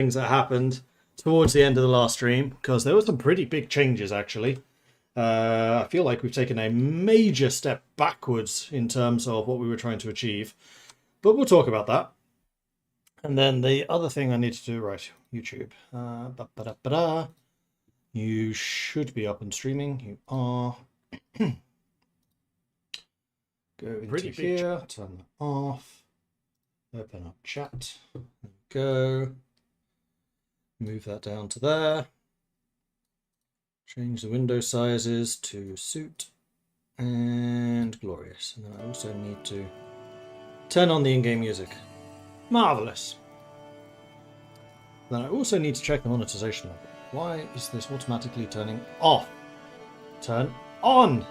things that happened towards the end of the last stream, because there were some pretty big changes, actually. I feel like we've taken a major step backwards in terms of what we were trying to achieve. But we'll talk about that. And then the other thing I need to do, right, YouTube. You should be up and streaming. You are. Go into here, turn that off. Open up chat. There we go. Move that down to there. Change the window sizes to suit and glorious. And then I also need to turn on the in-game music. Marvelous. Then I also need to check the monetization level. Why is this automatically turning off? Turn on!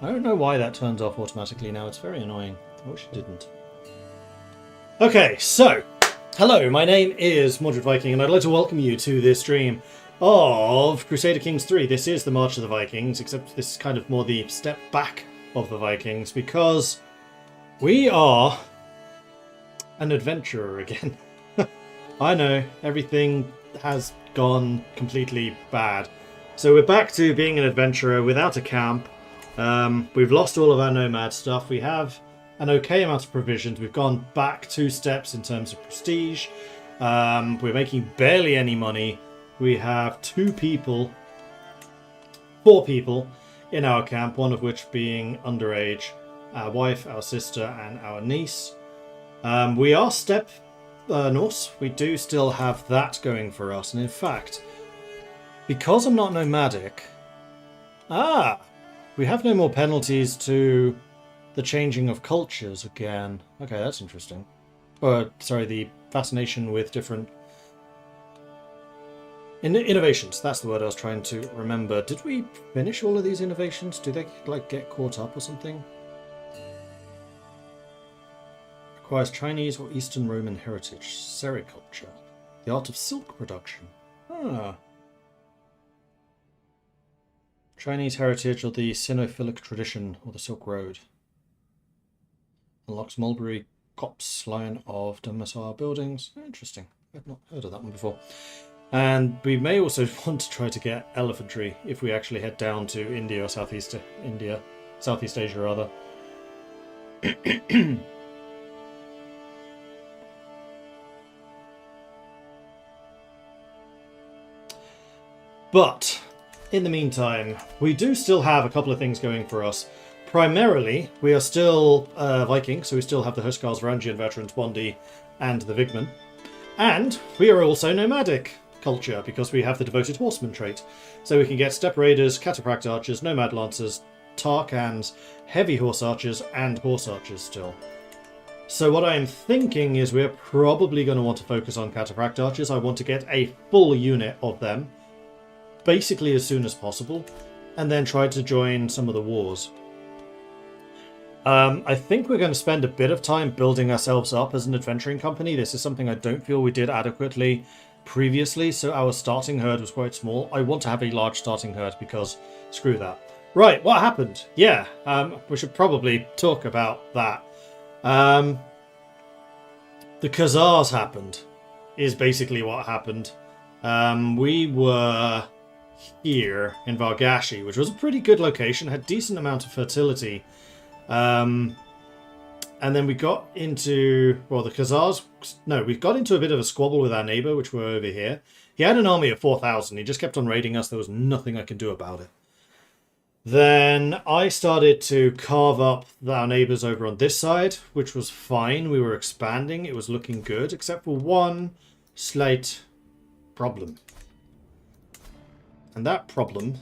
I don't know why that turns off automatically now. It's very annoying. I wish it didn't. Okay, so, hello, my name is Mordred Viking, and I'd like to welcome you to this stream of Crusader Kings 3. This is the March of the Vikings, except this is kind of more the step back of the Vikings, because we are an adventurer again. I know, everything has gone completely bad. So we're back to being an adventurer without a camp. We've lost all of our nomad stuff. We have an okay amount of provisions. We've gone back 2 steps in terms of prestige. We're making barely any money. We have 4 people in our camp, one of which being underage. Our wife, our sister, and our niece. We are step Norse. We do still have that going for us. And in fact, because I'm not nomadic... we have no more penalties to the changing of cultures again. Okay, that's interesting. Or, sorry, the fascination with different... innovations, that's the word I was trying to remember. Did we finish all of these innovations? Do they, like, get caught up or something? Requires Chinese or Eastern Roman heritage. Sericulture. The art of silk production. Chinese heritage or the Sinophilic tradition or the Silk Road. Unlocks Mulberry Copse line of Dhammasar buildings. Interesting. I've not heard of that one before. And we may also want to try to get elephantry if we actually head down to India or Southeast Asia rather. But in the meantime, we do still have a couple of things going for us. Primarily, we are still Vikings, so we still have the Huskars, Varangian veterans, Bondi, and the Vigman. And we are also nomadic culture, because we have the Devoted Horseman trait. So we can get Steppe Raiders, Cataphract Archers, Nomad Lancers, Tarkans, Heavy Horse Archers, and Horse Archers still. So what I'm thinking is we're probably going to want to focus on Cataphract Archers. I want to get a full unit of them, basically as soon as possible, and then try to join some of the wars. I think we're going to spend a bit of time building ourselves up as an adventuring company. This is something I don't feel we did adequately previously, so our starting herd was quite small. I want to have a large starting herd because screw that. Right, what happened? Yeah, we should probably talk about that. The Khazars happened, is basically what happened. We were here in Vargashi, which was a pretty good location, had decent amount of fertility. And then we got into, well, the Khazars, no, we got into a bit of a squabble with our neighbour, which were over here. He had an army of 4,000. He just kept on raiding us. There was nothing I could do about it. Then I started to carve up our neighbours over on this side, which was fine. We were expanding. It was looking good, except for one slight problem. And that problem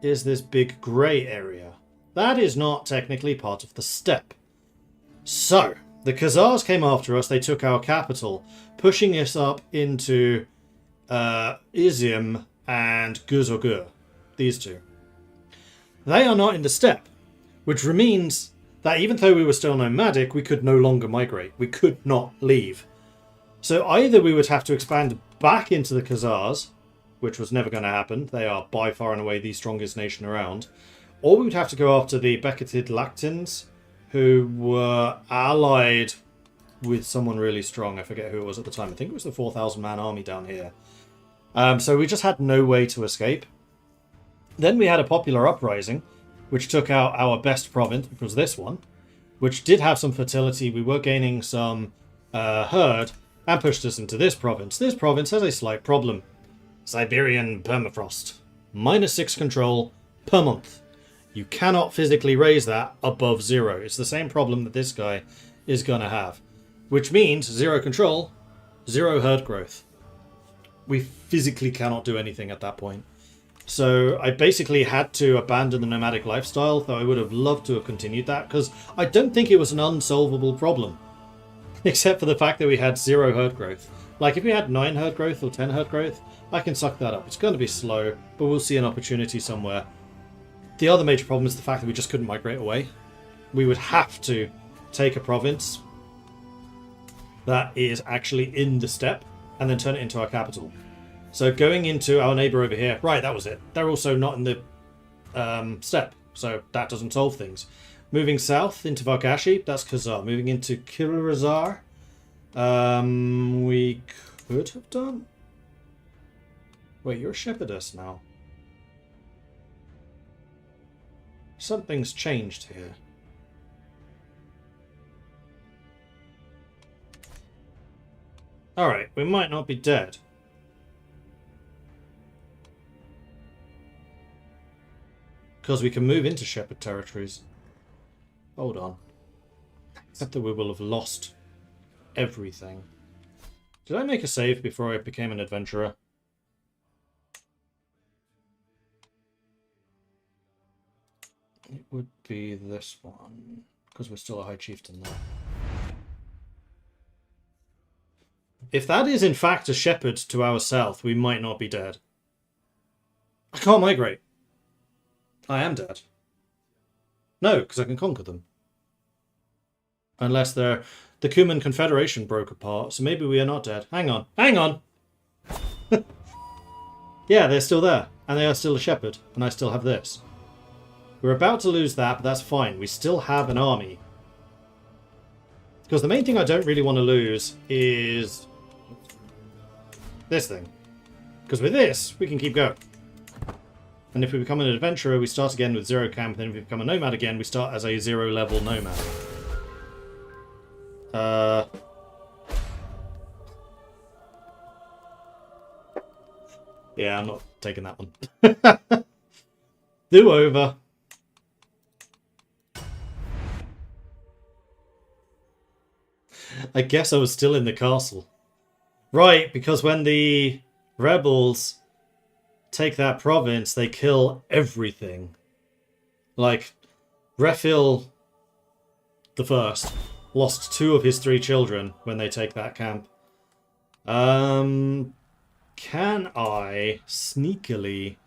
is this big grey area. That is not technically part of the steppe. So, the Khazars came after us. They took our capital, pushing us up into Izium and Guzogur. These two. They are not in the steppe, which means that even though we were still nomadic, we could no longer migrate. We could not leave. So either we would have to expand back into the Khazars, which was never going to happen. They are by far and away the strongest nation around. Or we would have to go after the Beketed Lactins, who were allied with someone really strong. I forget who it was at the time. I think it was the 4,000-man army down here. So we just had no way to escape. Then we had a popular uprising, which took out our best province, which was this one, which did have some fertility. We were gaining some herd, and pushed us into this province. This province has a slight problem. Siberian permafrost. -6 control per month. You cannot physically raise that above 0. It's the same problem that this guy is going to have. Which means 0 control, 0 herd growth. We physically cannot do anything at that point. So I basically had to abandon the nomadic lifestyle, though I would have loved to have continued that, because I don't think it was an unsolvable problem. Except for the fact that we had 0 herd growth. Like, if we had 9 herd growth or 10 herd growth, I can suck that up. It's going to be slow, but we'll see an opportunity somewhere. The other major problem is the fact that we just couldn't migrate away. We would have to take a province that is actually in the steppe and then turn it into our capital. So going into our neighbour over here, right, that was it. They're also not in the steppe, so that doesn't solve things. Moving south into Varkashi, that's Khazar. Moving into Kirazar, we could have done... Wait, you're a shepherdess now. Something's changed here. Alright, we might not be dead. Because we can move into shepherd territories. Hold on. Except that we will have lost everything. Did I make a save before I became an adventurer? It would be this one, because we're still a high chieftain now. If that is in fact a shepherd to our south, we might not be dead. I can't migrate. I am dead. No, because I can conquer them. Unless they're... The Cuman Confederation broke apart, so maybe we are not dead. Hang on. Hang on! Yeah, they're still there. And they are still a shepherd. And I still have this. We're about to lose that, but that's fine. We still have an army. Because the main thing I don't really want to lose is... this thing. Because with this, we can keep going. And if we become an adventurer, we start again with 0 camp. And then if we become a nomad again, we start as a 0 level nomad. Yeah, I'm not taking that one. Do over. I guess I was still in the castle. Right, because when the rebels take that province, they kill everything. Like, Refil the First lost 2 of his 3 children when they take that camp. Can I sneakily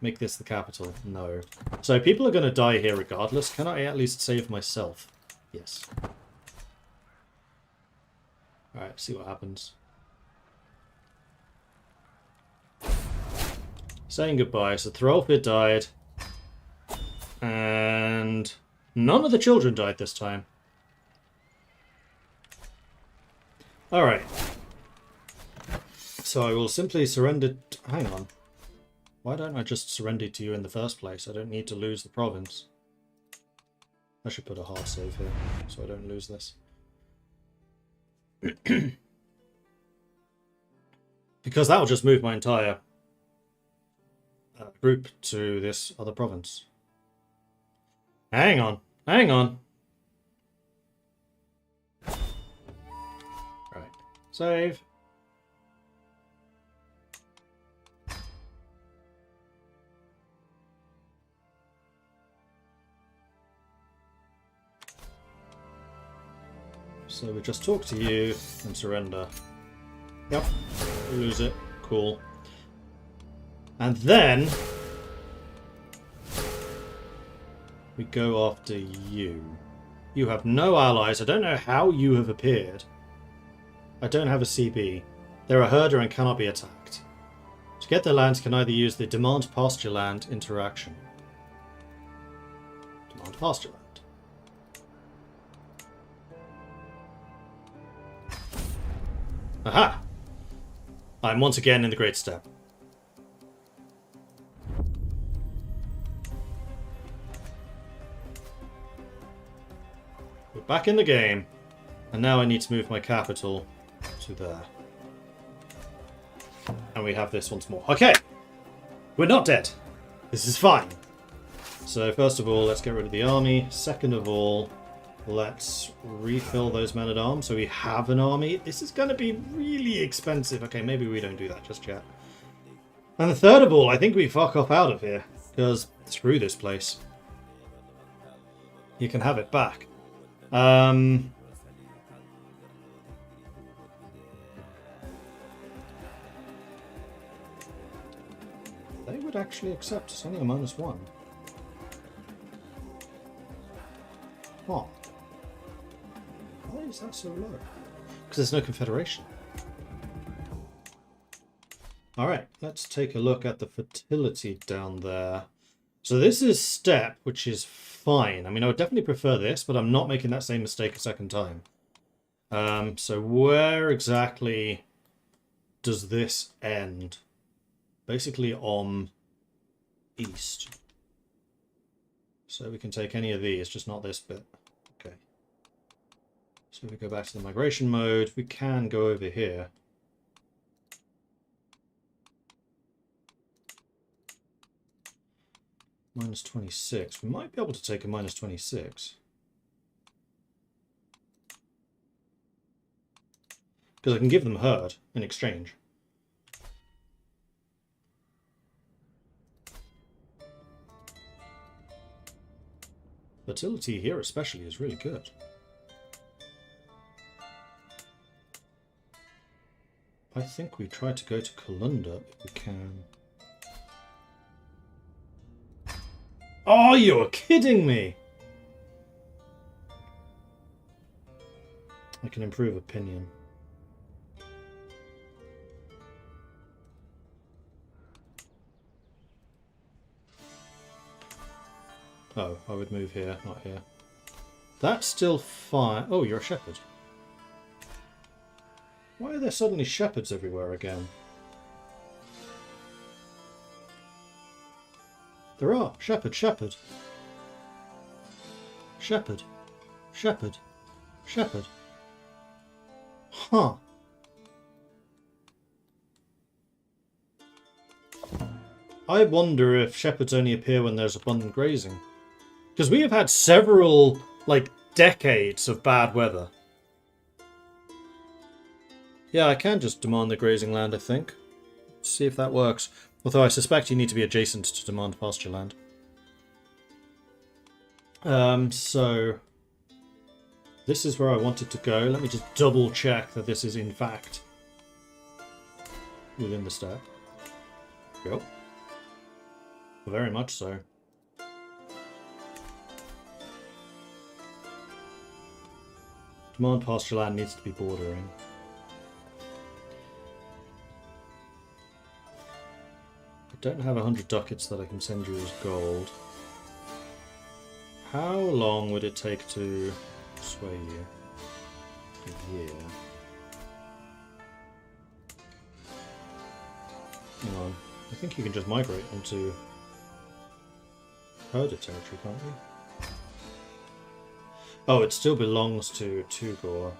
make this the capital? No. So people are going to die here regardless. Can I at least save myself? Yes. Alright, see what happens. Saying goodbye. So Throlfid died. And none of the children died this time. Alright. So I will simply surrender... Hang on. Why don't I just surrender to you in the first place? I don't need to lose the province. I should put a hard save here, so I don't lose this. Because that will just move my entire group to this other province. Hang on. Hang on. Right. Save. So we just talk to you and surrender. Yep. Lose it. Cool. And then we go after you. You have no allies. I don't know how you have appeared. I don't have a CB. They're a herder and cannot be attacked. To get their lands, can either use the demand pasture land interaction. Demand pasture land. Aha! I'm once again in the Great Steppe. We're back in the game. And now I need to move my capital to there. And we have this once more. Okay! We're not dead. This is fine. So first of all, let's get rid of the army. Second of all, let's refill those men-at-arms so we have an army. This is going to be really expensive. Okay, maybe we don't do that just yet. And the third of all, I think we fuck off out of here. Because screw this place. You can have it back. They would actually accept. It's only a -1. What? Why is that so low? Because there's no confederation. Alright, let's take a look at the fertility down there. So this is steppe, which is fine. I mean, I would definitely prefer this, but I'm not making that same mistake a second time. So where exactly does this end? Basically on east. So we can take any of these, just not this bit. Okay. So if we go back to the migration mode, we can go over here. -26. We might be able to take a -26. Because I can give them herd in exchange. Fertility here especially is really good. I think we try to go to Kalunda if we can. Oh, you're kidding me! I can improve opinion. Oh, I would move here, not here. That's still fine. Oh, you're a shepherd. Why are there suddenly shepherds everywhere again? There are. Shepherd, shepherd. Shepherd. Shepherd. Shepherd. Huh. I wonder if shepherds only appear when there's abundant grazing. Because we have had several, like, decades of bad weather. Yeah, I can just demand the grazing land, I think. Let's see if that works. Although I suspect you need to be adjacent to demand pasture land. So this is where I wanted to go. Let me just double check that this is in fact within the steppe. Yep. Very much so. Demand pasture land needs to be bordering. I don't have 100 ducats that I can send you as gold. How long would it take to sway you? A year. Hang on. I think you can just migrate onto herder territory, can't you? Oh, it still belongs to Tugor.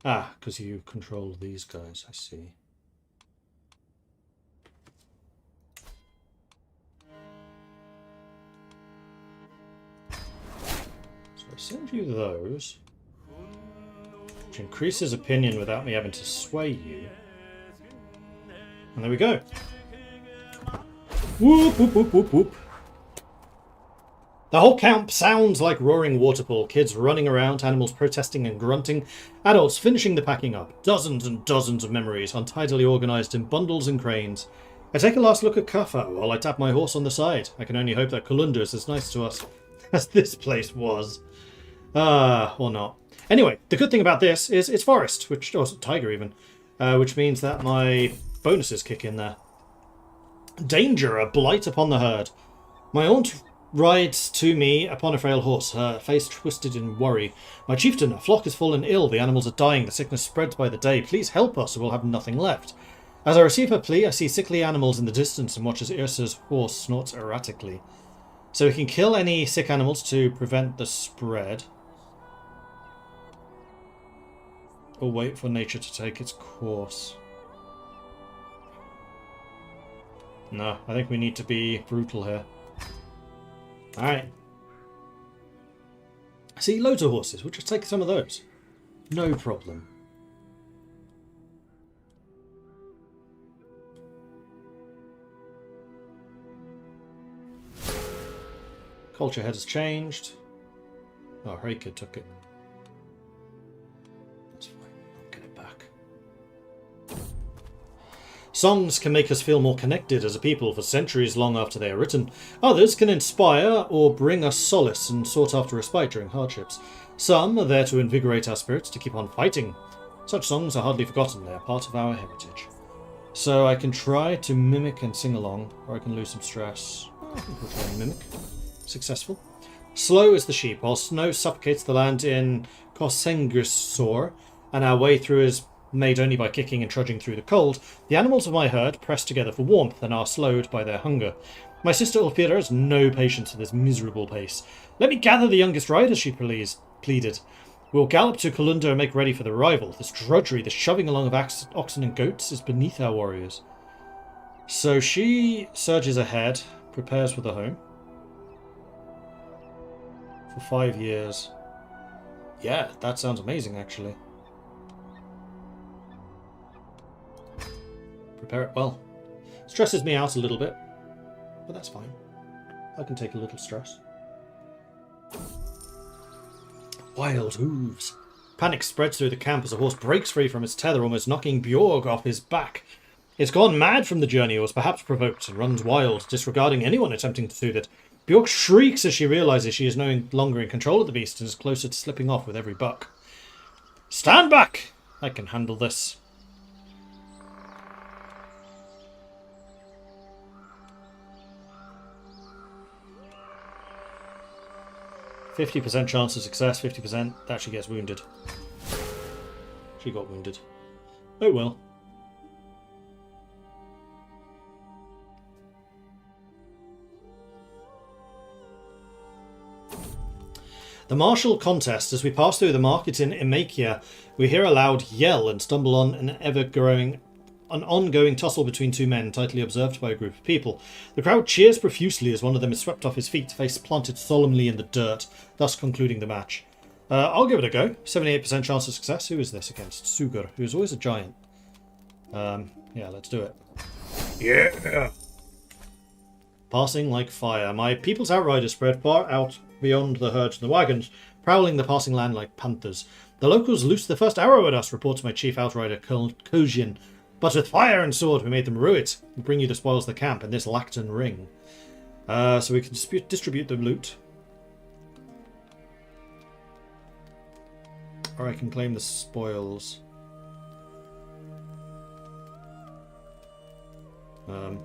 Ah, because you control these guys, I see. So I send you those, which increases opinion without me having to sway you. And there we go. Whoop, whoop, whoop, whoop, whoop. The whole camp sounds like roaring waterfall. Kids running around, animals protesting and grunting, adults finishing the packing up. Dozens and dozens of memories, untidily organised in bundles and cranes. I take a last look at Kaffa while I tap my horse on the side. I can only hope that Kalunda is as nice to us as this place was. Or not. Anyway, the good thing about this is it's forest, which, or tiger even, which means that my bonuses kick in there. Danger, a blight upon the herd. My aunt rides to me upon a frail horse, her face twisted in worry. My chieftain, a flock has fallen ill, the animals are dying, the sickness spreads by the day. Please help us, or we'll have nothing left. As I receive her plea, I see sickly animals in the distance and watch as Ursa's horse snorts erratically. So we can kill any sick animals to prevent the spread. Or wait for nature to take its course. No, I think we need to be brutal here. Alright. See, loads of horses. We'll just take some of those. No problem. Culture head has changed. Oh, Reika took it. That's fine. I'll get it back. Songs can make us feel more connected as a people for centuries long after they are written. Others can inspire or bring us solace and sought after respite during hardships. Some are there to invigorate our spirits to keep on fighting. Such songs are hardly forgotten. They are part of our heritage. So I can try to mimic and sing along, or I can lose some stress. I think we'll try and mimic. Successful. Slow is the sheep, while snow suffocates the land in Kosengrisor, and our way through is made only by kicking and trudging through the cold. The animals of my herd press together for warmth and are slowed by their hunger. My sister Ulfira has no patience with this miserable pace. Let me gather the youngest riders, she pleaded. We'll gallop to Kalunda and make ready for the arrival. This drudgery, the shoving along of oxen and goats, is beneath our warriors. So she surges ahead, prepares for the home. For 5 years. Yeah, that sounds amazing, actually. Prepare it well. Stresses me out a little bit, but that's fine. I can take a little stress. Wild hooves. Panic spreads through the camp as a horse breaks free from its tether, almost knocking Bjorg off his back. It's gone mad from the journey, or was perhaps provoked, and runs wild, disregarding anyone attempting to soothe it. Bjork shrieks as she realises she is no longer in control of the beast and is closer to slipping off with every buck. Stand back! I can handle this. %50 chance of success, 50% that she gets wounded. She got wounded. Oh well. The martial contest. As we pass through the market in Imakia, we hear a loud yell and stumble on an ongoing tussle between two men, tightly observed by a group of people. The crowd cheers profusely as one of them is swept off his feet, face planted solemnly in the dirt, thus concluding the match. I'll give it a go. 78% chance of success. Who is this against? Sugur, who's always a giant. Yeah, let's do it. Yeah! Passing like fire. My people's outriders spread far out beyond the herds and the wagons, prowling the passing land like panthers. The locals loosed the first arrow at us, reports my chief outrider, Kojin. But with fire and sword we made them rue it, and bring you the spoils of the camp and this Lacton ring. So we can distribute the loot. Or I can claim the spoils. I'll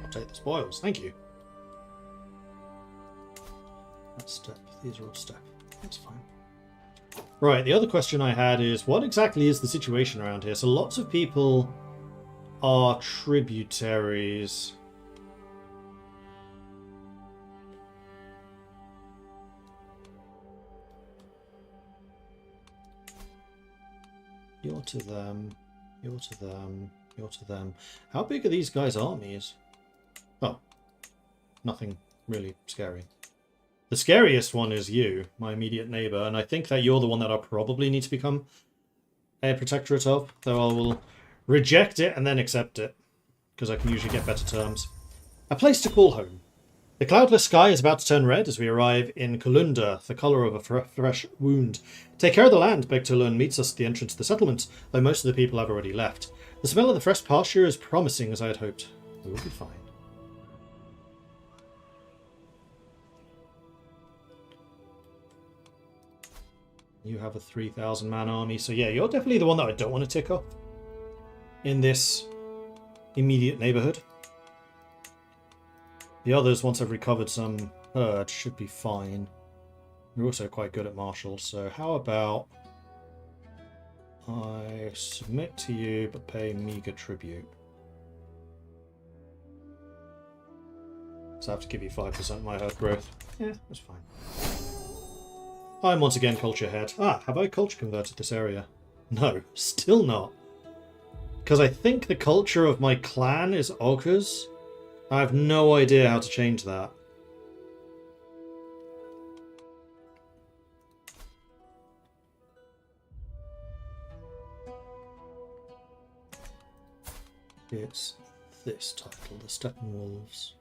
take the spoils, thank you. That's step. These are all step. That's fine. Right, the other question I had is, what exactly is the situation around here? So lots of people are tributaries. You're to them, you're to them, you're to them. How big are these guys' armies? Oh, nothing really scary. The scariest one is you, my immediate neighbour, and I think that you're the one that I probably need to become a protectorate of, though I will reject it and then accept it, because I can usually get better terms. A place to call home. The cloudless sky is about to turn red as we arrive in Kalunda, the colour of a fresh wound. Take care of the land, Begtulun meets us at the entrance to the settlement, though most of the people have already left. The smell of the fresh pasture is promising as I had hoped. We will be fine. You have a 3,000-man army, so yeah, you're definitely the one that I don't want to tick off in this immediate neighbourhood. The others, once I've recovered some herd, should be fine. You're also quite good at martial, so how about I submit to you but pay meager tribute? So I have to give you 5% of my herd growth. Yeah, that's fine. I'm once again culture head. Ah, have I culture converted this area? No, still not. Because I think the culture of my clan is ogres. I have no idea how to change that. It's this title, the Steppenwolves.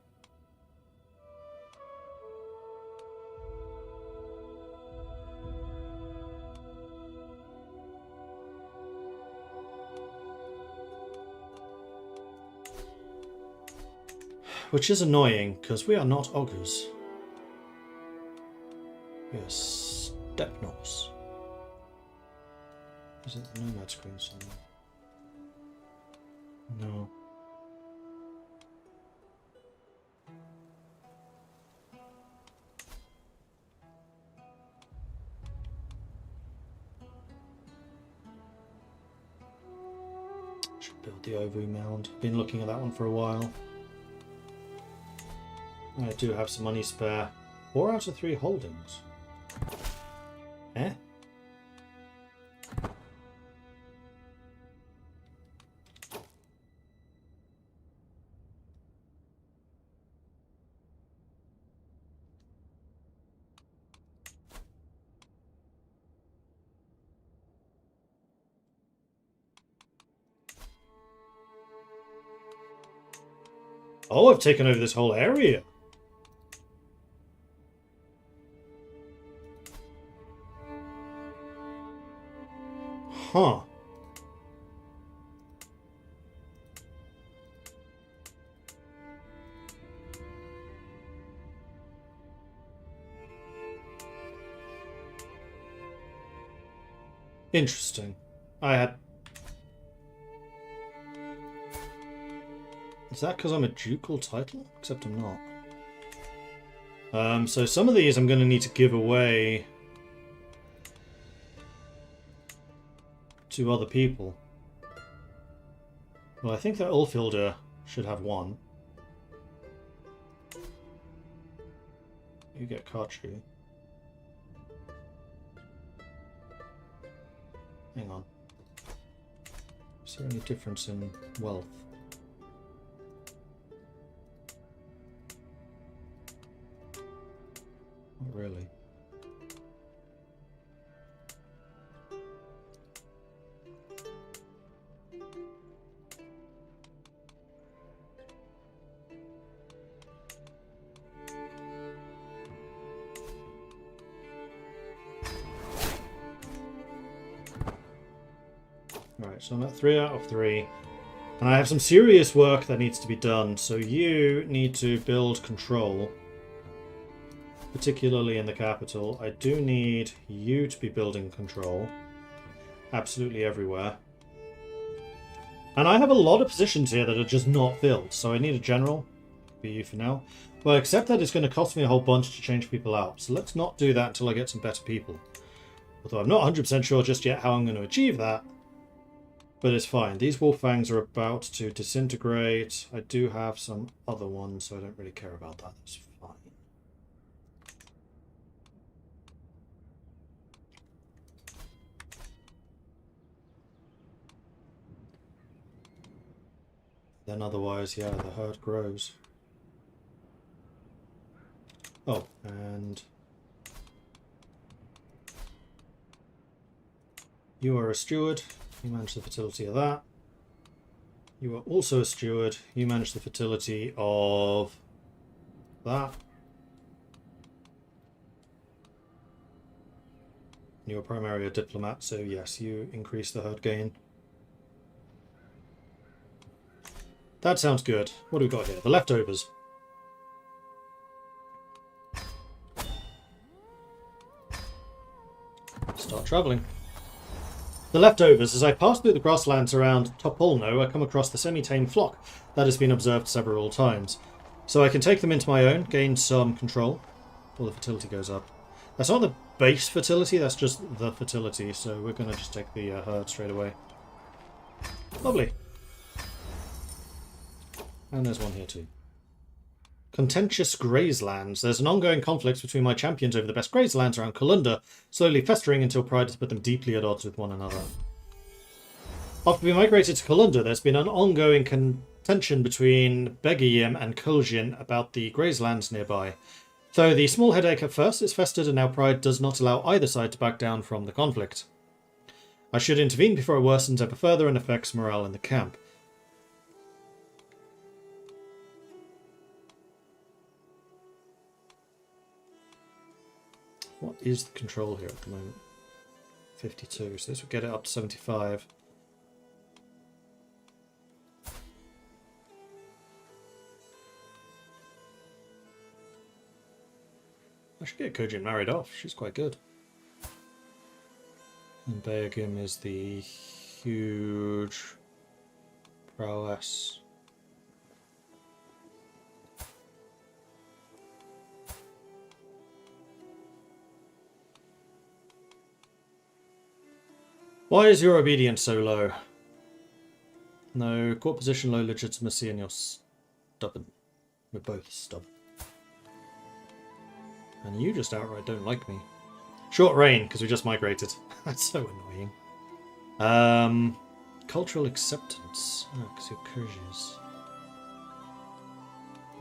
Which is annoying, because we are not ogres. We are Stepnos. Is it the nomad screen somewhere? No. Should build the Ovu mound. Been looking at that one for a while. I do have some money spare. 4 out of 3 holdings. Eh? Oh, I've taken over this whole area. Huh. Interesting. I had... Is that because I'm a ducal title? Except I'm not. So some of these I'm going to need to give away to other people. Well, I think that Ulfilder should have one. You get Kachu. Hang on. Is there any difference in wealth? Not really. Right, so I'm at 3 out of 3. And I have some serious work that needs to be done, so you need to build control. Particularly in the capital. I do need you to be building control. Absolutely everywhere. And I have a lot of positions here that are just not filled, so I need a general. Be you for now. Well, except that it's going to cost me a whole bunch to change people out, so let's not do that until I get some better people. Although I'm not 100% sure just yet how I'm going to achieve that. But it's fine. These Wolffangs are about to disintegrate. I do have some other ones, so I don't really care about that. That's fine. Then otherwise, yeah, the herd grows. Oh, and you are a steward. You manage the fertility of that. You are also a steward. You manage the fertility of that. You're primarily a diplomat, so yes, you increase the herd gain. That sounds good. What do we got here? The leftovers. Start travelling. The leftovers. As I pass through the grasslands around Topolno, I come across the semi-tame flock that has been observed several times. So I can take them into my own, gain some control. Well, the fertility goes up. That's not the base fertility, that's just the fertility, so we're going to just take the herd straight away. Lovely. And there's one here too. Contentious grazelands. There's an ongoing conflict between my champions over the best grazelands around Colunda, slowly festering until pride has put them deeply at odds with one another. After we migrated to Colunda, there's been an ongoing contention between Begayim and Kuljin about the grazelands nearby. Though the small headache at first, it's festered and now pride does not allow either side to back down from the conflict. I should intervene before it worsens ever further and affects morale in the camp. What is the control here at the moment? 52, so this would get it up to 75. I should get Kojin married off, she's quite good. And Beogim is the huge prowess. Why is your obedience so low? No, court position, low legitimacy, and you're stubborn. We're both stubborn. And you just outright don't like me. Short reign, because we just migrated. That's so annoying. Cultural acceptance. Oh, because you're Kyrgyz.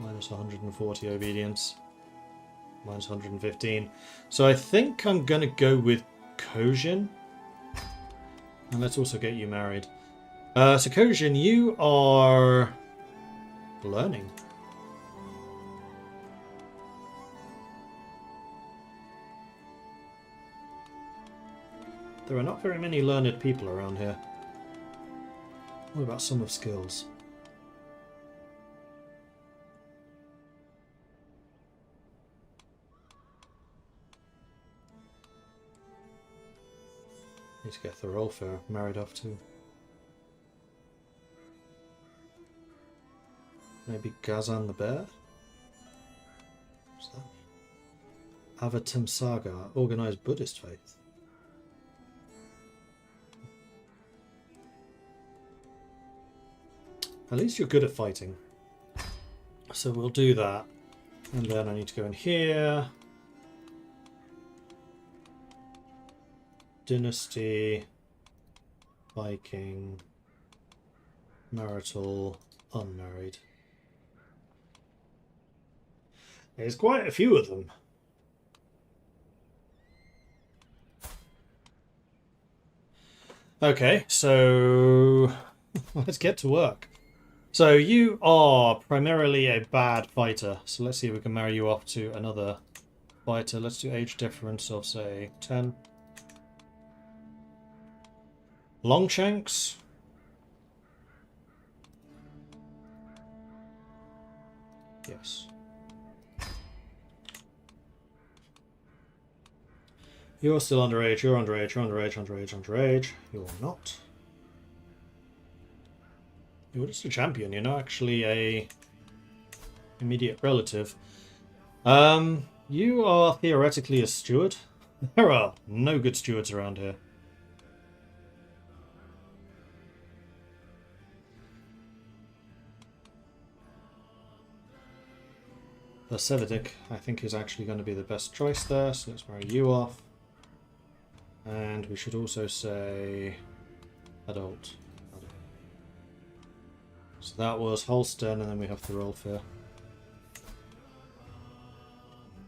Minus 140 obedience. Minus 115. So I think I'm going to go with Kojin. And let's also get you married. So Kojin, you are learning. There are not very many learned people around here. What about some of skills? Need to get Thorolfa married off too. Maybe Gazan the Bear? What's that? Avatim Saga, organized Buddhist faith. At least you're good at fighting. So we'll do that. And then I need to go in here. Dynasty, Viking, marital, unmarried. There's quite a few of them. Okay, so let's get to work. So you are primarily a bad fighter. So let's see if we can marry you off to another fighter. Let's do age difference of, say, 10. Longshanks. Yes. You're still underage, you're underage, you're underage, underage, underage. You're not. You're just a champion, you're not actually a immediate relative. You are theoretically a steward. There are no good stewards around here. The Sevedik, I think, is actually going to be the best choice there, so let's marry you off. And we should also say adult. So that was Holstein, and then we have Thorolfa.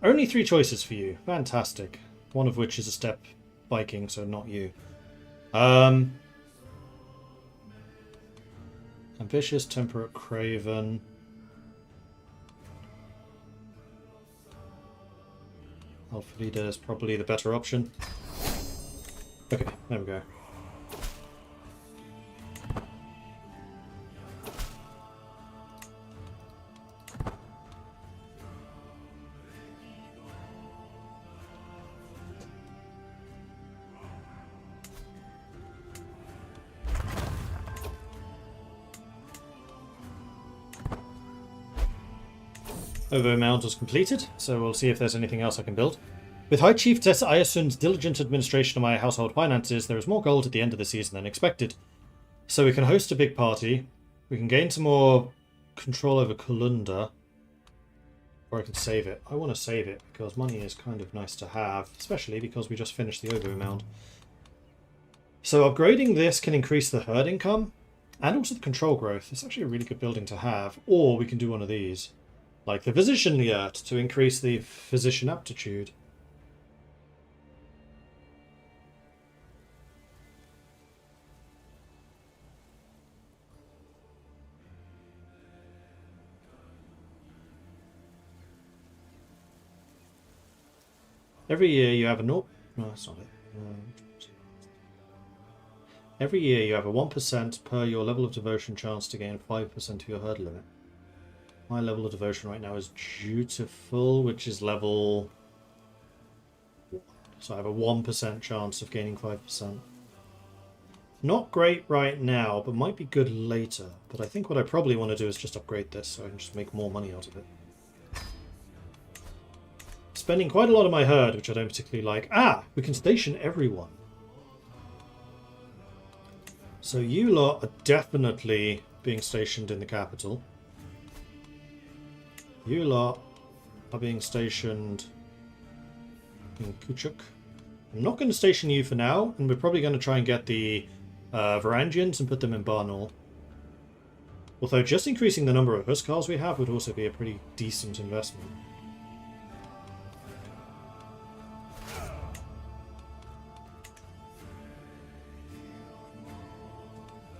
Only 3 choices for you. Fantastic. One of which is a step Viking, so not you. Ambitious, temperate, craven. Alfreda is probably the better option. Okay, there we go. Ovo Mound was completed, so we'll see if there's anything else I can build. With High Chiefess Ayasun's diligent administration of my household finances, there is more gold at the end of the season than expected. So we can host a big party. We can gain some more control over Kulunda. Or I can save it. I want to save it because money is kind of nice to have, especially because we just finished the Ovo Mound. So upgrading this can increase the herd income and also the control growth. It's actually a really good building to have. Or we can do one of these, like the Physician Yurt, to increase the physician aptitude. Every year you have a no, that's not it. Every year you have a 1% per your level of devotion chance to gain 5% of your herd limit. My level of devotion right now is dutiful, which is level 1. So I have a 1% chance of gaining 5%. Not great right now, but might be good later. But I think what I probably want to do is just upgrade this so I can just make more money out of it. Spending quite a lot of my herd, which I don't particularly like. Ah! We can station everyone. So you lot are definitely being stationed in the capital. You lot are being stationed in Kuchuk. I'm not going to station you for now, and we're probably going to try and get the Varangians and put them in Barnall. Although just increasing the number of Huskars we have would also be a pretty decent investment.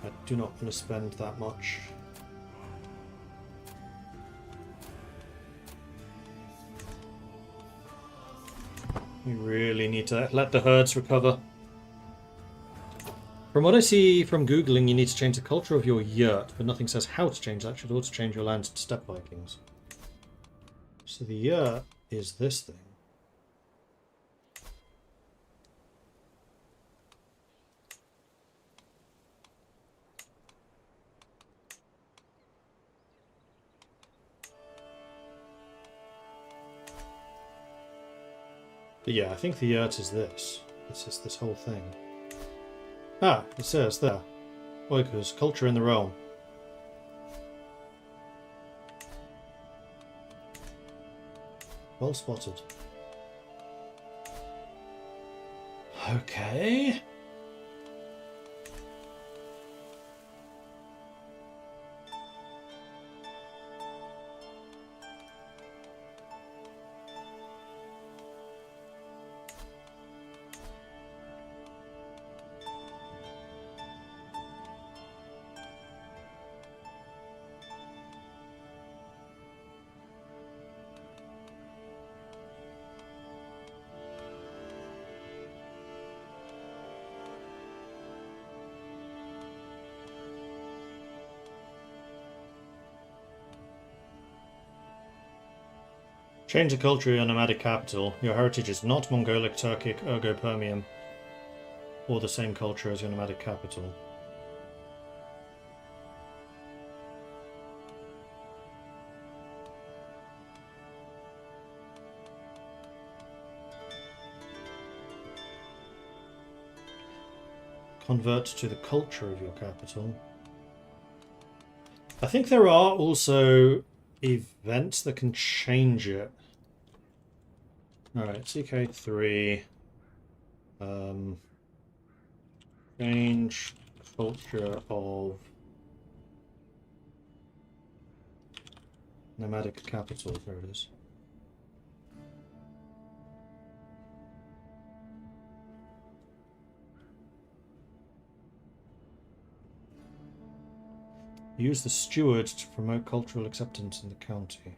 I do not want to spend that much. We really need to let the herds recover. From what I see from Googling, you need to change the culture of your yurt, but nothing says how to change that. Should also change your lands to steppe Vikings. So the yurt is this thing. But yeah, I think the yurt is this. It's just this whole thing. Ah, it says there. Oikos, culture in the realm. Well spotted. Okay. Change the culture of your nomadic capital. Your heritage is not Mongolic, Turkic, ergo Permian, or the same culture as your nomadic capital. Convert to the culture of your capital. I think there are also events that can change it. Alright, CK3. Change culture of nomadic capital. There it is. Use the steward to promote cultural acceptance in the county.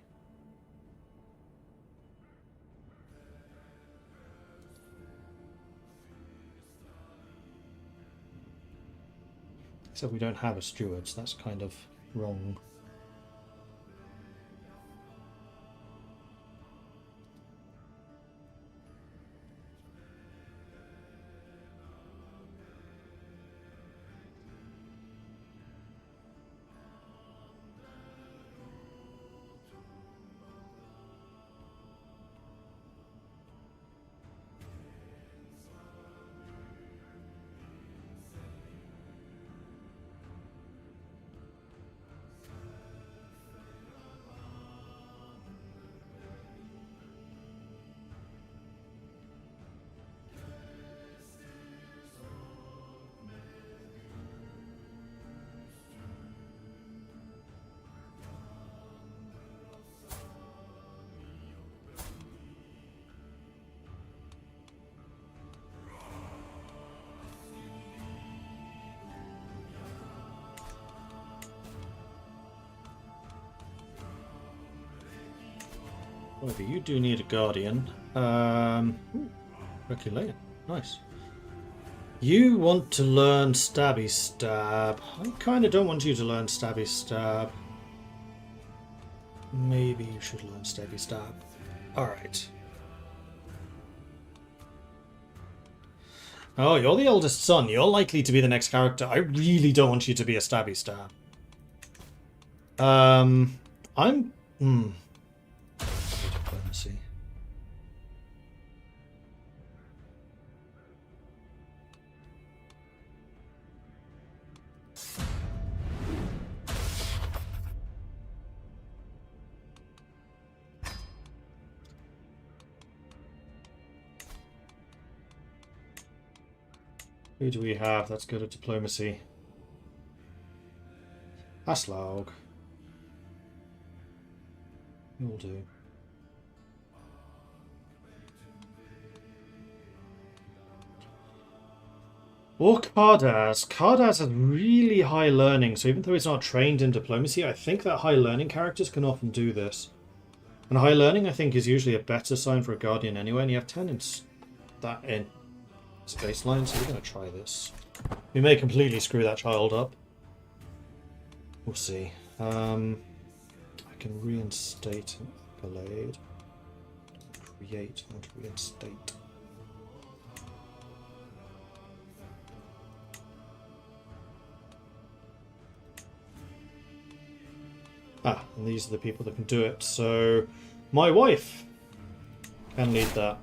Except we don't have a steward, so that's kind of wrong. However, you do need a guardian. Herculean. Nice. You want to learn Stabby Stab. I kind of don't want you to learn Stabby Stab. Maybe you should learn Stabby Stab. Alright. Oh, you're the eldest son. You're likely to be the next character. I really don't want you to be a Stabby Stab. Diplomacy. Who do we have that's good at diplomacy? Aslaug. You'll do. Or Cardaz. Cardaz has really high learning, so even though he's not trained in diplomacy, I think that high learning characters can often do this. And high learning, I think, is usually a better sign for a guardian anyway, and you have 10 in that in its baseline, so we're going to try this. We may completely screw that child up. We'll see. I can reinstate an accolade. Create and reinstate. Ah, and these are the people that can do it. So, my wife can lead that.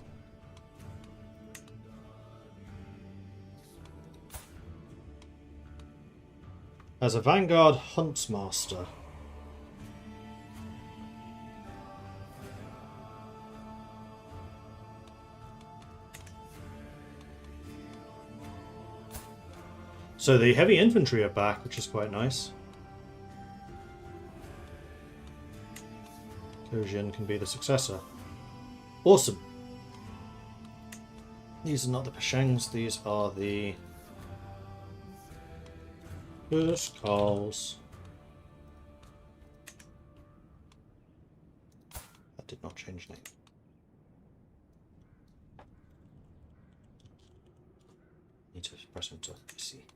As a Vanguard Huntsmaster. So the heavy infantry are back, which is quite nice. Kojin can be the successor. Awesome. These are not the Peshengs, these are the Calls. That did not change name. Need to press enter. See.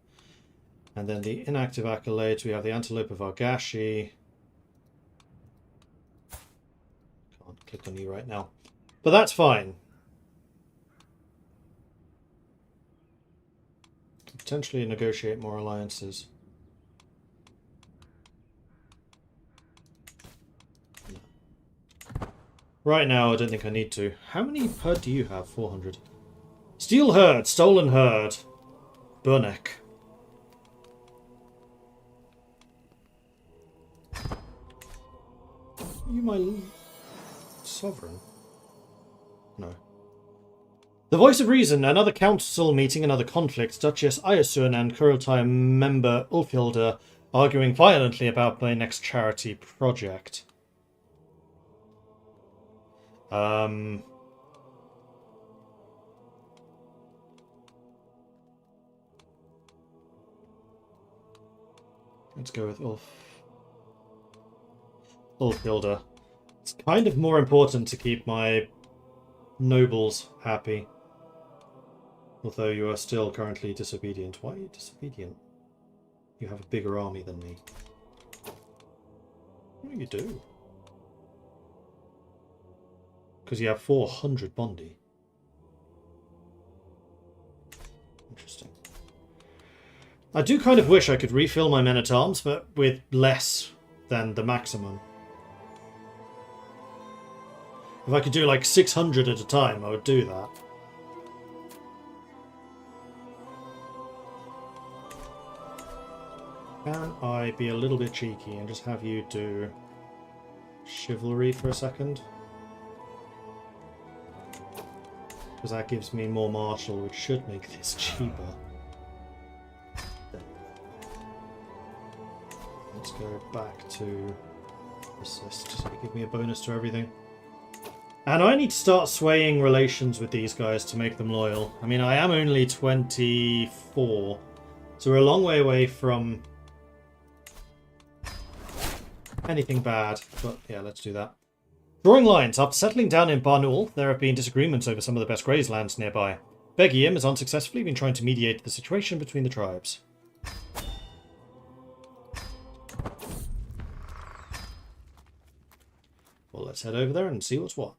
And then the inactive accolades, we have the Antelope of Argashi. Can't click on you right now. But that's fine. Potentially negotiate more alliances. Right now, I don't think I need to. How many herd do you have? 400. Steel herd, stolen herd. Burnek. You my sovereign? No. The Voice of Reason, another council meeting, another conflict. Duchess Ayasun and Kurultai member Ulfhilda arguing violently about my next charity project. Let's go with Ulfhilda. It's kind of more important to keep my nobles happy. Although you are still currently disobedient. Why are you disobedient? You have a bigger army than me. What do you do? Because you have 400 Bondi. Interesting. I do kind of wish I could refill my men-at-arms, but with less than the maximum. If I could do like 600 at a time, I would do that. Can I be a little bit cheeky and just have you do chivalry for a second? Because that gives me more martial, which should make this cheaper. Let's go back to assist, so you give me a bonus to everything. And I need to start swaying relations with these guys to make them loyal. I mean, I am only 24, so we're a long way away from anything bad, but yeah, let's do that. Drawing lines. After settling down in Barnaul, there have been disagreements over some of the best graze lands nearby. Begiem has unsuccessfully been trying to mediate the situation between the tribes. Well, let's head over there and see what's what.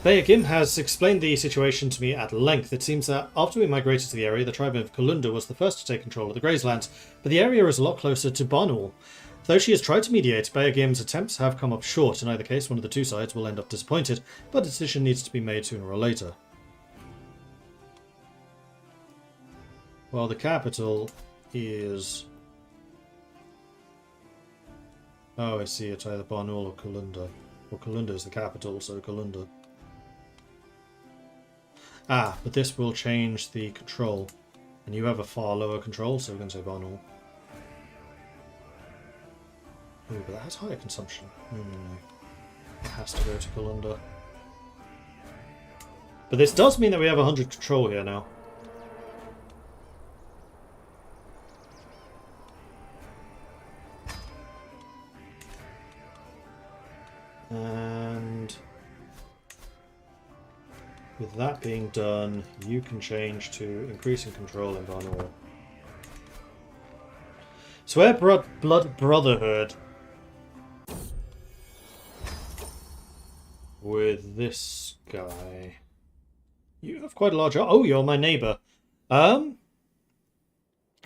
Begiem has explained the situation to me at length. It seems that after we migrated to the area, the tribe of Kalunda was the first to take control of the grazelands, but the area is a lot closer to Barnaul. Though she has tried to mediate, Beagiem's attempts have come up short. In either case, one of the two sides will end up disappointed, but a decision needs to be made sooner or later. Well, the capital is... Oh, I see, it's either Barnaul or Kalunda. Well, Kalunda is the capital, so Kalunda. Ah, but this will change the control. And you have a far lower control, so we're going to say Barnaul. Ooh, but that has higher consumption. No. It has to go to Kalunda. But this does mean that we have 100 control here now. And with that being done, you can change to increasing control in Barnaul. Swear blood brotherhood with this guy. You have quite a large... Oh, you're my neighbour. Yeah,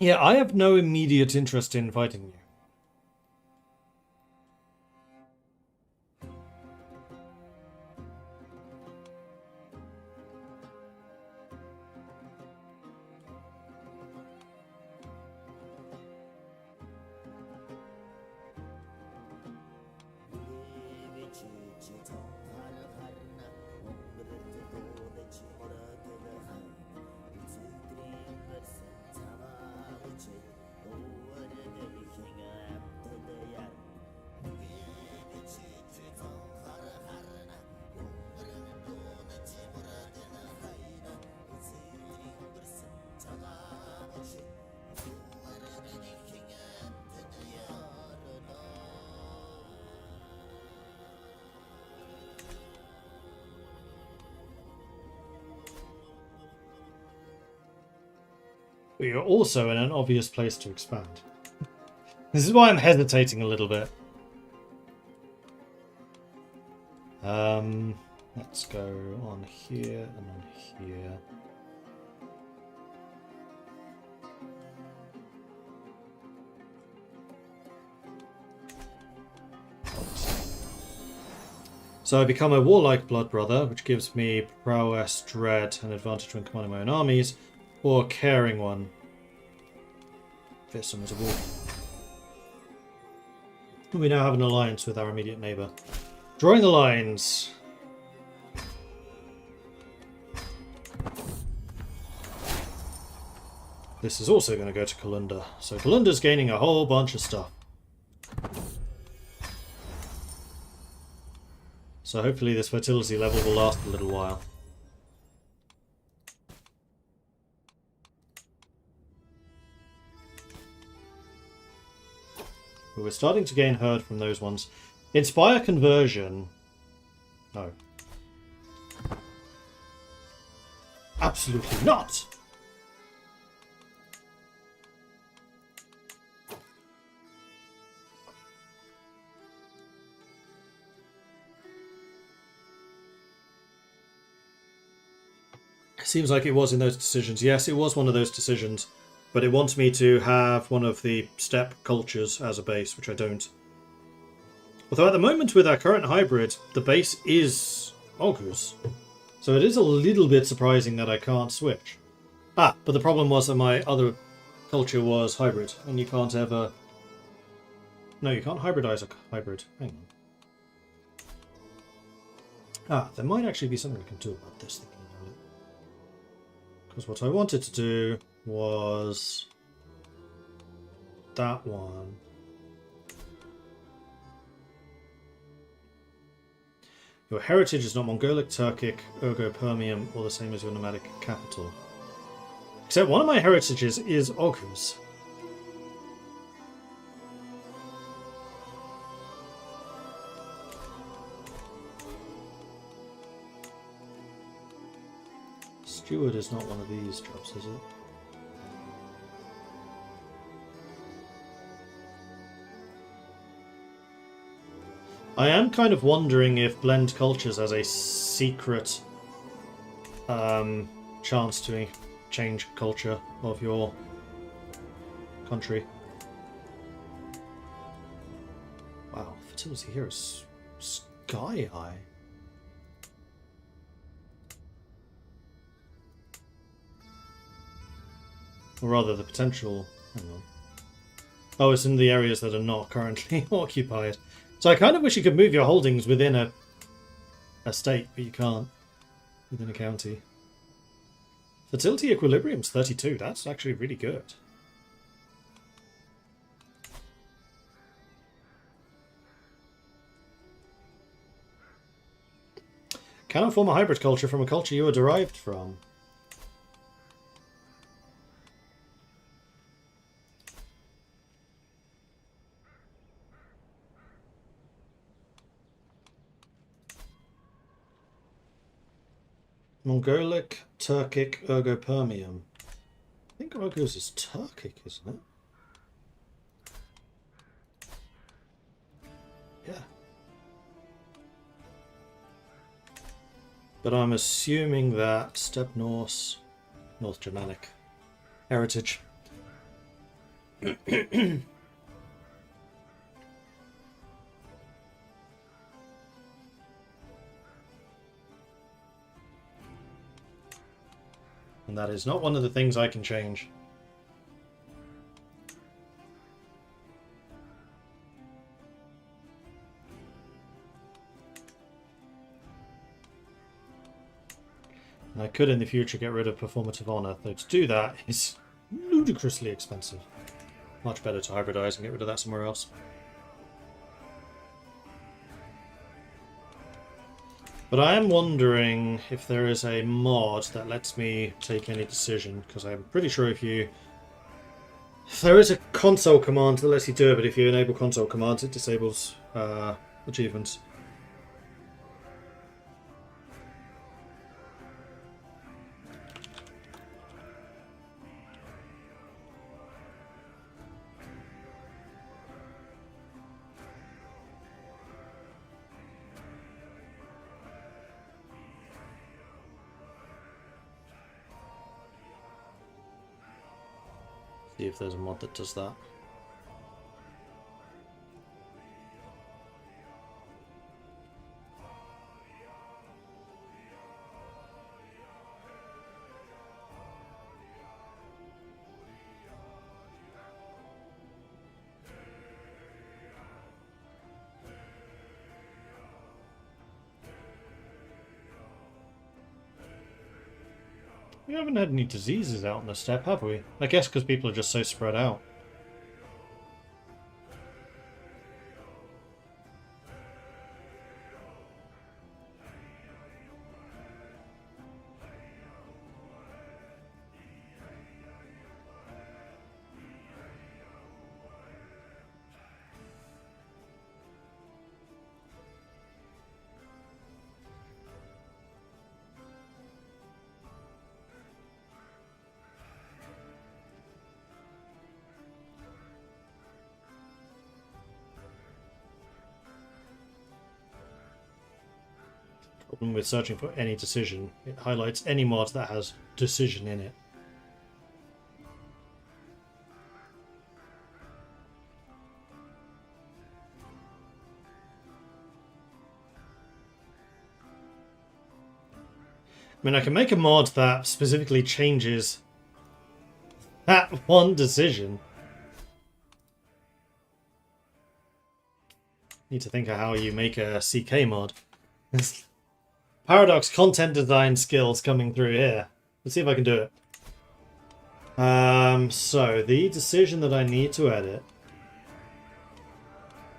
I have no immediate interest in fighting you. But you're also in an obvious place to expand. This is why I'm hesitating a little bit. Let's go on here and on here. So I become a warlike blood brother, which gives me prowess, dread, and advantage when commanding my own armies, or caring one. Fearsome as a wolf. We now have an alliance with our immediate neighbour. Drawing the lines. This is also going to go to Kalunda. So Kalunda's gaining a whole bunch of stuff. So hopefully this fertility level will last a little while. But we're starting to gain herd from those ones. Inspire conversion. No. Absolutely not! Seems like it was in those decisions. Yes, it was one of those decisions. But it wants me to have one of the steppe cultures as a base, which I don't. Although at the moment with our current hybrid, the base is Oghuz. So it is a little bit surprising that I can't switch. Ah, but the problem was that my other culture was hybrid, and you can't ever... No, you can't hybridize a hybrid. Hang on. Ah, there might actually be something I can do about this, thinking about it. Because what I wanted to do was that one. Your heritage is not Mongolic, Turkic, Ergo-Permian, or the same as your nomadic capital. Except one of my heritages is Oghuz. Steward is not one of these jobs, is it? I am kind of wondering if Blend Cultures has a secret chance to change culture of your country. Wow, fertility here is sky high. Or rather, the potential... Hang on. Oh, it's in the areas that are not currently occupied. So I kind of wish you could move your holdings within a state, but you can't. Within a county. Fertility equilibrium's 32. That's actually really good. Cannot form a hybrid culture from a culture you are derived from. Mongolic, Turkic, Ergopermium. I think Ergos is Turkic, isn't it? Yeah. But I'm assuming that Steppe Norse, North Germanic heritage. And that is not one of the things I can change. And I could in the future get rid of performative honor, though to do that is ludicrously expensive. Much better to hybridize and get rid of that somewhere else. But I am wondering if there is a mod that lets me take any decision, because I'm pretty sure if there is a console command that lets you do it, but if you enable console commands, it disables achievements. See if there's a mod that does that. We haven't had any diseases out in the steppe, have we? I guess because people are just so spread out. Problem with searching for any decision, it highlights any mod that has decision in it. I mean, I can make a mod that specifically changes that one decision. Need to think of how you make a CK mod. Paradox content design skills coming through here. Let's see if I can do it. So the decision that I need to edit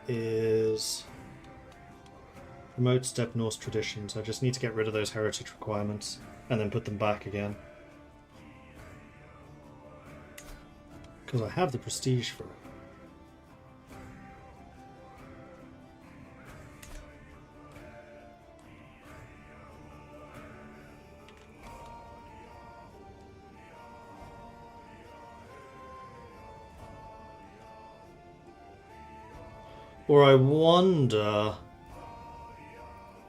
is promote Steppe Norse traditions. I just need to get rid of those heritage requirements and then put them back again. Because I have the prestige for it. Or I wonder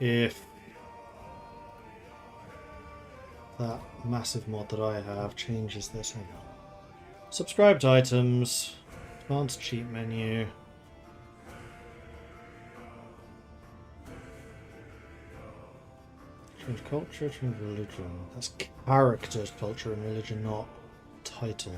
if that massive mod that I have changes this. Hang on. Subscribed items, advanced cheat menu. Change culture, change religion. That's character, culture, and religion, not title.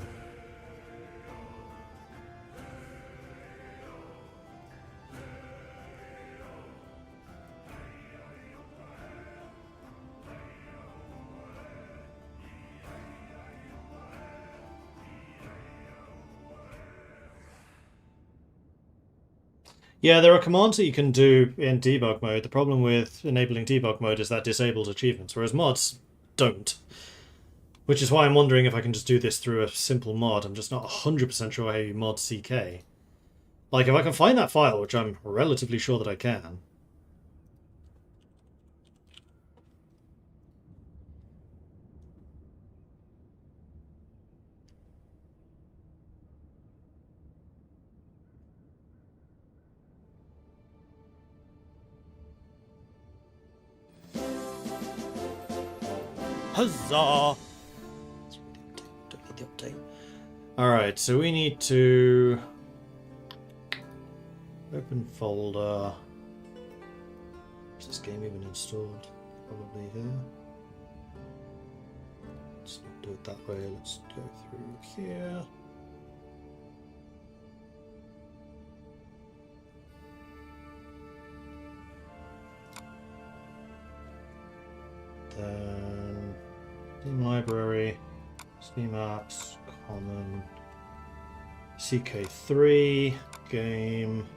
Yeah, there are commands that you can do in debug mode. The problem with enabling debug mode is that disables achievements, whereas mods don't. Which is why I'm wondering if I can just do this through a simple mod. I'm just not 100% sure how you mod CK. Like, if I can find that file, which I'm relatively sure that I can. Huzzah! Don't need the update. Alright, so we need to open folder. Is this game even installed? Probably here. Let's not do it that way, let's go through here. Then Steam library, Steam apps, common, CK3, game.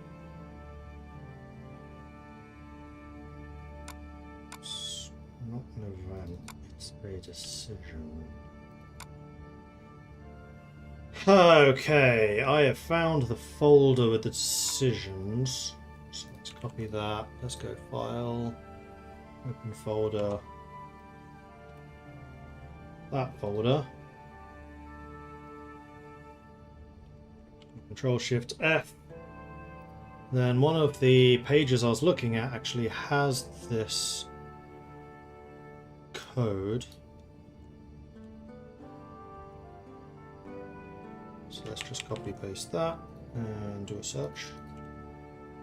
It's not an event, it's a decision. Okay, I have found the folder with the decisions. So let's copy that. Let's go file, open folder. That folder. Control Shift F. Then one of the pages I was looking at actually has this code. So let's just copy paste that and do a search.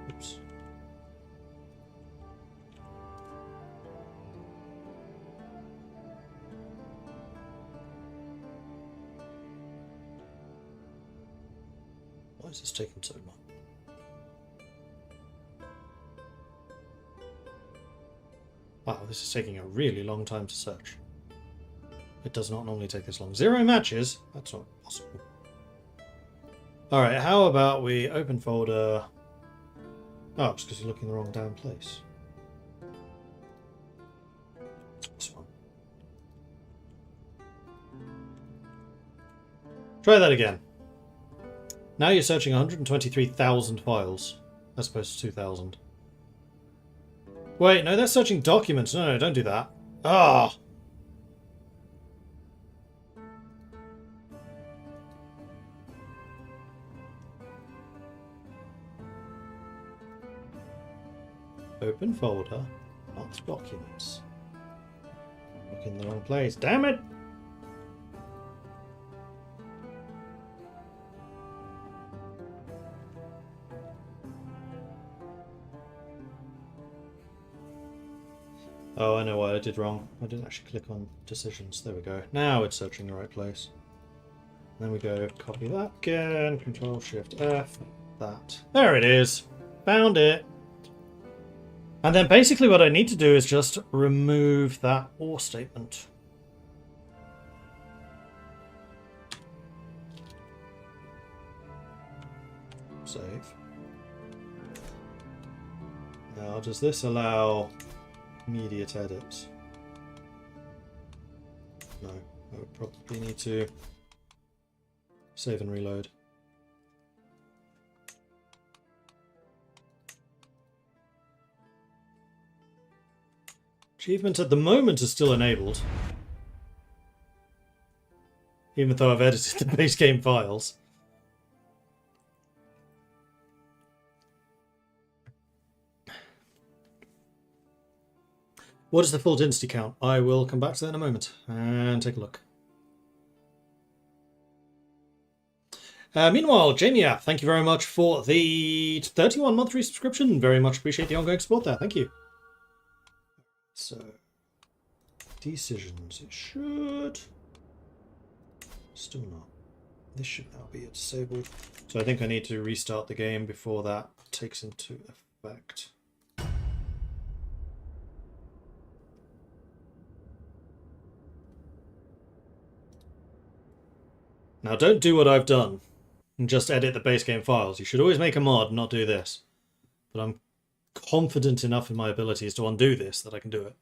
Oops. Why is this taking so long? Wow, this is taking a really long time to search. It does not normally take this long. 0 matches? That's not possible. Alright, how about we open folder... Oh, it's because you're looking in the wrong damn place. This one. Try that again. Now you're searching 123,000 files, as opposed to 2,000. Wait, no, that's searching documents. No, don't do that. Ah! Open folder, not documents. Look in the wrong place. Damn it! Oh, I know what I did wrong. I didn't actually click on decisions. There we go. Now it's searching the right place. Then we go copy that again. Control Shift F. That. There it is. Found it. And then basically what I need to do is just remove that or statement. Save. Now, does this allow immediate edits? No, I would probably need to save and reload. Achievement at the moment is still enabled, even though I've edited the base game files. What is the full dynasty count? I will come back to that in a moment and take a look. Meanwhile, Jamie App, thank you very much for the 31-month resubscription. Very much appreciate the ongoing support there. Thank you. So, decisions. It should... Still not. This should now be disabled. So I think I need to restart the game before that takes into effect. Now don't do what I've done and just edit the base game files. You should always make a mod and not do this. But I'm confident enough in my abilities to undo this that I can do it.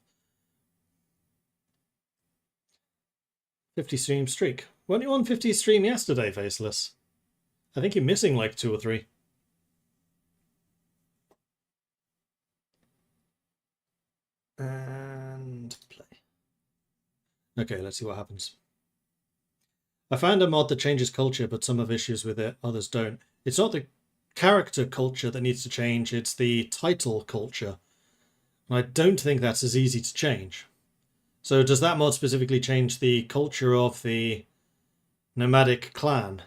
50 stream streak. Weren't you on 50 stream yesterday, Faceless? I think you're missing like 2 or 3. And play. Okay, let's see what happens. I found a mod that changes culture, but some have issues with it, others don't. It's not the character culture that needs to change, it's the title culture. And I don't think that's as easy to change. So does that mod specifically change the culture of the nomadic clan?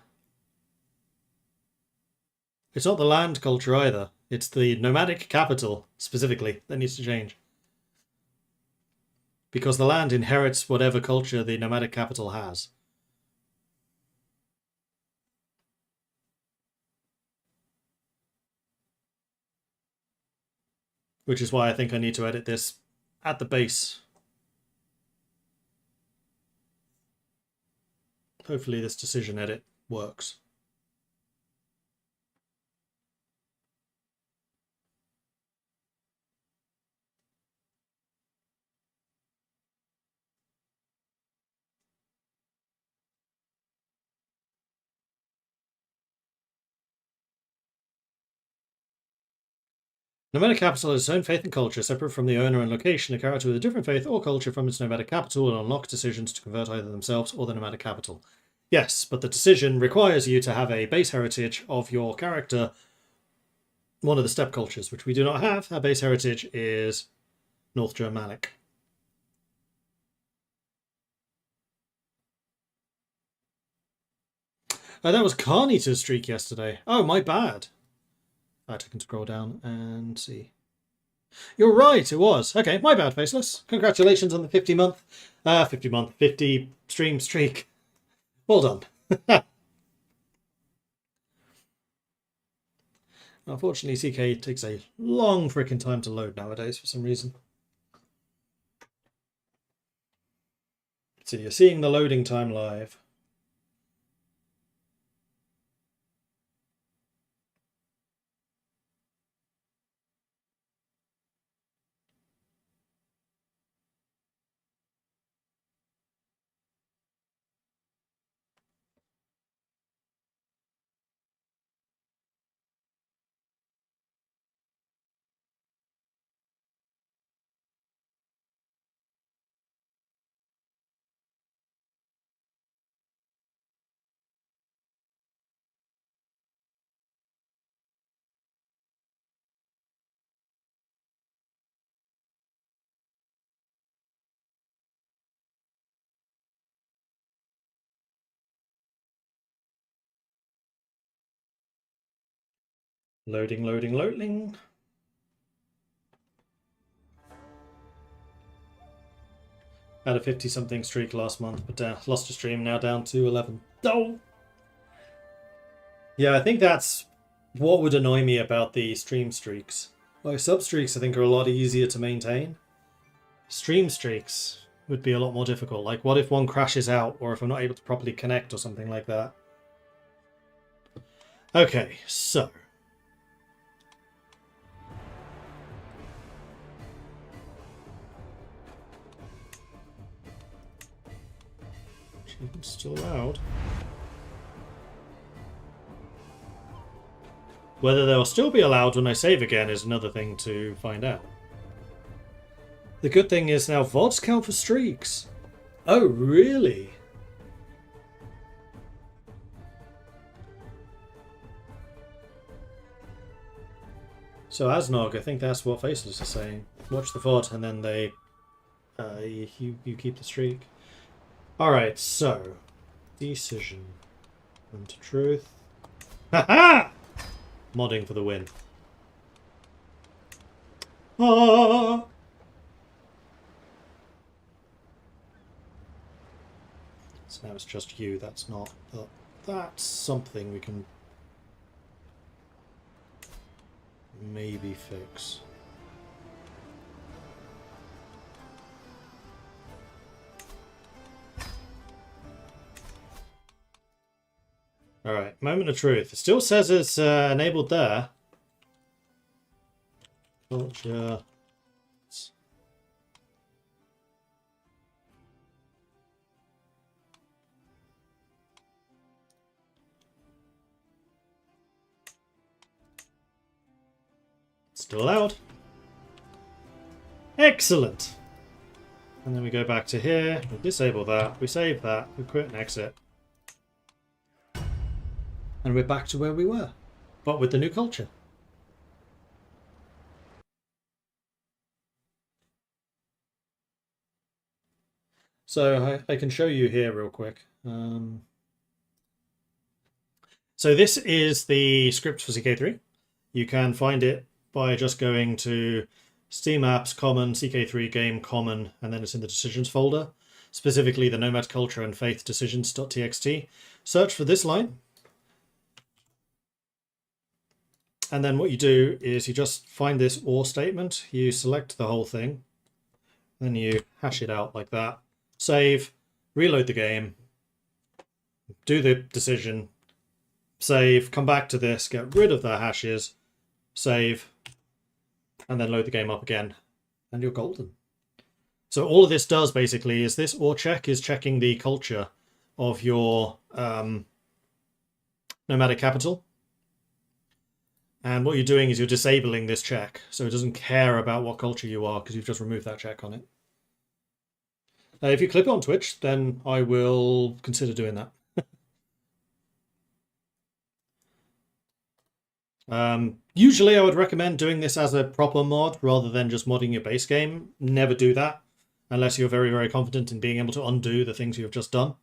It's not the land culture either. It's the nomadic capital, specifically, that needs to change. Because the land inherits whatever culture the nomadic capital has. Which is why I think I need to edit this at the base. Hopefully this decision edit works. Nomadic capital is its own faith and culture, separate from the owner and location. A character with a different faith or culture from its nomadic capital will unlock decisions to convert either themselves or the nomadic capital. Yes, but the decision requires you to have a base heritage of your character, one of the steppe cultures, which we do not have. Our base heritage is North Germanic. Oh, that was Carnita's streak yesterday. Oh, my bad. Right, I can scroll down and see. You're right, it was. Okay, my bad, Faceless. Congratulations on the 50 stream streak. Well done. Unfortunately, CK takes a long freaking time to load nowadays for some reason. So you're seeing the loading time live. Loading, loading, loading. Had a 50-something streak last month, but lost a stream, now down to 11. Oh! Yeah, I think that's what would annoy me about the stream streaks. Like, sub-streaks I think are a lot easier to maintain. Stream streaks would be a lot more difficult. Like, what if one crashes out, or if I'm not able to properly connect or something like that? Okay, so... It's still allowed. Whether they'll still be allowed when I save again is another thing to find out. The good thing is now VODs count for streaks. Oh, really? So Asnog, I think that's what Faceless is saying. Watch the VOD and then they You keep the streak. Alright, so. Decision. And truth. Ha-ha! Modding for the win. Ah! So now it's just you, that's not... that's something we can maybe fix. Alright, moment of truth. It still says it's enabled there. Culture. Still allowed. Excellent. And then we go back to here, we disable that, we save that, we quit and exit. And we're back to where we were, but with the new culture. So I can show you here real quick. So this is the script for CK3. You can find it by just going to Steam Apps, Common, CK3 Game, Common, and then it's in the Decisions folder. Specifically the Nomad Culture and Faith Decisions.txt. Search for this line. And then what you do is you just find this OR statement. You select the whole thing. Then you hash it out like that. Save, reload the game, do the decision, save, come back to this, get rid of the hashes, save, and then load the game up again, and you're golden. So all of this does basically is this OR check is checking the culture of your nomadic capital. And what you're doing is you're disabling this check, so it doesn't care about what culture you are because you've just removed that check on it. If you clip it on Twitch, then I will consider doing that. Usually I would recommend doing this as a proper mod rather than just modding your base game. Never do that unless you're very, very confident in being able to undo the things you've just done,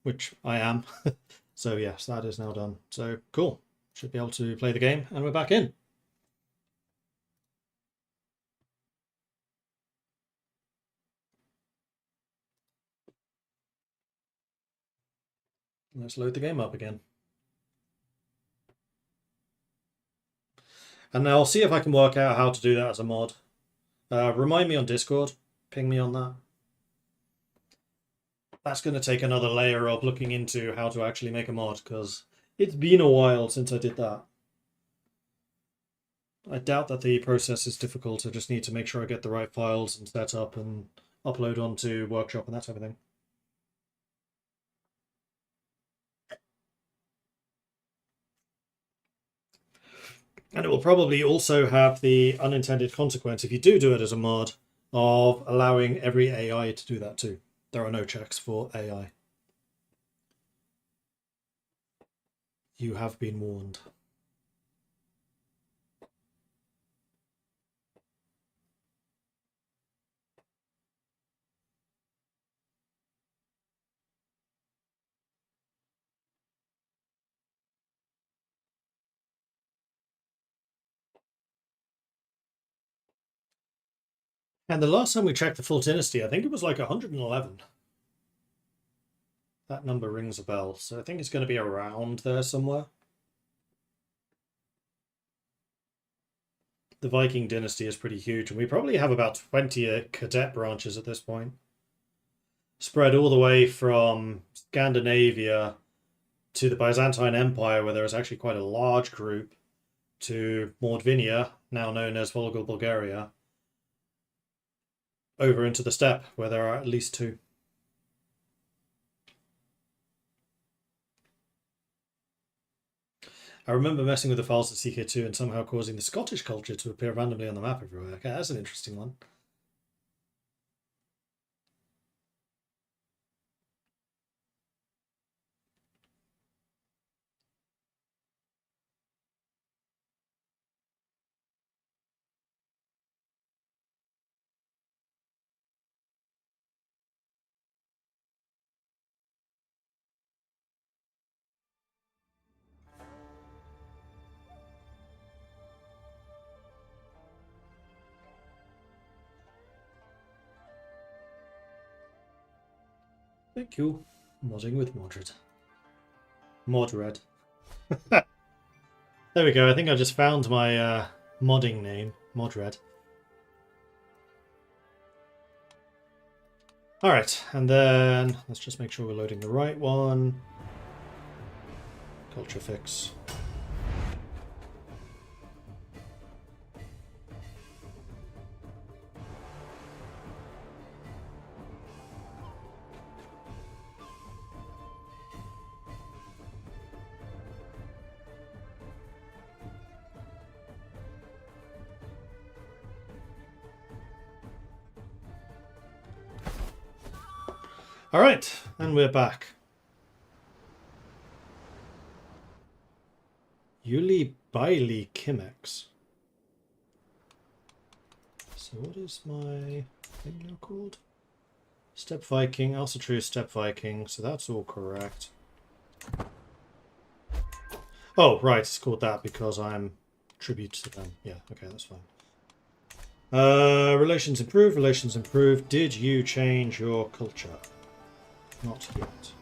which I am. So yes, that is now done. So cool. Should be able to play the game, and we're back in. Let's load the game up again. And now I'll see if I can work out how to do that as a mod. Remind me on Discord. Ping me on that. That's going to take another layer of looking into how to actually make a mod, because it's been a while since I did that. I doubt that the process is difficult. I just need to make sure I get the right files and set up and upload onto Workshop and that type of thing. And it will probably also have the unintended consequence, if you do it as a mod, of allowing every AI to do that too. There are no checks for AI. You have been warned. And the last time we checked the full Dynasty, I think it was like 111. That number rings a bell, so I think it's going to be around there somewhere. The Viking dynasty is pretty huge, and we probably have about 20 cadet branches at this point. Spread all the way from Scandinavia to the Byzantine Empire, where there is actually quite a large group, to Mordvinia, now known as Volga, Bulgaria, over into the steppe, where there are at least 2. I remember messing with the files at CK2 and somehow causing the Scottish culture to appear randomly on the map everywhere. Okay, that's an interesting one. Thank you. Modding with Mordred. Mordred. There we go. I think I just found my modding name. Mordred. Alright, and then let's just make sure we're loading the right one. Culture fix. Alright, and we're back. Yuli Bailey Kimex. So what is my thing now called? Step Viking, also true Step Viking, so that's all correct. Oh, right, it's called that because I'm tribute to them. Yeah, okay, that's fine. Relations improved. Did you change your culture? Not yet.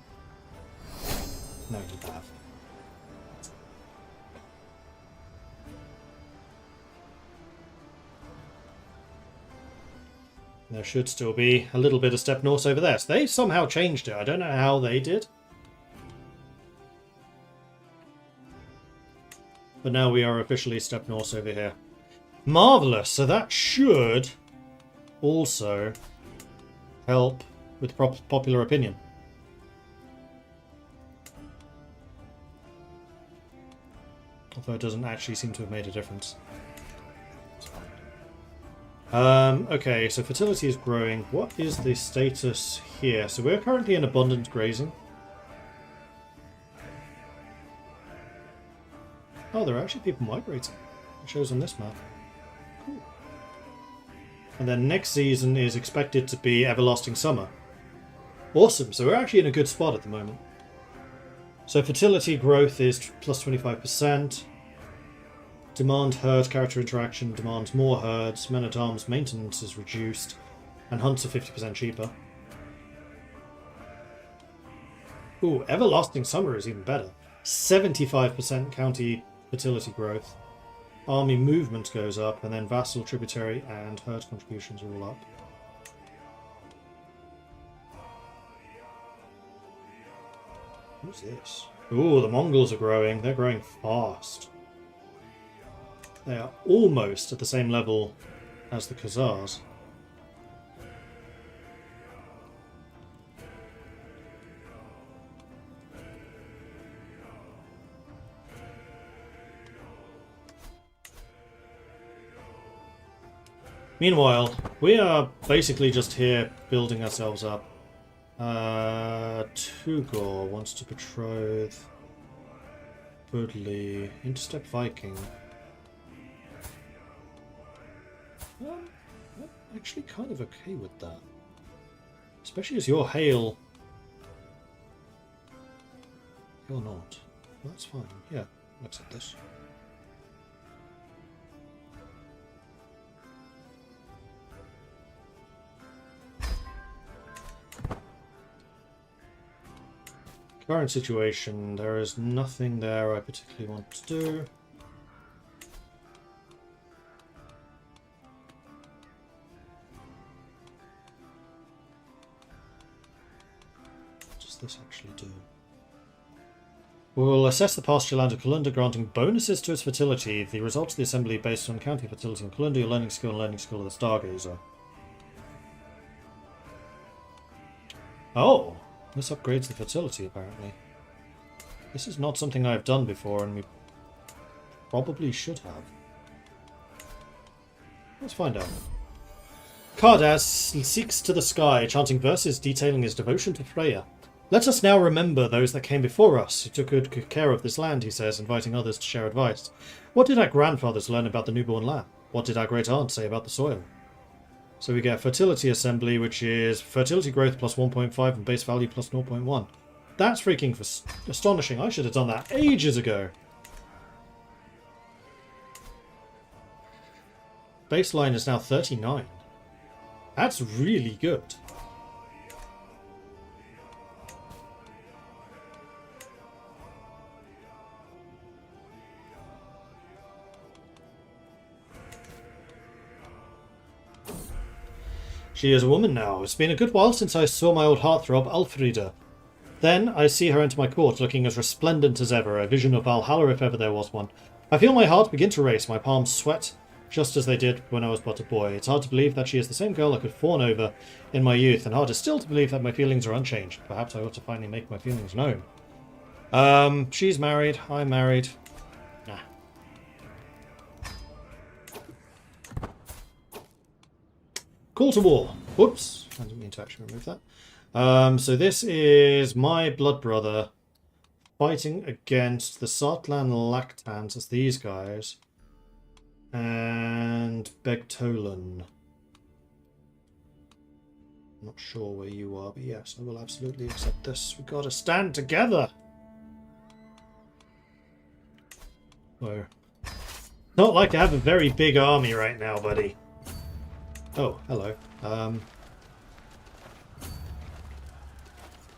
No, you have. There should still be a little bit of Step North over there. So they somehow changed it. I don't know how they did. But now we are officially Step North over here. Marvellous. So that should also help with popular opinion. Although it doesn't actually seem to have made a difference. Okay, so fertility is growing. What is the status here? So we're currently in abundant grazing. Oh, there are actually people migrating. It shows on this map. Cool. And then next season is expected to be everlasting summer. Awesome, so we're actually in a good spot at the moment. So fertility growth is plus 25%. Demand herd character interaction demands more herds. Men-at-arms maintenance is reduced. And hunts are 50% cheaper. Ooh, everlasting summer is even better. 75% county fertility growth. Army movement goes up, and then vassal, tributary, and herd contributions are all up. Who's this? Ooh, the Mongols are growing. They're growing fast. They are almost at the same level as the Khazars. Meanwhile, we are basically just here building ourselves up. Tugor wants to betroth Budley into Step Viking. I'm actually kind of okay with that. Especially as you're Hale. You're not. That's fine. Yeah, I'll accept this. Current situation, there is nothing there I particularly want to do. What does this actually do? We'll assess the pasture land of Kalunda, granting bonuses to its fertility. The results of the assembly based on county fertility in Kalunda, your learning skill and learning skill of the Stargazer. Oh! This upgrades the fertility, apparently. This is not something I've done before, and we probably should have. Let's find out. Cardaz seeks to the sky, chanting verses detailing his devotion to Freya. Let us now remember those that came before us, who took good care of this land, he says, inviting others to share advice. What did our grandfathers learn about the newborn lamb? What did our great aunt say about the soil? So we get fertility assembly, which is fertility growth plus 1.5 and base value plus 0.1. That's freaking astonishing. I should have done that ages ago. Baseline is now 39. That's really good. She is a woman now. It's been a good while since I saw my old heartthrob, Alfreda. Then I see her enter my court, looking as resplendent as ever, a vision of Valhalla if ever there was one. I feel my heart begin to race, my palms sweat, just as they did when I was but a boy. It's hard to believe that she is the same girl I could fawn over in my youth, and harder still to believe that my feelings are unchanged. Perhaps I ought to finally make my feelings known. She's married. I'm married. Nah. Call to war. Whoops. I didn't mean to actually remove that. So this is my blood brother fighting against the Sotlan Lactans. That's these guys. And Begtolan. Not sure where you are, but yes, I will absolutely accept this. We gotta stand together. Whoa. Not like I have a very big army right now, buddy. Oh, hello.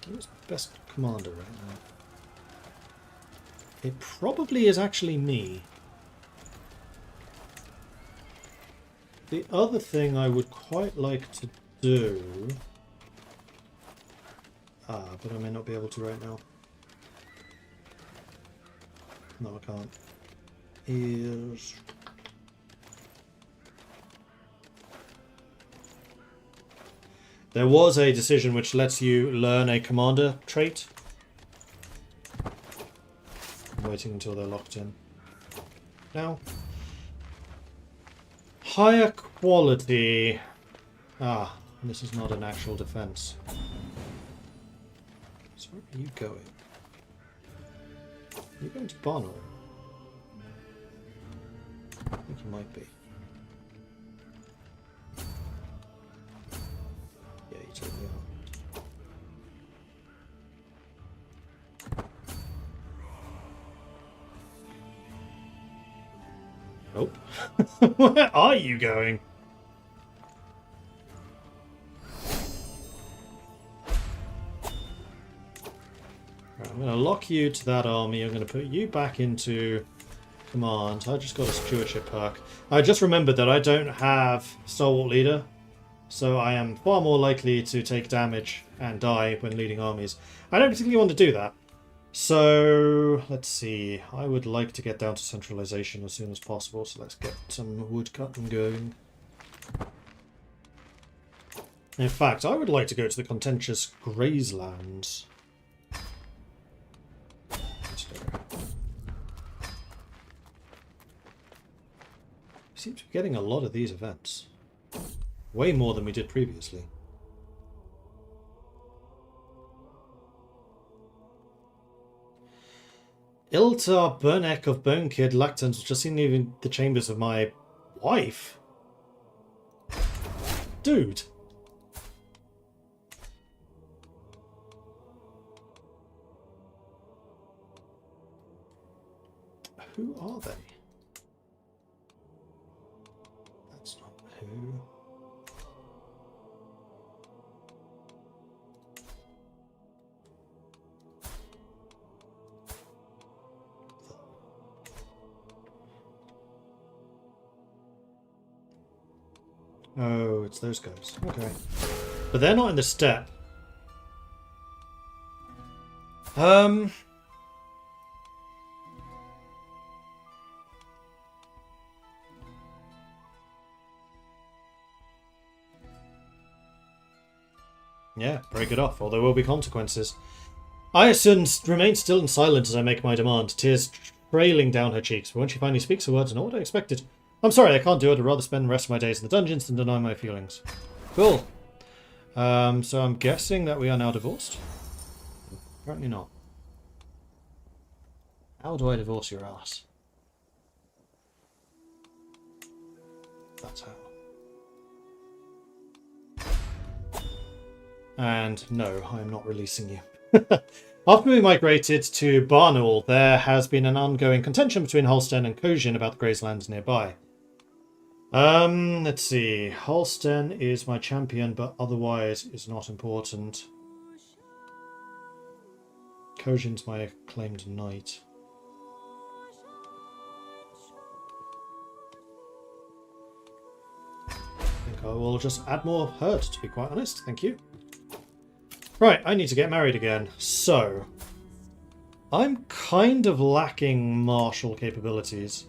Who's the best commander right now? It probably is actually me. The other thing I would quite like to do... but I may not be able to right now. No, I can't. Is... There was a decision which lets you learn a commander trait. I'm waiting until they're locked in. Now. Higher quality. Ah, this is not an actual defense. So where are you going? Are you going to Bono? I think you might be. Yeah, you totally are. Nope. Where are you going? Right, I'm going to lock you to that army. I'm going to put you back into command. I just got a stewardship perk. I just remembered that I don't have Stalwart Leader, so I am far more likely to take damage and die when leading armies. I don't particularly want to do that. So, let's see. I would like to get down to centralization as soon as possible, so let's get some wood cutting going. In fact, I would like to go to the contentious Grazelands. Let's go. We seem to be getting a lot of these events. Way more than we did previously. Iltar Burnek of Bonekid Lactans was just in even the chambers of my wife. Dude. Who are they? That's not who. Oh, it's those guys. Okay. But they're not in the steppe. Yeah, break it off, or there will be consequences. Iacyn remains still and silent as I make my demand, tears trailing down her cheeks, but when she finally speaks the words, not what I expected. I'm sorry, I can't do it. I'd rather spend the rest of my days in the dungeons than deny my feelings. Cool. So I'm guessing that we are now divorced? Apparently not. How do I divorce your ass? That's how. And no, I'm not releasing you. After we migrated to Barnaul, there has been an ongoing contention between Holsten and Kojin about the Grazelands nearby. Let's see. Holsten is my champion, but otherwise is not important. Kojin's my acclaimed knight. I think I will just add more herd, to be quite honest. Thank you. Right, I need to get married again. So, I'm kind of lacking martial capabilities.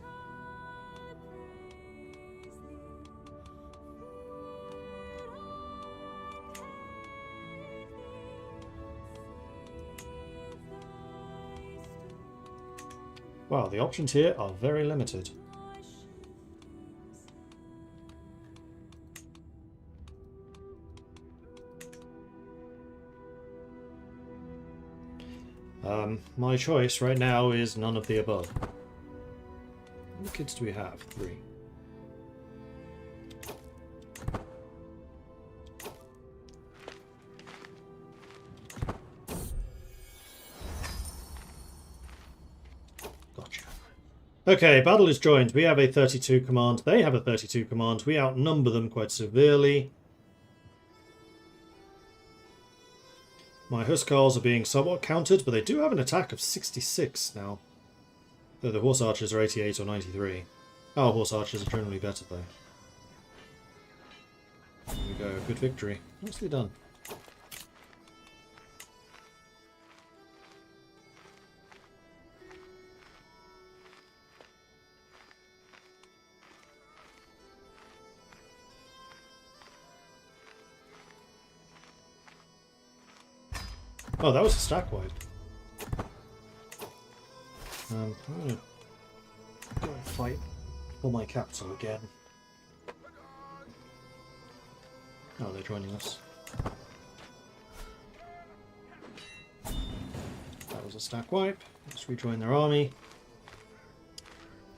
Wow, the options here are very limited. My choice right now is none of the above. How many kids do we have? 3. Gotcha. Okay, battle is joined. We have a 32 command. They have a 32 command. We outnumber them quite severely. My Huskarls are being somewhat countered, but they do have an attack of 66 now. Though the Horse Archers are 88 or 93. Our Horse Archers are generally better, though. There we go. Good victory. Nicely done. Oh, that was a stack wide. I'm gonna go and fight for my capital again. Oh, they're joining us. That was a stack wipe. Let's rejoin their army.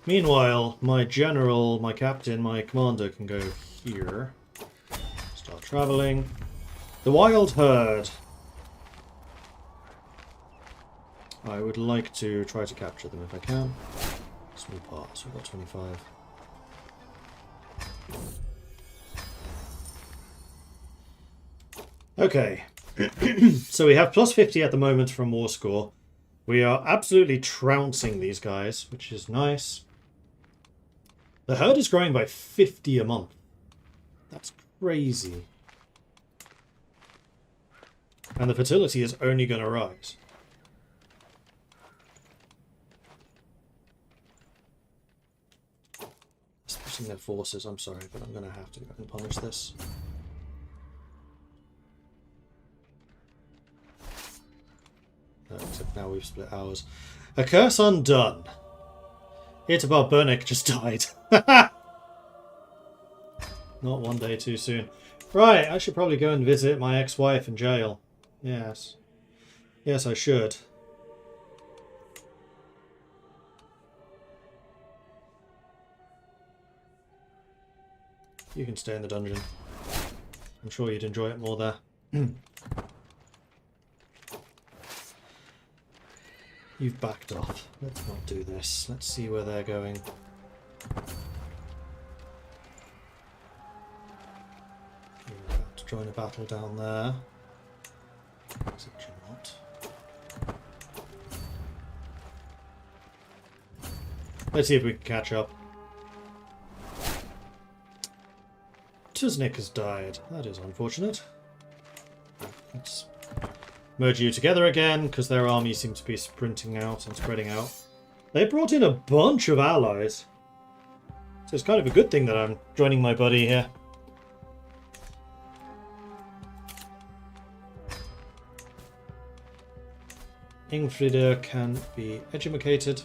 Meanwhile, my general, my captain, my commander can go here. Start traveling. The Wild Herd. I would like to try to capture them if I can. Small parts, we've got 25. Okay, so we have plus 50 at the moment from war score. We are absolutely trouncing these guys, which is nice. The herd is growing by 50 a month. That's crazy. And the fertility is only going to rise. Their forces, I'm sorry, but I'm going to have to go and punish this. Except now we've split ours. A curse undone. Itabar Burnick just died. Not one day too soon. Right, I should probably go and visit my ex-wife in jail. Yes. Yes, I should. You can stay in the dungeon. I'm sure you'd enjoy it more there. You've backed off. Let's not do this. Let's see where they're going. You're about to join a battle down there. Except you're not. Let's see if we can catch up. Tuznik has died. That is unfortunate. Let's merge you together again, because their army seems to be sprinting out and spreading out. They brought in a bunch of allies. So it's kind of a good thing that I'm joining my buddy here. Ingfrida can be educated.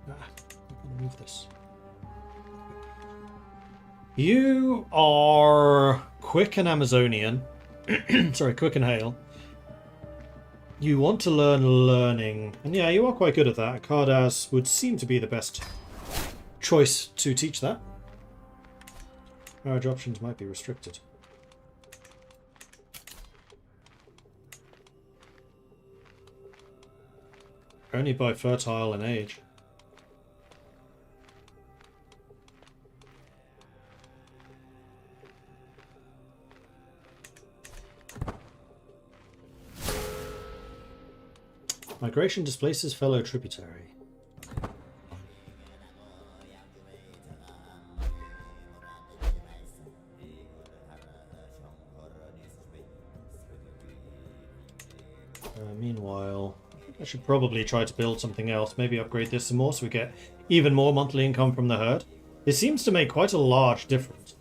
I'm going to move this. You are quick and Amazonian. Sorry, quick and hail. You want to learn learning. And yeah, you are quite good at that. Cardass would seem to be the best choice to teach that. Marriage options might be restricted. Only by fertile and age. Migration displaces fellow tributary. I should probably try to build something else. Maybe upgrade this some more so we get even more monthly income from the herd. This seems to make quite a large difference.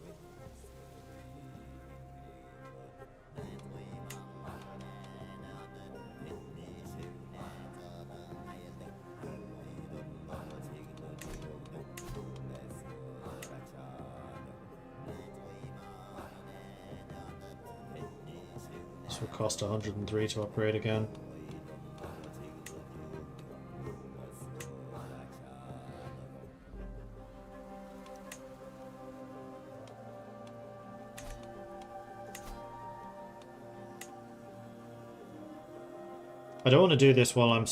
This will cost 103 to upgrade again. I don't want to do this while I'm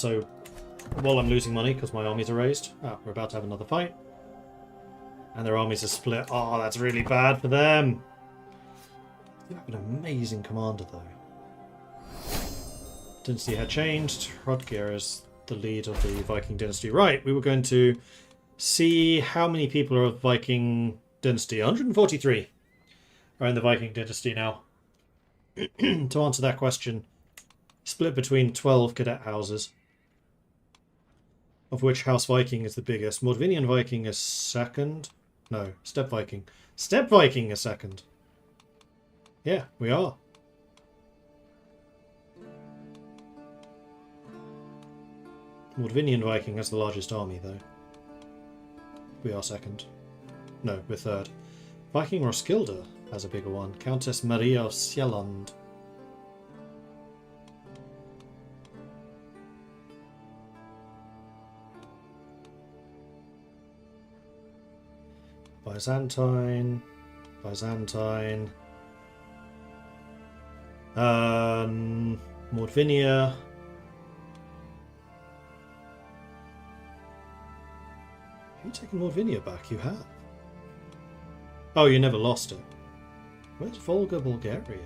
losing money because my armies are raised. Ah, we're about to have another fight. And their armies are split. Oh, that's really bad for them. They have an amazing commander though. Dynasty had changed. Hrodger is the lead of the Viking dynasty. Right, we were going to see how many people are of Viking dynasty. 143 are in the Viking dynasty now. To answer that question, split between 12 cadet houses, of which House Viking is the biggest. Mordvinian Viking is second. No, Steppe Viking. Steppe Viking is second. Yeah, we are. Mordvinian Viking has the largest army, though. We are second. No, we're third. Viking Roskilde has a bigger one. Countess Maria of Sieland. Byzantine. Mordvinia. Have you taken Mordvinia back? You have. Oh, you never lost it. Where's Volga, Bulgaria?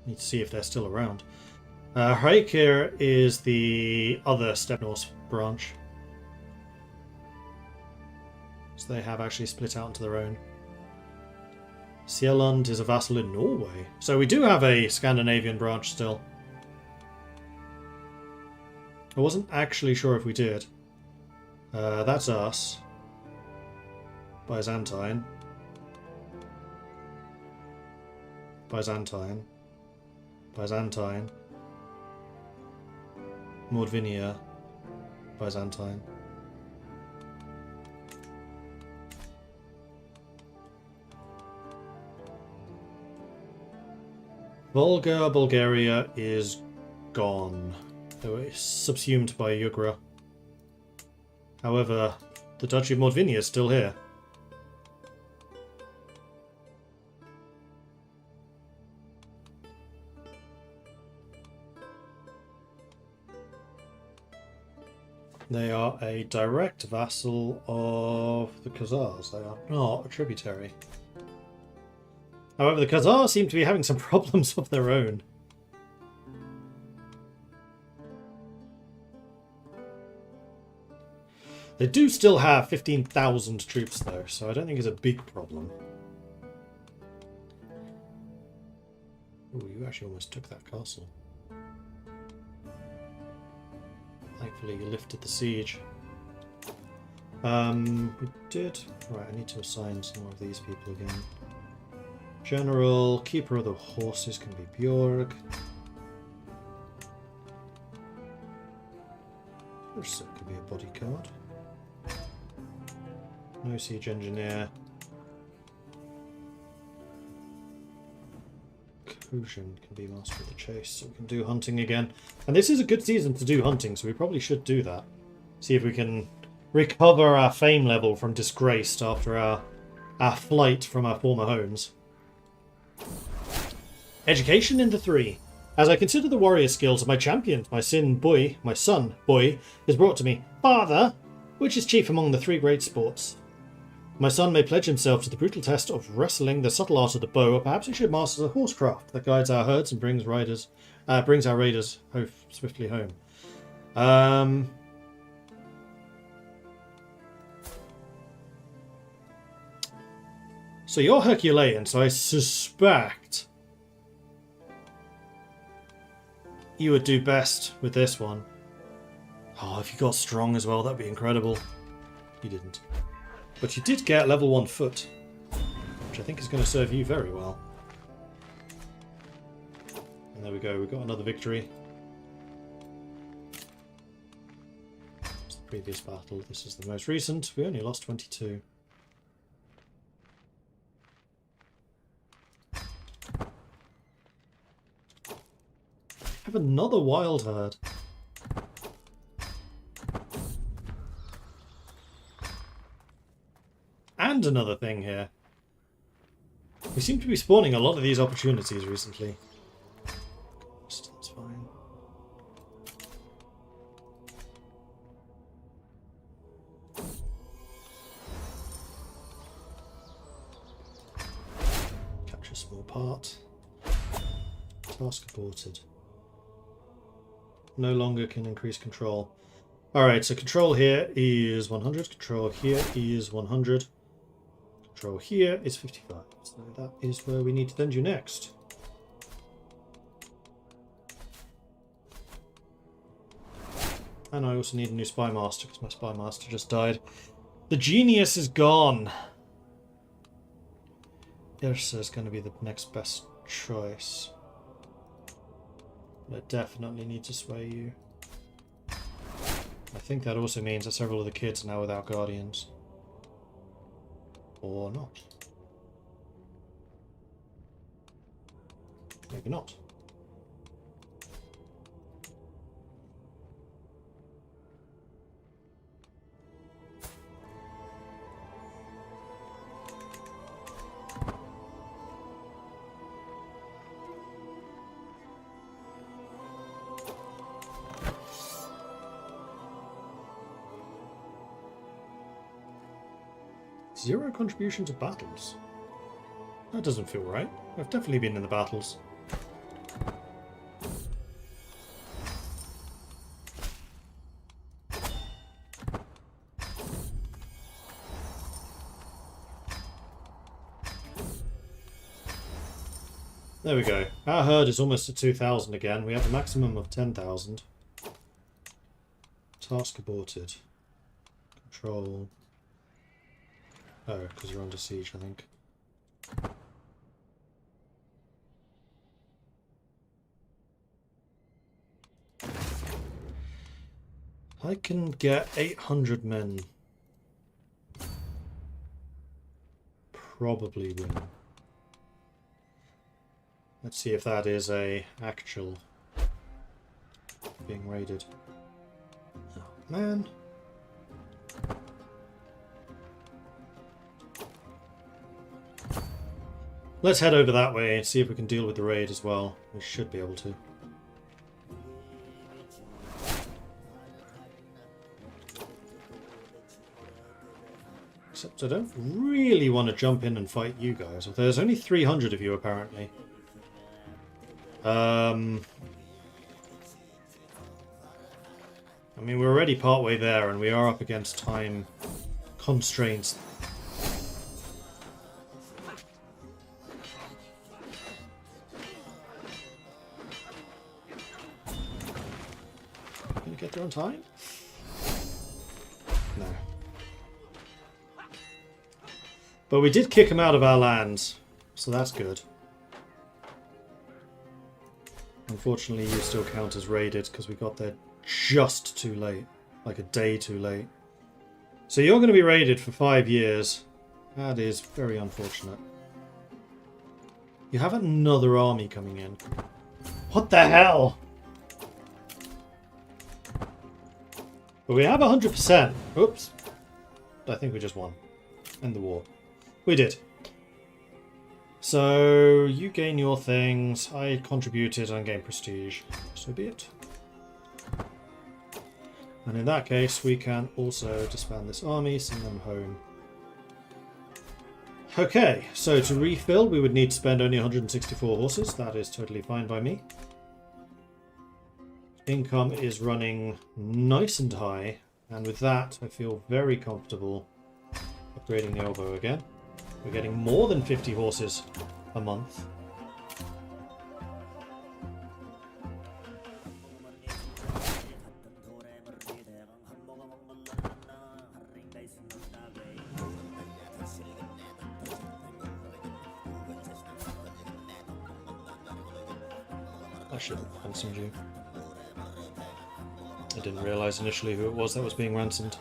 Need to see if they're still around. Hrodger is the other Steppe Norse branch. So they have actually split out into their own. Sieland is a vassal in Norway. So we do have a Scandinavian branch still. I wasn't actually sure if we did. That's us. Byzantine. Mordvinia. Byzantine. Volga, Bulgaria is gone. They were subsumed by Yugra. However, the Duchy of Mordvinia is still here. They are a direct vassal of the Khazars. They are not a tributary. However, the Khazars seem to be having some problems of their own. They do still have 15,000 troops though, so I don't think it's a big problem. Ooh, you actually almost took that castle. Thankfully you lifted the siege. We did... Right, I need to assign some more of these people again. General, Keeper of the Horses can be Bjorg. Ursa could be a bodyguard. No Siege Engineer. Cohesion can be Master of the Chase, so we can do hunting again. And this is a good season to do hunting, so we probably should do that. See if we can recover our fame level from Disgraced after our flight from our former homes. Education into 3. As I consider the warrior skills of my champions, my son Boy is brought to me. Father, which is chief among the 3 great sports? My son may pledge himself to the brutal test of wrestling, the subtle art of the bow, or perhaps he should master the horsecraft that guides our herds and brings our raiders swiftly home. So you're Herculean, so I suspect you would do best with this one. Oh, if you got strong as well, that'd be incredible. You didn't. But you did get level 1 foot, which I think is going to serve you very well. And there we go, we got another victory. It's the previous battle, this is the most recent. We only lost 22. Have another wild herd. And another thing here. We seem to be spawning a lot of these opportunities recently. That's fine. Capture a small part. Task aborted. No longer can increase control. Alright, so control here is 100, control here is 100, control here is 55. So that is where we need to send you next. And I also need a new spy master because my spy master just died. The genius is gone. Irsa is going to be the next best choice. But I definitely need to sway you. I think that also means that several of the kids are now without guardians. Or not. Maybe not. Zero contribution to battles. That doesn't feel right. I've definitely been in the battles. There we go. Our herd is almost at 2,000 again. We have a maximum of 10,000. Task aborted. Control. Oh, because you're under siege, I think. I can get 800 men. Probably win. Let's see if that is a actual being raided. Oh, man. Let's head over that way and see if we can deal with the raid as well. We should be able to. Except I don't really want to jump in and fight you guys. There's only 300 of you apparently. I mean, we're already partway there and we are up against time constraints. Gonna get there on time? No. But we did kick them out of our lands, so that's good. Unfortunately, you still count as raided because we got there just too late. Like a day too late. So you're going to be raided for 5 years. That is very unfortunate. You have another army coming in. What the hell? But we have 100%. Oops. I think we just won. End the war. We did. So, you gain your things, I contributed and gained prestige. So be it. And in that case, we can also disband this army, send them home. Okay, so to refill, we would need to spend only 164 horses. That is totally fine by me. Income is running nice and high, and with that, I feel very comfortable upgrading the elbow again. We're getting more than 50 horses a month. I shouldn't have ransomed you. I didn't realise initially who it was that was being ransomed.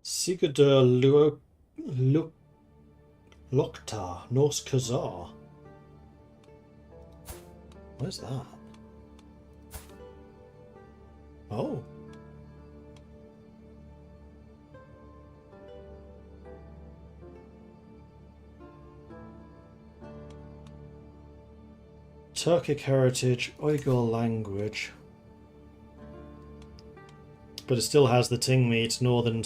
Sigurdur Loktar, Norse Khazar. Where's that? Oh. Turkic heritage, Uyghur language. But it still has the Ting meat, northern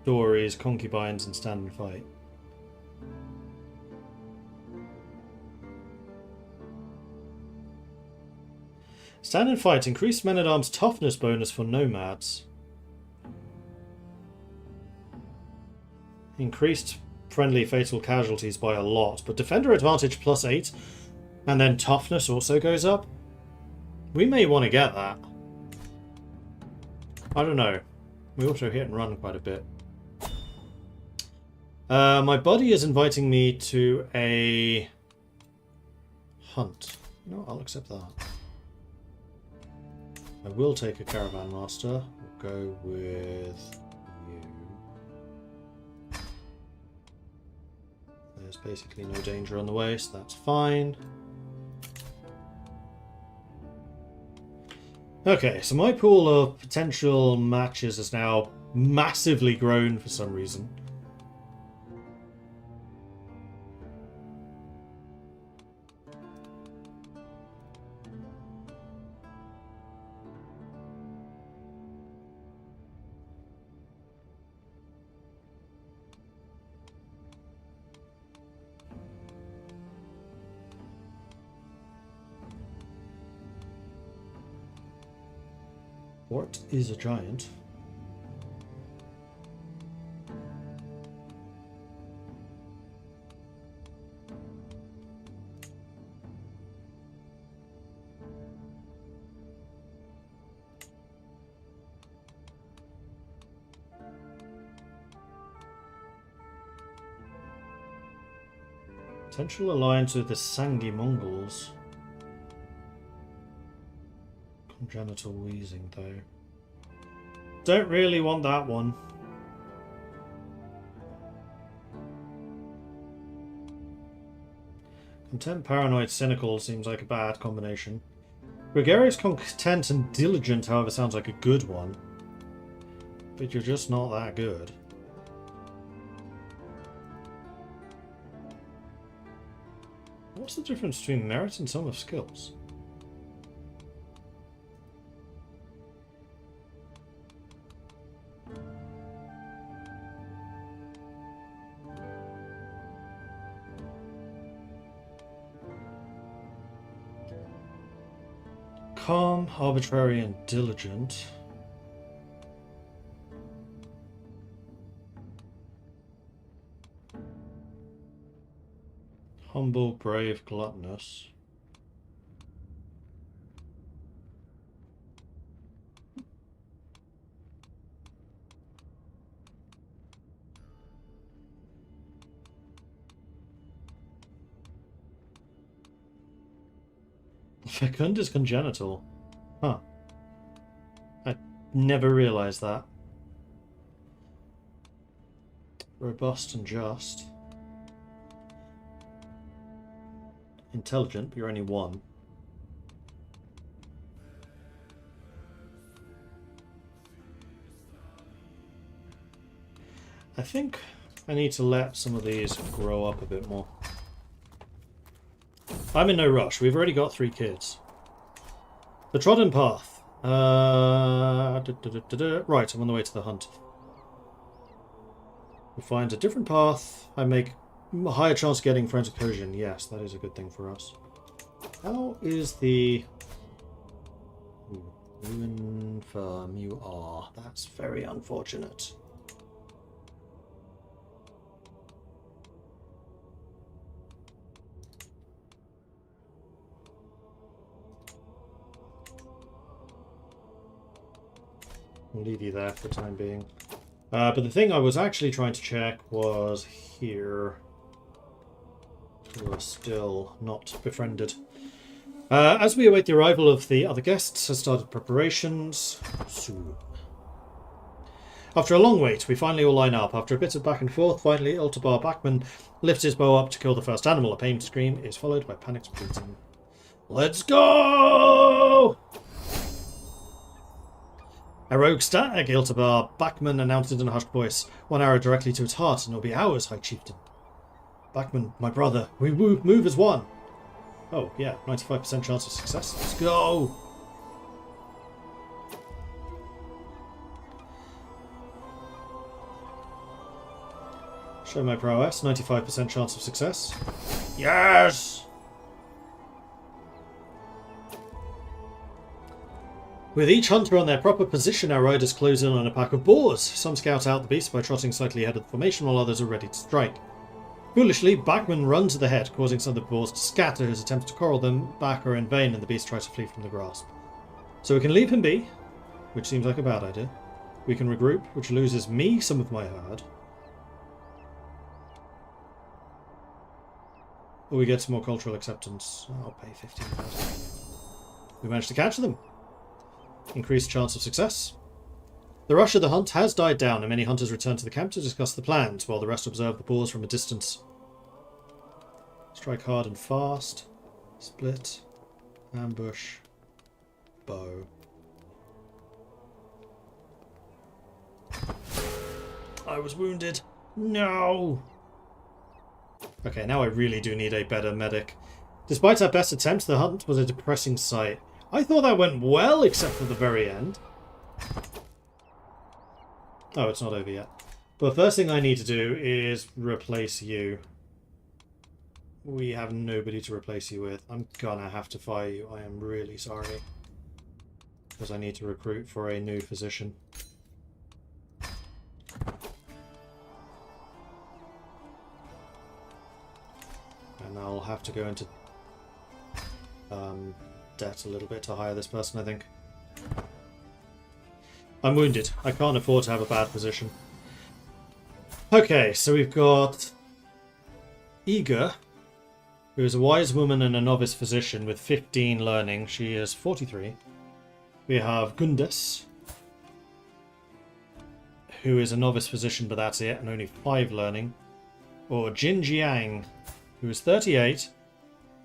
stories, concubines, and stand and fight. Stand and fight, increased men-at-arms toughness bonus for nomads. Increased friendly fatal casualties by a lot, but defender advantage +8, and then toughness also goes up. We may want to get that. I don't know. We also hit and run quite a bit. My buddy is inviting me to a hunt. No, I'll accept that. I will take a caravan master. We'll go with you. There's basically no danger on the way, so that's fine. Okay, so my pool of potential matches has now massively grown for some reason. What is a giant? Potential alliance with the Sangi Mongols. Congenital wheezing, though. Don't really want that one. Content, paranoid, cynical seems like a bad combination. Gregarious, content, and diligent, however, sounds like a good one. But you're just not that good. What's the difference between merit and sum of skills? Calm, arbitrary, and diligent. Humble, brave, gluttonous. Fecund is congenital. Huh. I never realised that. Robust and just. Intelligent, but you're only one. I think I need to let some of these grow up a bit more. I'm in no rush. We've already got 3 kids. The trodden path. Right, I'm on the way to the hunt. We'll find a different path. I make a higher chance of getting forensic cohesion. Yes, that is a good thing for us. How is the ruin firm you are? That's very unfortunate. I'll leave you there for the time being. But the thing I was actually trying to check was here. We're still not befriended. As we await the arrival of the other guests, has started preparations soon. After a long wait, we finally all line up. After a bit of back and forth, finally Ultibar Backman lifts his bow up to kill the first animal. A pained scream is followed by panicked bleating. Let's go! A rogue stag, Ultibar Backman announced in a hushed voice. One arrow directly to its heart, and it'll be ours, High Chieftain. Backman, my brother, we move as one. Oh, yeah, 95% chance of success. Let's go! Show my prowess, 95% chance of success. Yes! With each hunter on their proper position, our riders close in on a pack of boars. Some scout out the beast by trotting slightly ahead of the formation, while others are ready to strike. Foolishly, Backman runs to the head, causing some of the boars to scatter. His attempts to corral them back are in vain, and the beast tries to flee from the grasp. So we can leave him be, which seems like a bad idea. We can regroup, which loses me some of my herd. Or we get some more cultural acceptance. I'll pay 15 for that. We managed to catch them. Increased chance of success. The rush of the hunt has died down, and many hunters return to the camp to discuss the plans, while the rest observe the boars from a distance. Strike hard and fast. Split. Ambush. Bow. I was wounded. No! Okay, now I really do need a better medic. Despite our best attempts, the hunt was a depressing sight. I thought that went well, except for the very end. Oh, it's not over yet. But the first thing I need to do is replace you. We have nobody to replace you with. I'm gonna have to fire you. I am really sorry. Because I need to recruit for a new physician. And I'll have to go into debt a little bit to hire this person, I think. I'm wounded. I can't afford to have a bad position. Okay, so we've got Eager, who is a wise woman and a novice physician with 15 learning. She is 43. We have Gundes, who is a novice physician, but that's it, and only 5 learning. Or Jin Jiang, who is 38.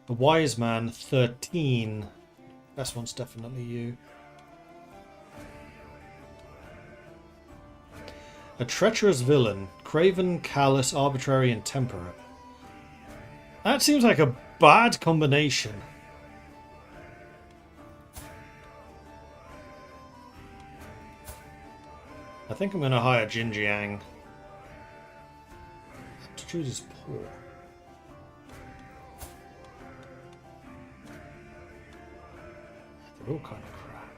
A wise man, 13. Best one's definitely you. A treacherous villain, craven, callous, arbitrary, and temperate. That seems like a bad combination. I think I'm going to hire Jin Jiang. Aptitude is poor. They're all kind of crap.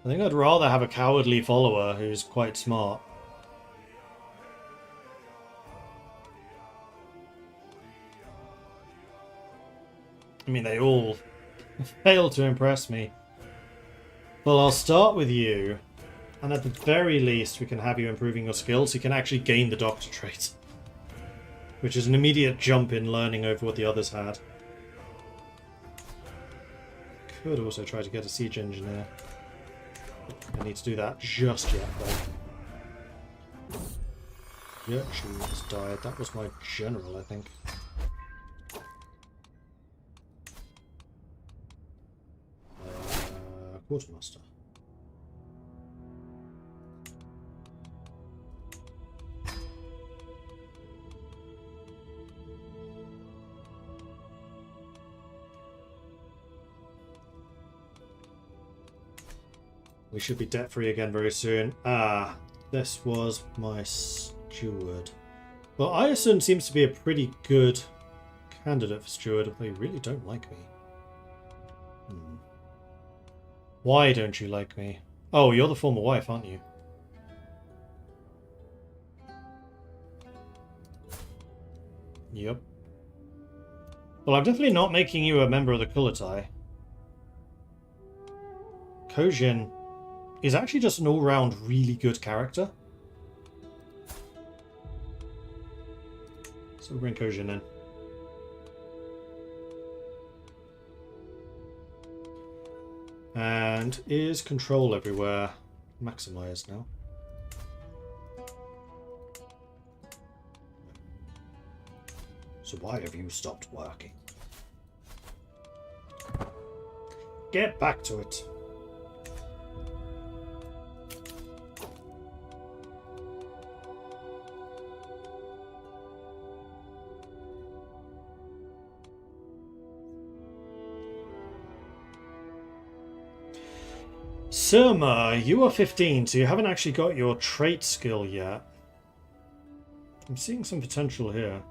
I think I'd rather have a cowardly follower who's quite smart. I mean, they all fail to impress me. Well, I'll start with you. And at the very least, we can have you improving your skills. You can actually gain the doctor trait. Which is an immediate jump in learning over what the others had. Could also try to get a siege engineer. I need to do that just yet, though. Yeah, she has died. That was my general, I think. Quartermaster. We should be debt-free again very soon. Ah, this was my steward. Well, Ireson seems to be a pretty good candidate for steward, they really don't like me. Why don't you like me? Oh, you're the former wife, aren't you? Yep. Well, I'm definitely not making you a member of the Kulatai. Kojin is actually just an all-round really good character. So we'll bring Kojin in. And is control everywhere maximized now? So why have you stopped working? Get back to it. Surma, you are 15, so you haven't actually got your trait skill yet. I'm seeing some potential here.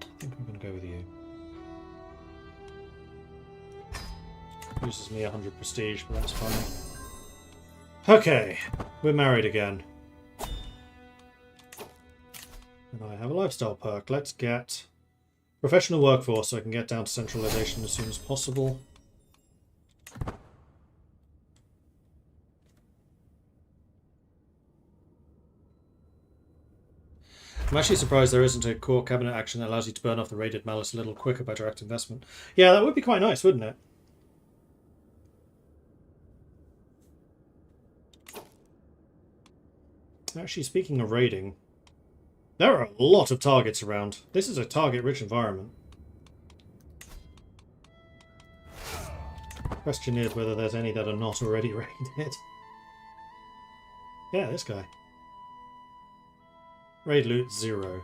I think I'm going to go with you. Uses me 100 prestige, but that's fine. Okay, we're married again. And I have a lifestyle perk. Let's get professional workforce so I can get down to centralization as soon as possible. I'm actually surprised there isn't a core cabinet action that allows you to burn off the raided malice a little quicker by direct investment. Yeah, that would be quite nice, wouldn't it? Actually, speaking of raiding, there are a lot of targets around. This is a target-rich environment. Question is whether there's any that are not already raided. Yeah, this guy. Raid loot 0.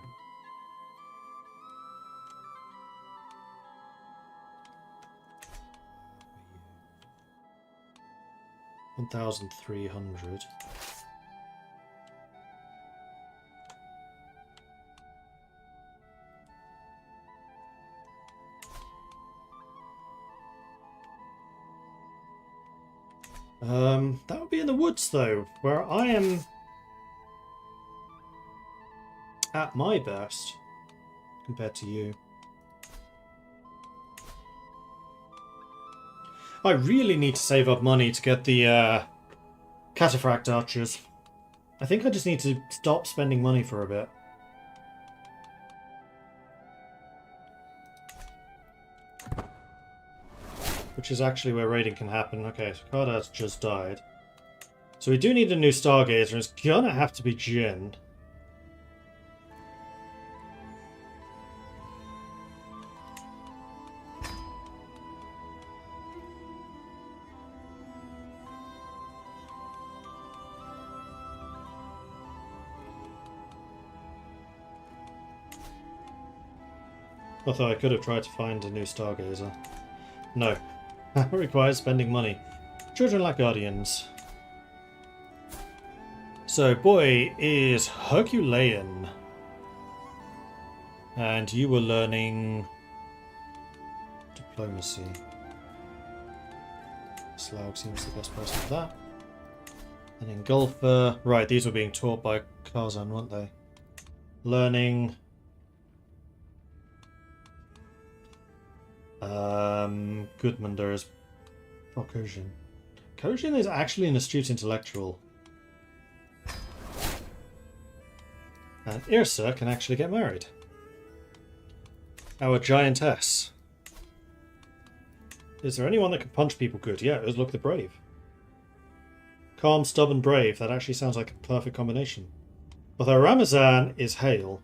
$1,300. That would be in the woods, though, where I am at my best compared to you. I really need to save up money to get the cataphract archers. I think I just need to stop spending money for a bit. Which is actually where raiding can happen. Okay, so Karda's just died. So we do need a new Stargazer. It's gonna have to be Jin. Although I could have tried to find a new Stargazer. No. That requires spending money. Children lack guardians. So, boy is Herculean. And you were learning diplomacy. Slaug seems the best person for that. And Engulfer. Right, these were being taught by Kazan, weren't they? Learning. Gudmundur is Kojin. Kojin is actually an astute intellectual. And Irsa can actually get married. Our giantess. Is there anyone that can punch people good? Yeah, it was Look the Brave. Calm, stubborn, brave. That actually sounds like a perfect combination. Although Ramazan is hale,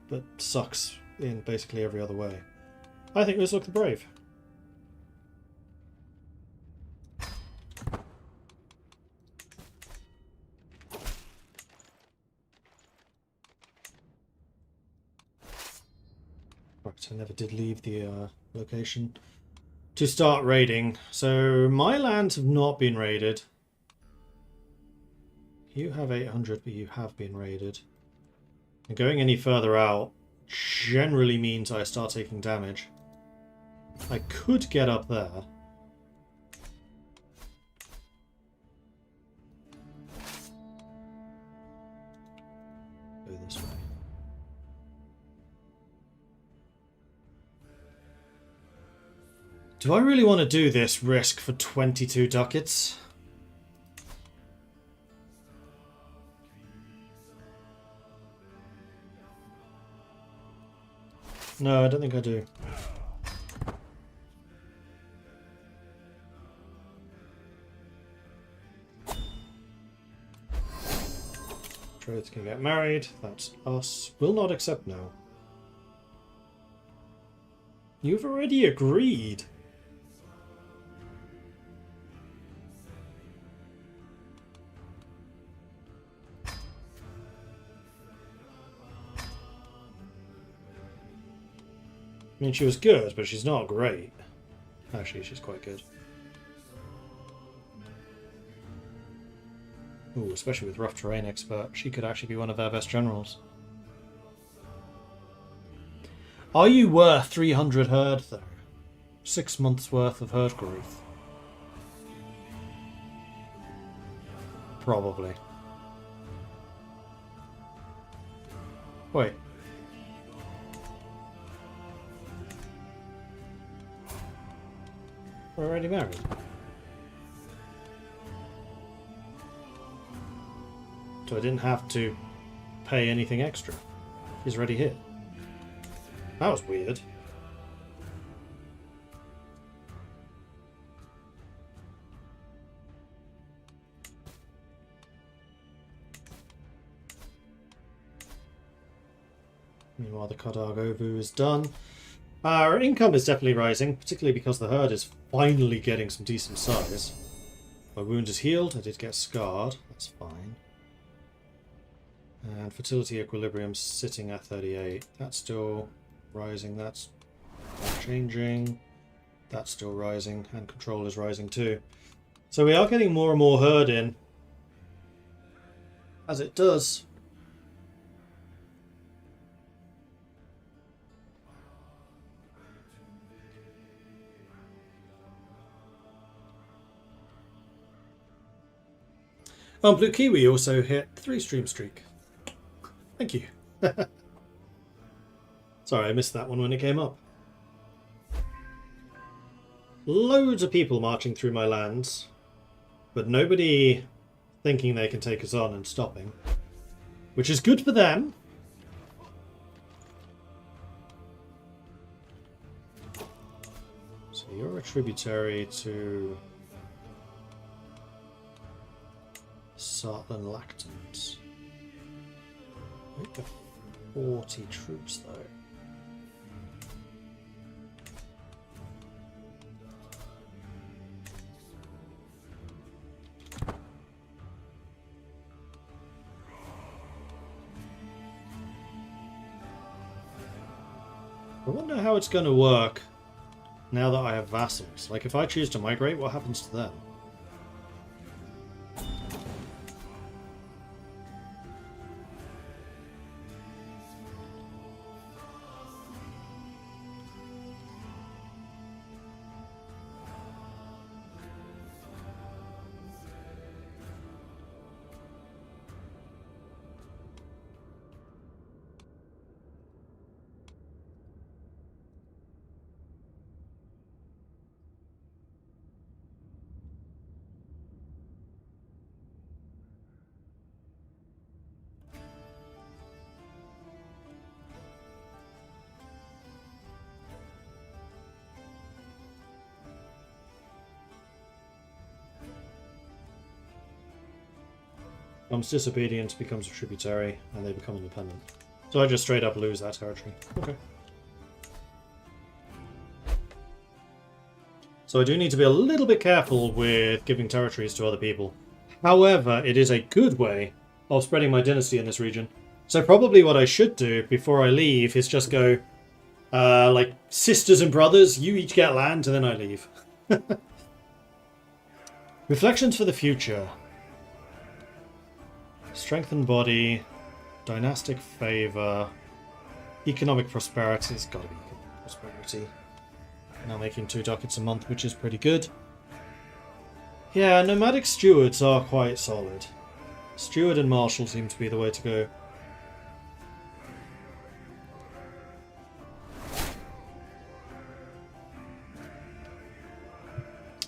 but sucks in basically every other way. I think let's Look the Brave. Right, I never did leave the location. to start raiding. So my lands have not been raided. You have 800, but you have been raided. And going any further out generally means I start taking damage. I could get up there. Go this way. Do I really want to do this risk for 22 ducats? No, I don't think I do. Betrothed can get married. That's us. Will not accept now. You've already agreed. I mean, she was good, but she's not great. Actually, she's quite good. Ooh, especially with rough terrain expert, she could actually be one of our best generals. Are you worth 300 herd, though? 6 months worth of herd growth. Probably. Wait. We're already married. So I didn't have to pay anything extra. He's already here. That was weird. Meanwhile, the Kadargovu is done. Our income is definitely rising, particularly because the herd is finally getting some decent size. My wound is healed. I did get scarred. That's fine. And fertility equilibrium sitting at 38. That's still rising. That's changing. That's still rising. And control is rising too. So we are getting more and more herd in. As it does. Blue Kiwi also hit 3-stream streak. Thank you. Sorry, I missed that one when it came up. Loads of people marching through my lands, but nobody thinking they can take us on and stopping, which is good for them. So you're a tributary to Sartland Lactans. We have 40 troops though. I wonder how it's going to work now that I have vassals. Like, if I choose to migrate, what happens to them? Becomes disobedient, becomes a tributary, and they become independent. So I just straight up lose that territory. Okay. So I do need to be a little bit careful with giving territories to other people. However, it is a good way of spreading my dynasty in this region. So probably what I should do before I leave is just go, Like sisters and brothers, you each get land and then I leave. Reflections for the future. Strengthened body, dynastic favor, economic prosperity. It's got to be economic prosperity. Now making 2 ducats a month, which is pretty good. Yeah, nomadic stewards are quite solid. Steward and marshal seem to be the way to go.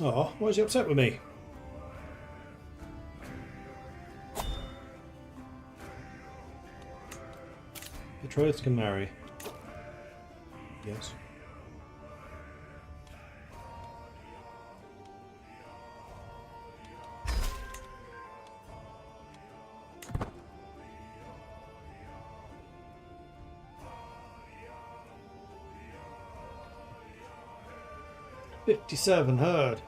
Oh, why is he upset with me? Betrothed can marry. Yes. $57 herd.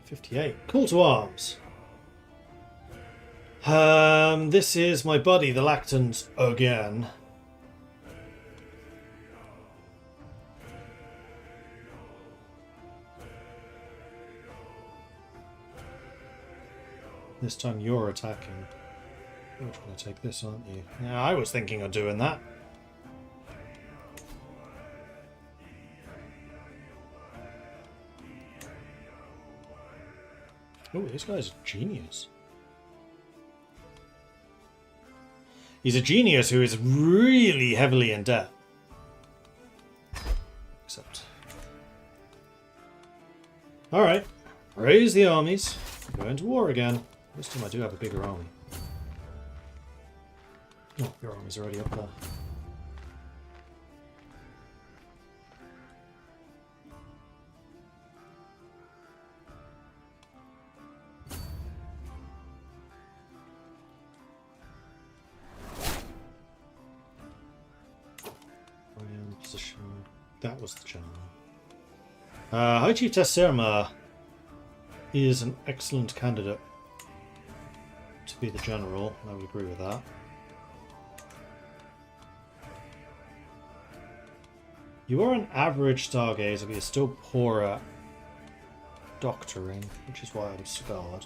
58. Call to arms. This is my buddy, the Lactans, again. This time you're attacking. You're trying to take this, aren't you? Yeah, I was thinking of doing that. Oh, this guy's a genius. He's a genius who is really heavily in debt. Except... Alright. Raise the armies. Go into war again. This time I do have a bigger army. Oh, your army's already up there. Position. That was the general. High Chief Tesserma is an excellent candidate to be the general. I would agree with that. You are an average stargazer, but you're still poor at doctoring, which is why I'm scarred.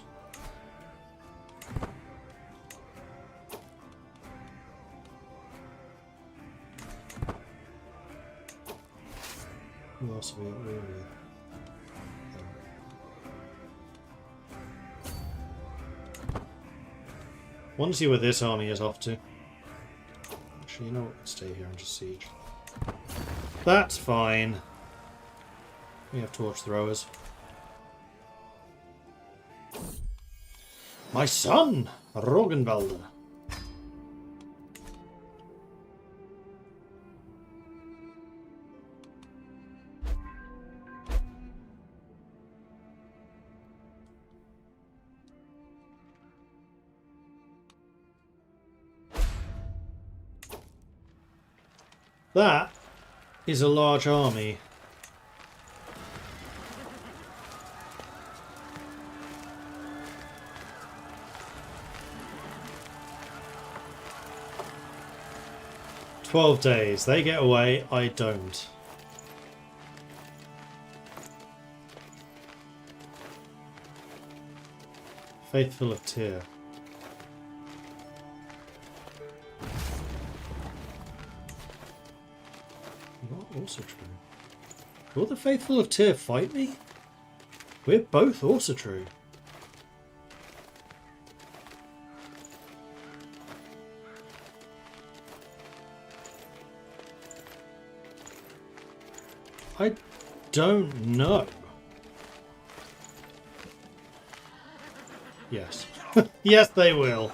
Who else are we agree with? Want to see where this army is off to. Actually, you know what? Stay here and just siege. That's fine. We have torch throwers. My son, Rogenwalder. That is a large army. "12 days. They get away, I don't." Faithful of Tyr. Not also true. Will the Faithful of Tyr fight me? We're both also true. I don't know. Yes. Yes, they will.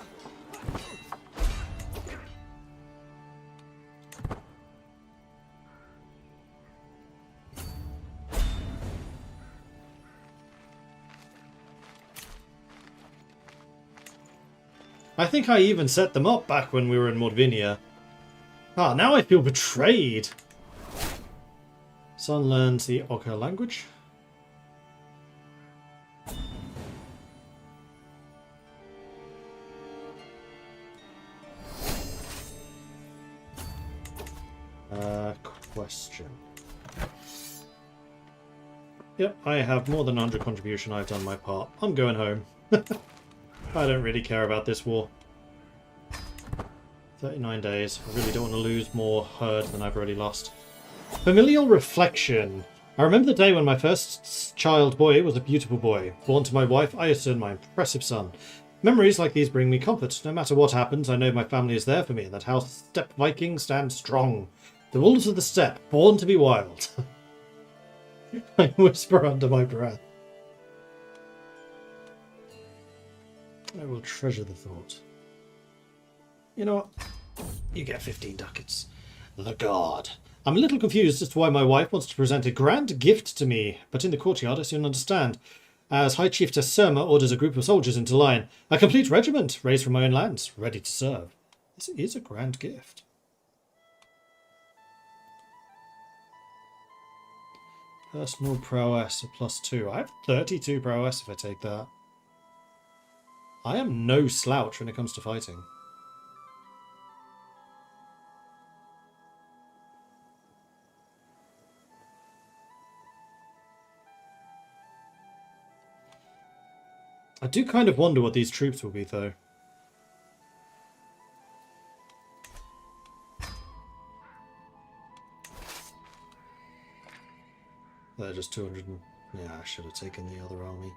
I think I even set them up back when we were in Mordvinia. Ah, now I feel betrayed. Son learns the Oka language. Question. Yep, I have more than 100 contribution. I've done my part. I'm going home. I don't really care about this war. 39 days. I really don't want to lose more herd than I've already lost. Familial reflection. I remember the day when my first child boy was a beautiful boy. Born to my wife, Iacin, my impressive son. Memories like these bring me comfort. No matter what happens, I know my family is there for me, and that house steppe Vikings stand strong. The wolves of the steppe, born to be wild. I whisper under my breath. I will treasure the thought. You know what? You get 15 ducats. The god. I'm a little confused as to why my wife wants to present a grand gift to me, but in the courtyard I soon understand. As High Chiefess Surma orders a group of soldiers into line, a complete regiment, raised from my own lands, ready to serve. This is a grand gift. Personal prowess, a +2. I have 32 prowess if I take that. I am no slouch when it comes to fighting. I do kind of wonder what these troops will be, though. They're just 200 and... Yeah, I should have taken the other army.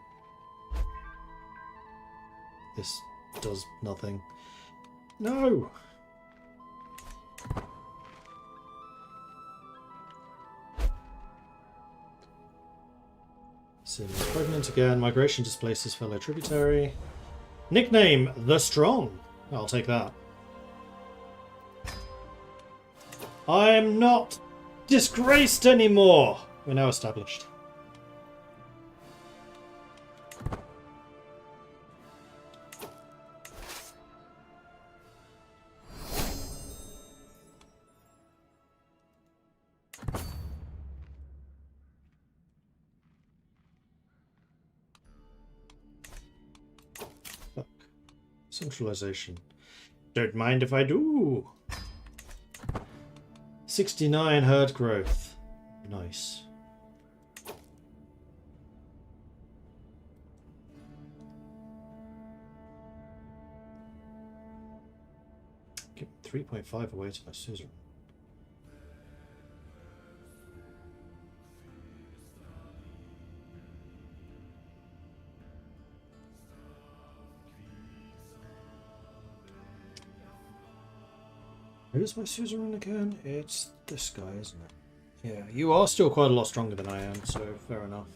This does nothing. No! Sin's pregnant again. Migration displaces fellow tributary. Nickname, The Strong. I'll take that. I'm not disgraced anymore. We're now established. Centralization. Don't mind if I do. 69 herd growth. Nice. Give 3.5 away to my suzerain. Who's my suzerain again? It's this guy, isn't it? Yeah, you are still quite a lot stronger than I am, so fair enough.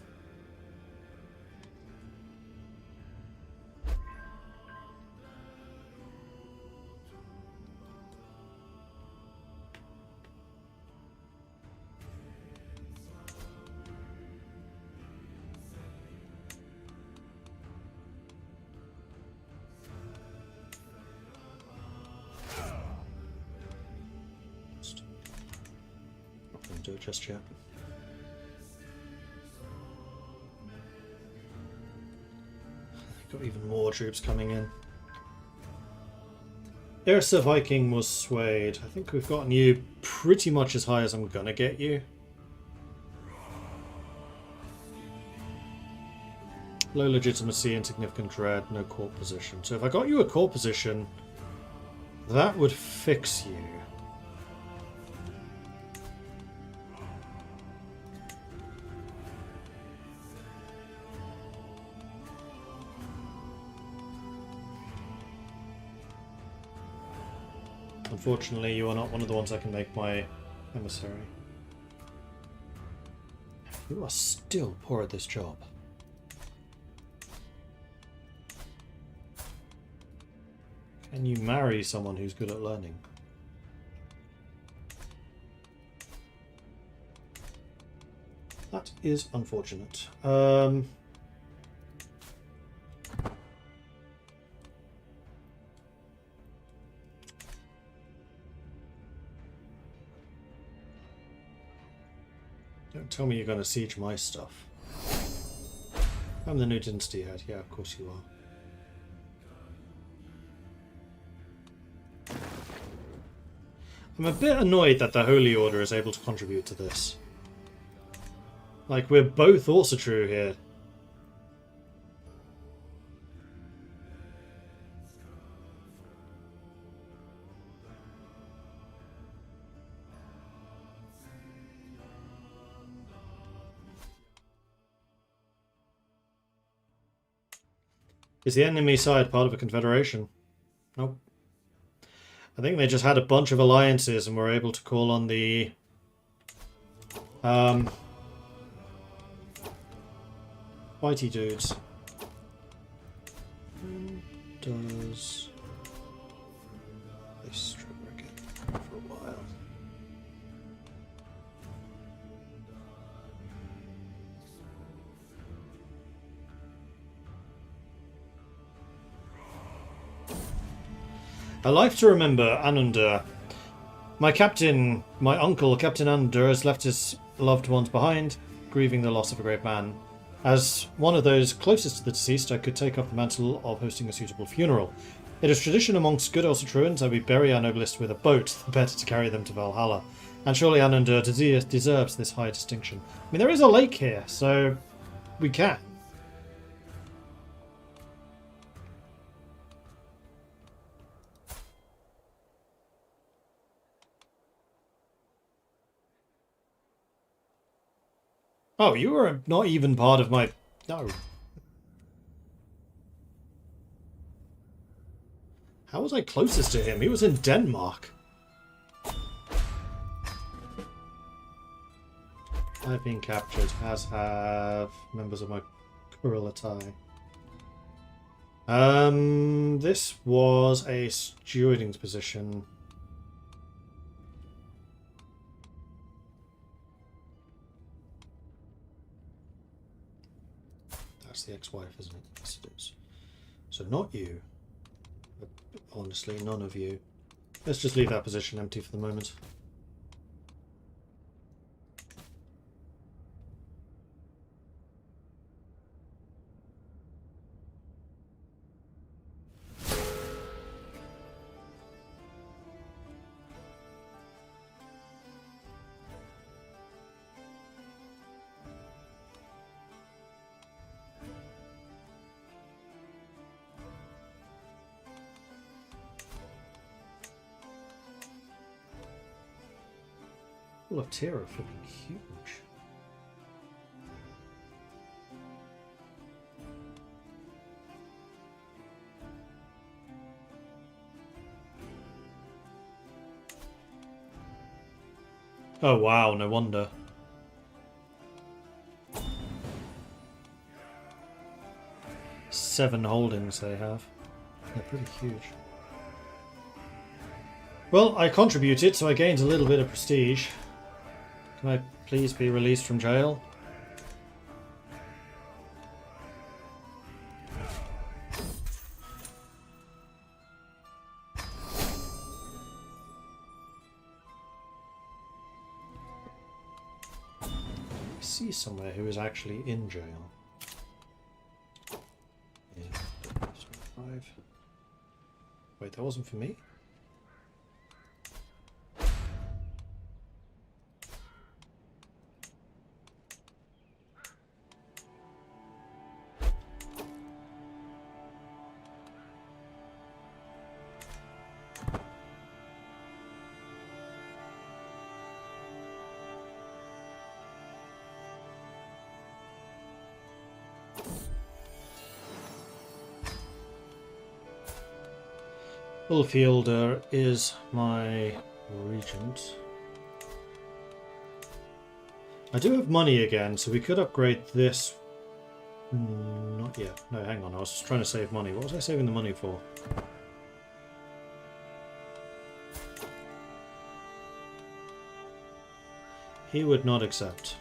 Do it just yet. Got even more troops coming in. Ursa Viking was swayed. I think we've gotten you pretty much as high as I'm gonna get you. Low legitimacy, insignificant dread, no court position. So if I got you a court position, that would fix you. Unfortunately, you are not one of the ones I can make my emissary. You are still poor at this job. Can you marry someone who's good at learning? That is unfortunate. Don't tell me you're going to siege my stuff. I'm the new Dynasty head. Yeah, of course you are. I'm a bit annoyed that the Holy Order is able to contribute to this. Like, we're both also true here. Is the enemy side part of a confederation? Nope. I think they just had a bunch of alliances and were able to call on the whitey dudes. Does this trigger again for a while? A life to remember, Anunda. My captain, my uncle, Captain Anunda, has left his loved ones behind, grieving the loss of a great man. As one of those closest to the deceased, I could take up the mantle of hosting a suitable funeral. It is tradition amongst good Elsatruans that we bury our noblest with a boat, the better to carry them to Valhalla. And surely Anunda deserves this high distinction. I mean, there is a lake here, so we can. Oh, you were not even part of my... No. How was I closest to him? He was in Denmark. I've been captured, as have members of my Kurulatai. This was a stewarding's position. That's the ex-wife, isn't it? Yes, it is. So not you. But honestly, none of you. Let's just leave that position empty for the moment. All of Terra are flipping huge. Oh wow, no wonder. Seven holdings they have. They're pretty huge. Well, I contributed, so I gained a little bit of prestige. Can I please be released from jail? I see somewhere who is actually in jail. Yeah, 5. Wait, that wasn't for me? Ulfielder is my regent. I do have money again, so we could upgrade this. Not yet. No, hang on. I was just trying to save money. What was I saving the money for? He would not accept.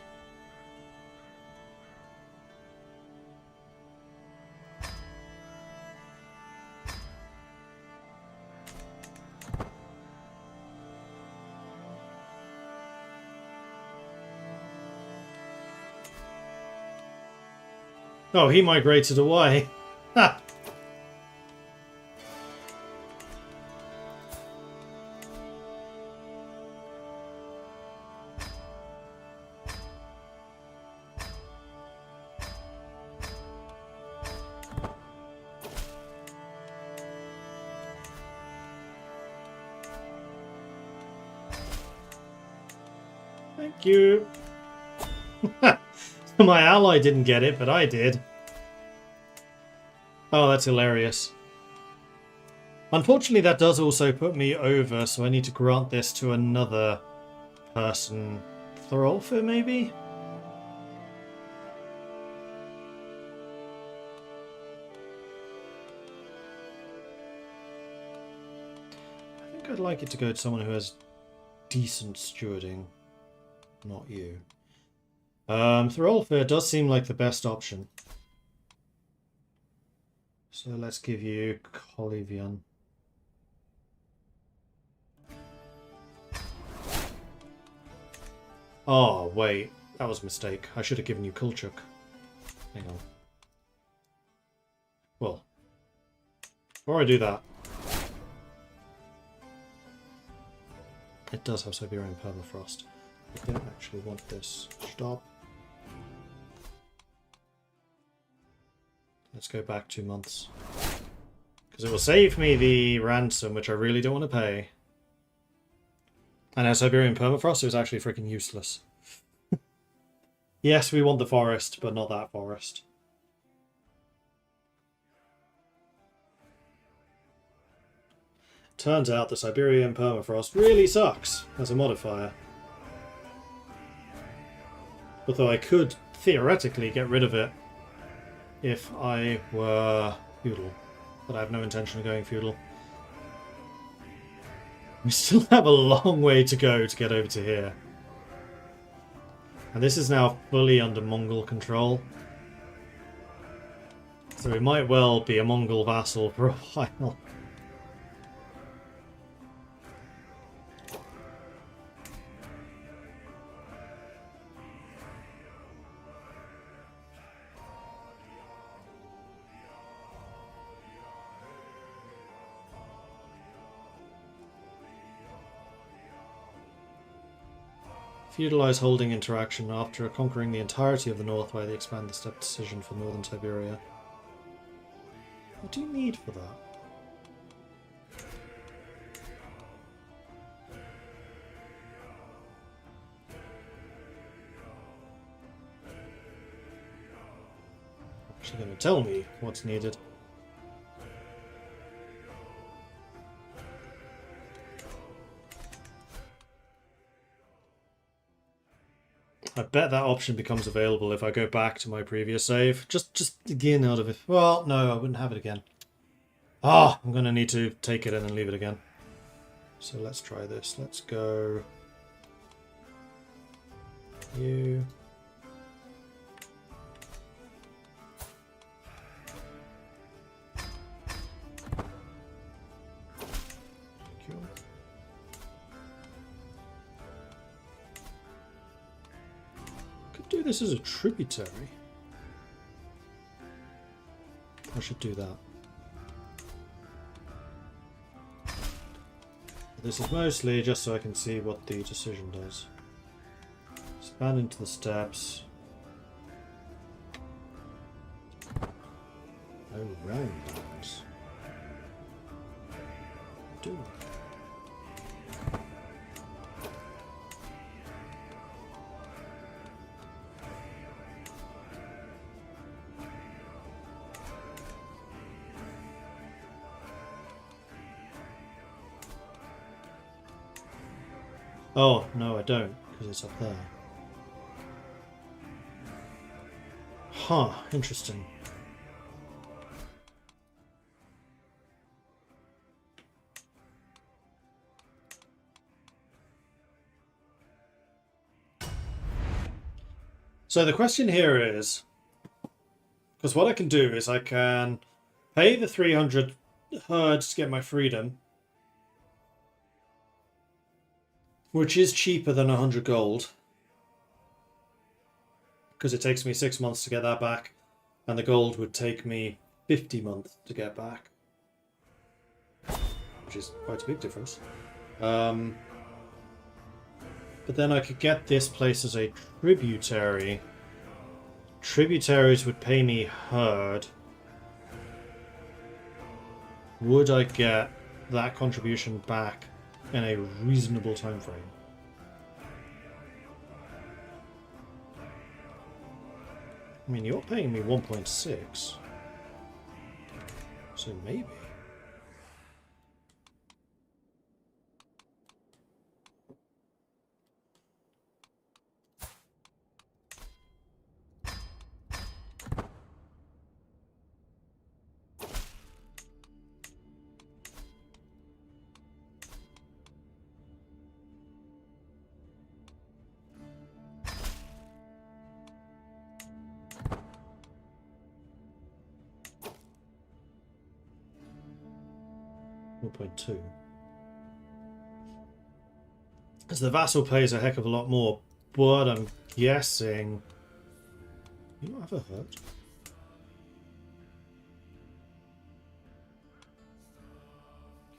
Oh, he migrated away. Ha! Thank you. My ally didn't get it, but I did. Oh, that's hilarious. Unfortunately, that does also put me over, so I need to grant this to another person. Thorolfa, maybe? I think I'd like it to go to someone who has decent stewarding. Not you. Thorolfa does seem like the best option. So let's give you Colivian. Oh, wait. That was a mistake. I should have given you Kulchuk. Hang on. Well, before I do that, it does have Siberian permafrost. I don't actually want this. Stop. Let's go back 2 months. Because it will save me the ransom, which I really don't want to pay. And as Siberian permafrost, it was actually freaking useless. Yes, we want the forest, but not that forest. Turns out the Siberian permafrost really sucks as a modifier. Although I could theoretically get rid of it if I were feudal. But I have no intention of going feudal. We still have a long way to go to get over to here. And this is now fully under Mongol control. So we might well be a Mongol vassal for a while. Feudalize holding interaction after conquering the entirety of the north via the expand the step decision for northern Siberia. What do you need for that? Actually going to tell me what's needed. I bet that option becomes available if I go back to my previous save. Just again out of it. Well, no, I wouldn't have it again. Ah, I'm going to need to take it and then leave it again. So let's try this. Let's go... You... do this as a tributary. I should do that. This is mostly just so I can see what the decision does. Expand into the steps. Oh, roundabouts. Do. Oh, no I don't, because it's up there. Huh, interesting. So the question here is, because what I can do is I can pay the 300 herds to get my freedom, which is cheaper than 100 gold, because it takes me 6 months to get that back, and the gold would take me 50 months to get back, which is quite a big difference. But then I could get this place as a tributary. Tributaries would pay me herd. Would I get that contribution back in a reasonable time frame? I mean, you're paying me 1.6. So maybe. .2. Because the vassal pays a heck of a lot more, but I'm guessing... You don't have a hurt?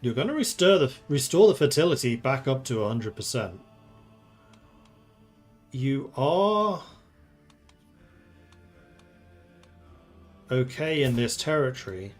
You're going to restore the fertility back up to 100%. You are... okay in this territory.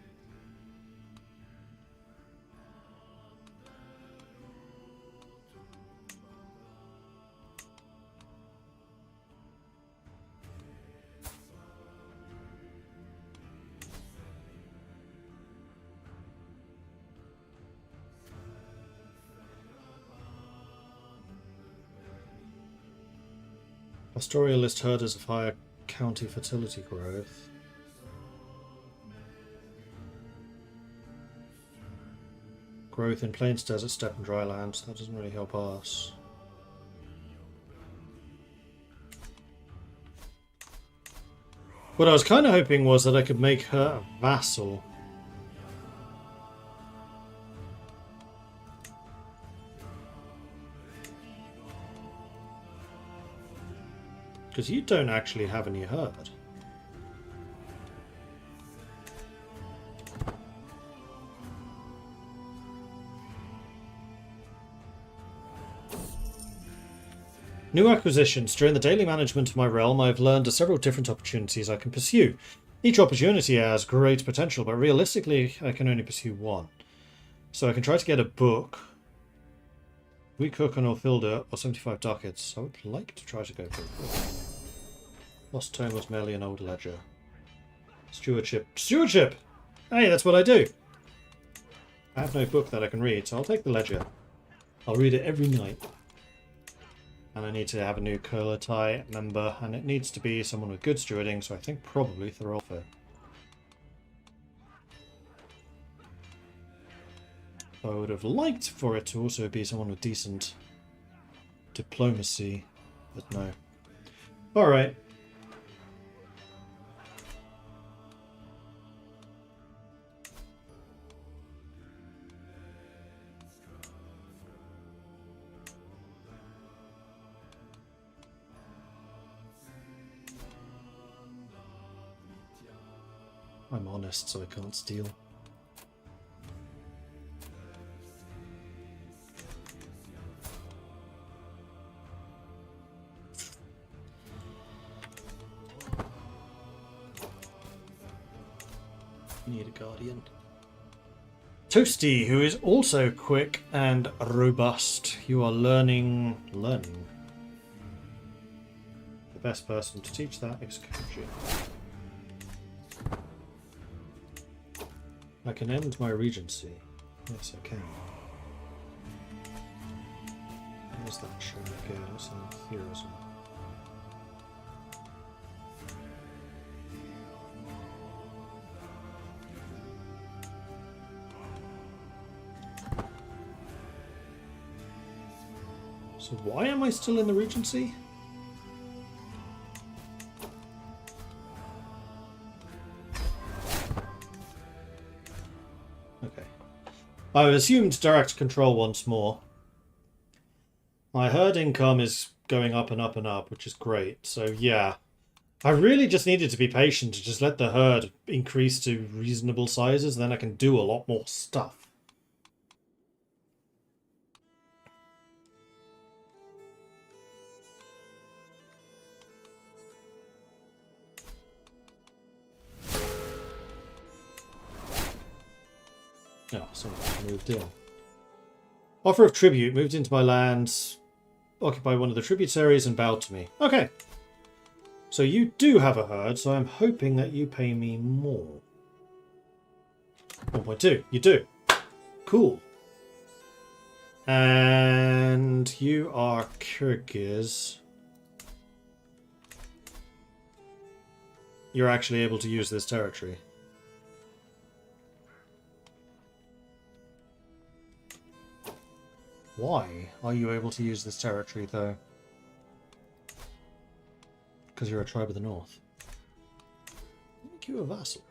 Pastoralist herders of higher county fertility growth. Growth in plains, desert, steppe and dry lands. That doesn't really help us. What I was kind of hoping was that I could make her a vassal. Because you don't actually have any herd. New acquisitions. During the daily management of my realm, I've learned of several different opportunities I can pursue. Each opportunity has great potential, but realistically I can only pursue one. So I can try to get a book. We cook on Orfilda or 75 ducats. I would like to try to go for a book. Lost Tome was merely an old ledger. Stewardship. Stewardship! Hey, that's what I do! I have no book that I can read, so I'll take the ledger. I'll read it every night. And I need to have a new Kurlatai member, and it needs to be someone with good stewarding, so I think probably Thorolfo. I would have liked for it to also be someone with decent diplomacy, but no. Alright. I'm honest, so I can't steal. You need a guardian. Toasty, who is also quick and robust. You are learning. The best person to teach that is Koji. I can end my regency. Yes, I can. Where's that showing again? It's in theorism. So why am I still in the regency? I've assumed direct control once more. My herd income is going up and up and up, which is great. So yeah, I really just needed to be patient to just let the herd increase to reasonable sizes, then I can do a lot more stuff. Oh, someone moved in. Offer of tribute. Moved into my lands. Occupy one of the tributaries and bowed to me. Okay. So you do have a herd, so I'm hoping that you pay me more. 1.2. You do. Cool. And you are Kyrgyz. You're actually able to use this territory. Why are you able to use this territory, though? Because you're a tribe of the north. Make you a vassal.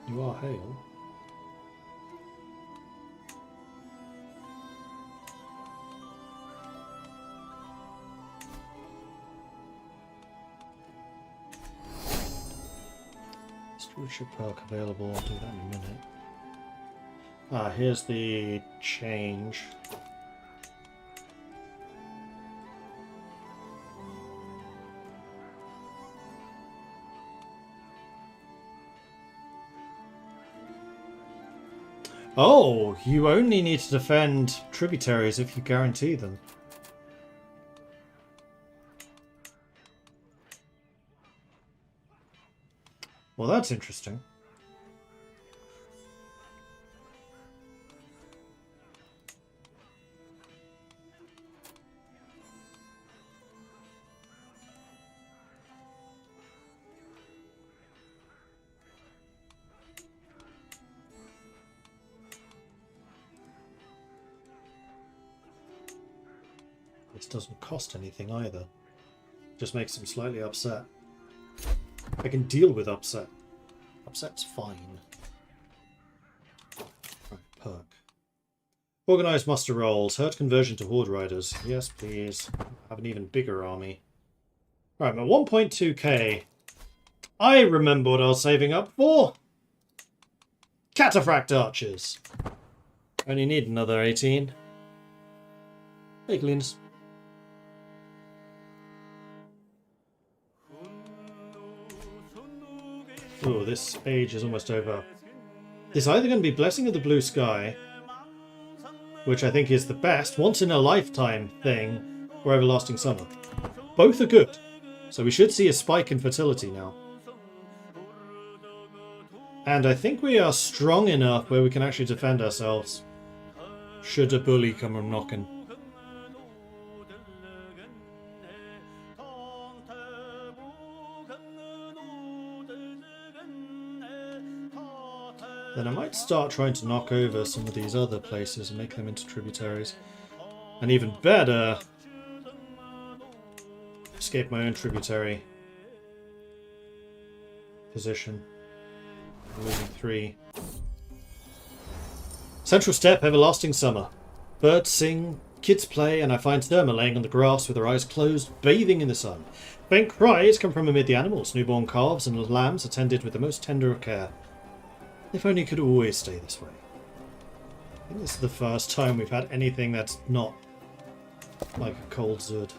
You are Hale. Stewardship perk available. I'll do that in a minute. Ah, here's the change. Oh, you only need to defend tributaries if you guarantee them. Well, that's interesting. This doesn't cost anything either. Just makes them slightly upset. I can deal with upset. Upset's fine. Right, perk. Organised muster rolls. Herd conversion to horde riders. Yes, please. Have an even bigger army. Right, my 1.2k. I remember what I was saving up for. Cataphract archers. Only need another 18. Piglins. Oh, this age is almost over. It's either going to be Blessing of the Blue Sky, which I think is the best, once in a lifetime thing, or Everlasting Summer. Both are good, so we should see a spike in fertility now. And I think we are strong enough where we can actually defend ourselves, should a bully come knocking. Then I might start trying to knock over some of these other places and make them into tributaries. And even better, escape my own tributary position. I'm losing 3. Central Steppe, Everlasting Summer. Birds sing, kids play, and I find Therma laying on the grass with her eyes closed, bathing in the sun. Faint cries come from amid the animals, newborn calves and lambs attended with the most tender of care. If only it could always stay this way. I think this is the first time we've had anything that's not like a cold Zud.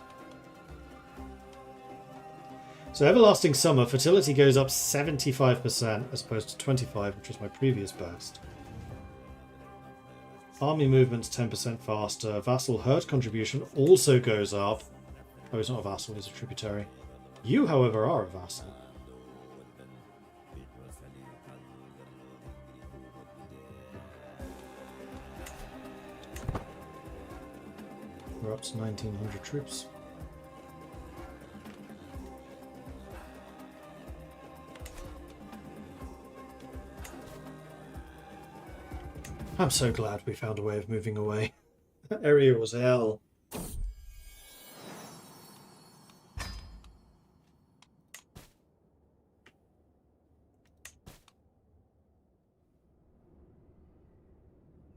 So Everlasting Summer, fertility goes up 75% as opposed to 25%, which was my previous best. Army movement's 10% faster. Vassal herd contribution also goes up. Oh, he's not a vassal, he's a tributary. You, however, are a vassal. We're up to 1900 troops. I'm so glad we found a way of moving away. That area was hell.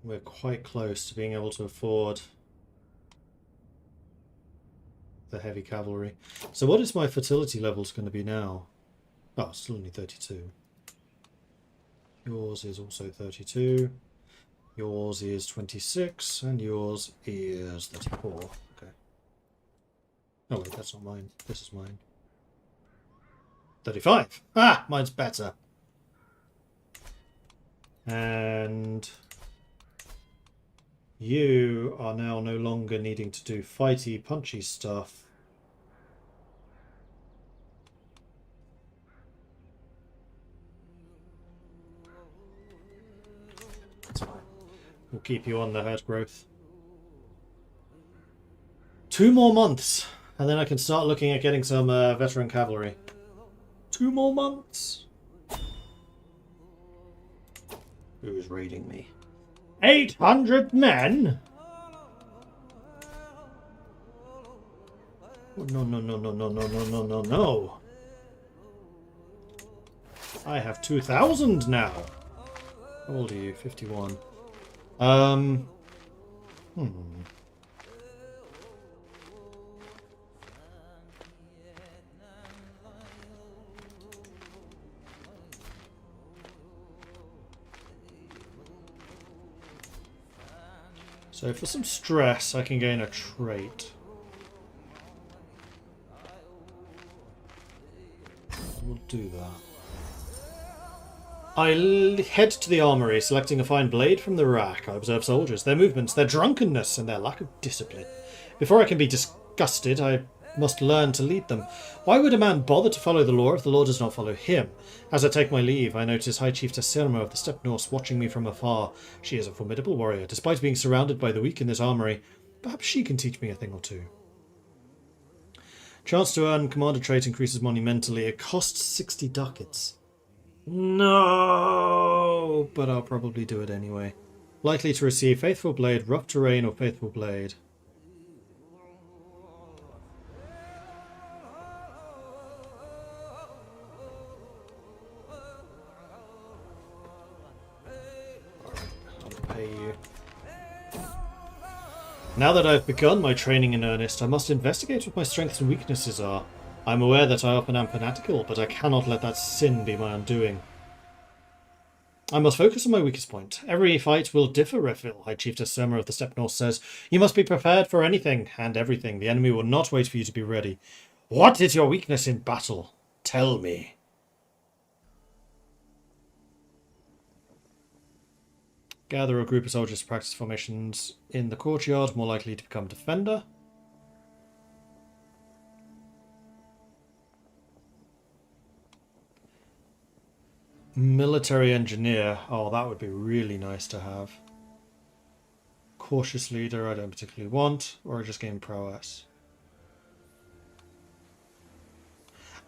We're quite close to being able to afford the heavy cavalry. So what is my fertility levels going to be now? Oh, it's still only 32. Yours is also 32. Yours is 26, and yours is 34. Okay. Oh wait, that's not mine. This is mine. 35. Ah, mine's better. And you are now no longer needing to do fighty, punchy stuff. That's fine. We'll keep you on the herd growth. 2 more months, and then I can start looking at getting some veteran cavalry. 2 more months. Who is raiding me? 800 men? Oh, no, no, no, no, no, no, no, no, no, no. I have 2,000 now. How old are you? 51. So for some stress, I can gain a trait. We'll do that. I head to the armory, selecting a fine blade from the rack. I observe soldiers, their movements, their drunkenness, and their lack of discipline. Before I can be disgusted, I must learn to lead them. Why would a man bother to follow the law if the law does not follow him? As I take my leave, I notice High Chiefess Sirma of the Steppe North watching me from afar. She is a formidable warrior, despite being surrounded by the weak in this armory. Perhaps she can teach me a thing or two. Chance to earn commander trait increases monumentally. It costs 60 ducats. No, but I'll probably do it anyway. Likely to receive Faithful Blade, Rough Terrain, or Faithful Blade. Pay you. Now that I've begun my training in earnest, I must investigate what my strengths and weaknesses are. I'm aware that I often am fanatical, but I cannot let that sin be my undoing. I must focus on my weakest point. Every fight will differ, Refil, High Chiefess Sirma of the Steppe North says. You must be prepared for anything and everything. The enemy will not wait for you to be ready. What is your weakness in battle? Tell me. Gather a group of soldiers to practice formations in the courtyard, more likely to become defender. Military engineer. Oh, that would be really nice to have. Cautious leader, I don't particularly want. Or just gain prowess.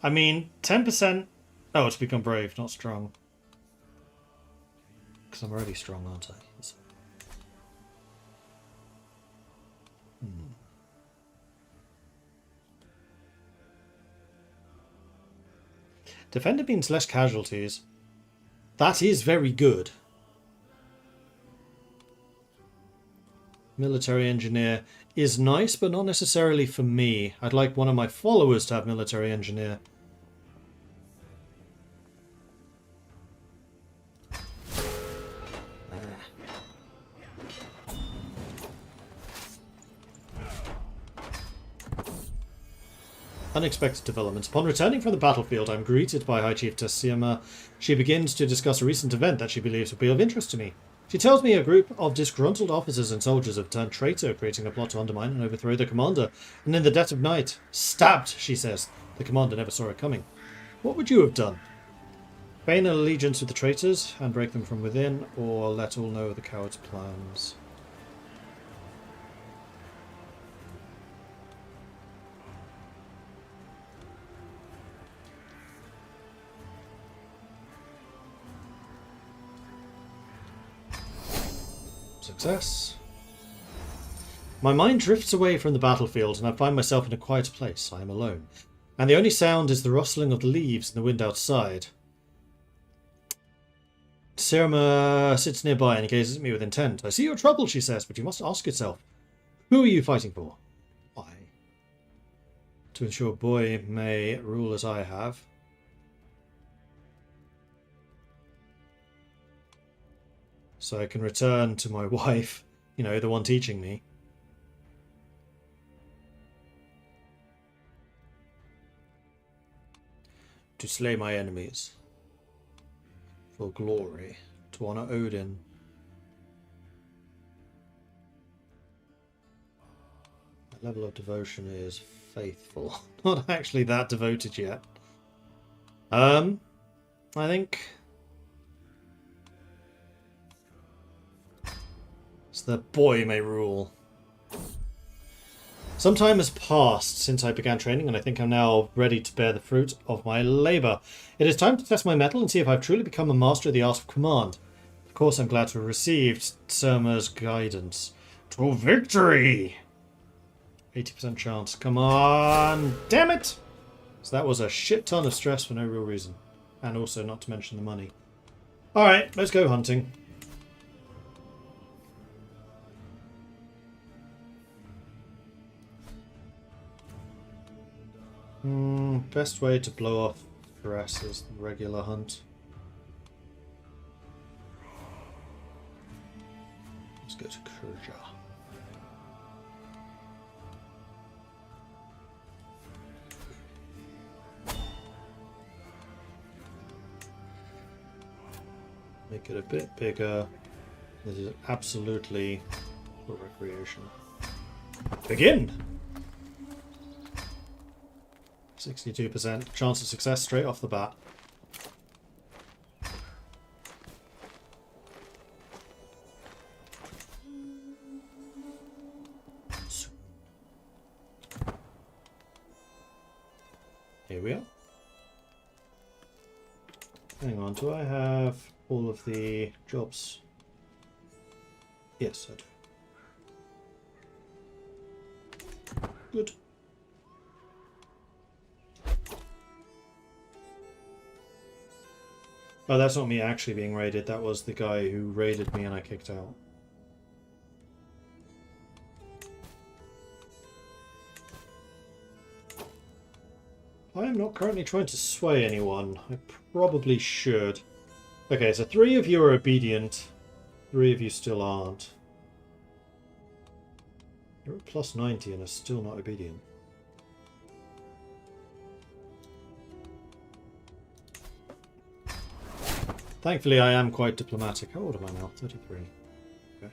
I mean, 10%... Oh, to become brave, not strong. Because I'm already strong, aren't I? Defender means less casualties. That is very good. Military engineer is nice, but not necessarily for me. I'd like one of my followers to have military engineer. Unexpected developments. Upon returning from the battlefield, I'm greeted by High Chiefess Sirma. She begins to discuss a recent event that she believes will be of interest to me. She tells me a group of disgruntled officers and soldiers have turned traitor, creating a plot to undermine and overthrow the commander. And in the dead of night, stabbed, she says. The commander never saw it coming. What would you have done? Feign allegiance with the traitors and break them from within, or let all know the coward's plans? Success. My mind drifts away from the battlefield and I find myself in a quiet place. I am alone. And the only sound is the rustling of the leaves in the wind outside. Sirma sits nearby and gazes at me with intent. I see your trouble, she says, but you must ask yourself, who are you fighting for? Why? To ensure boy may rule as I have. so I can return to my wife, you know, the one teaching me. To slay my enemies. For glory. To honor Odin. My level of devotion is faithful. Not actually that devoted yet. I think... it's the boy may rule. Some time has passed since I began training, and I think I'm now ready to bear the fruit of my labour. It is time to test my mettle and see if I've truly become a master of the art of command. Of course, I'm glad to have received Surma's guidance. To victory! 80% chance. Come on! Damn it! So that was a shit ton of stress for no real reason. And also not to mention the money. Alright, let's go hunting. Best way to blow off stress is the regular hunt. Let's go to Kurja. Make it a bit bigger. This is absolutely for recreation. Begin! 62% chance of success straight off the bat. Here we are. Hang on, do I have all of the jobs? Yes, I do. Good. Oh, that's not me actually being raided. That was the guy who raided me and I kicked out. I am not currently trying to sway anyone. I probably should. Okay, so 3 of you are obedient. 3 of you still aren't. You're at plus 90 and are still not obedient. Thankfully, I am quite diplomatic. How old am I now? 33. Okay.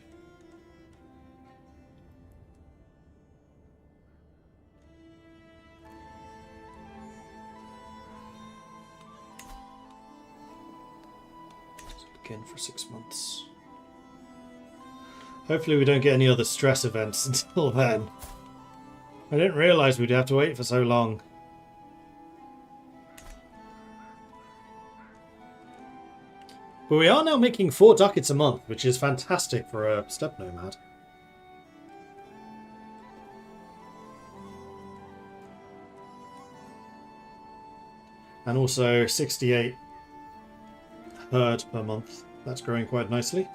Let's begin for 6 months. Hopefully we don't get any other stress events until then. I didn't realise we'd have to wait for so long. But we are now making 4 ducats a month, which is fantastic for a steppe nomad. And also 68 herd per month. That's growing quite nicely.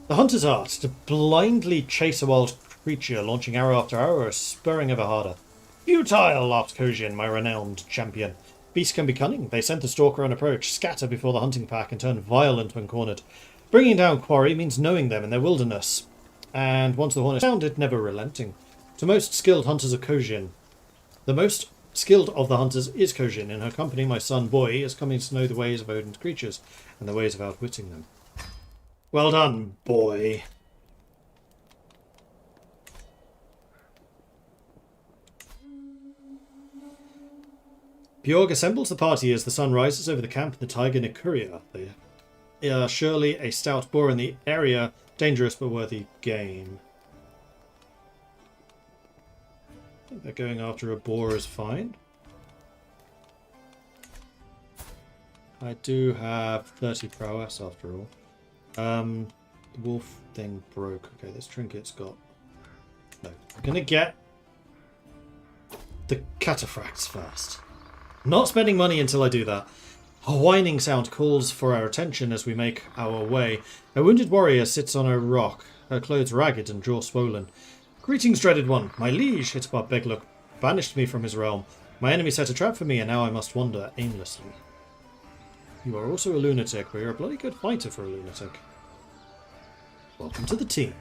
The hunter's art, to blindly chase a wild creature, launching arrow after arrow or spurring ever harder. Futile, laughed Kojin, my renowned champion. Beasts can be cunning. They scent the stalker on approach, scatter before the hunting pack, and turn violent when cornered. Bringing down quarry means knowing them in their wilderness, and once the horn is sounded, never relenting. To most skilled hunters of Kojin, the most skilled of the hunters is Kojin. In her company, my son Boy is coming to know the ways of Odin's creatures and the ways of outwitting them. Well done, Boy. Bjorg assembles the party as the sun rises over the camp in the Tiger Nikuria. They are surely a stout boar in the area, dangerous but worthy game. I think they're going after a boar is fine. I do have 30 prowess after all. The wolf thing broke. Okay, this trinket's got... No. I'm gonna get the cataphracts first. Not spending money until I do that. A whining sound calls for our attention as we make our way. A wounded warrior sits on a rock, her clothes ragged and jaw swollen. Greetings, dreaded one. My liege, Hitbar Begluk, banished me from his realm. My enemy set a trap for me, and now I must wander aimlessly. You are also a lunatic, but you're a bloody good fighter for a lunatic. Welcome to the team.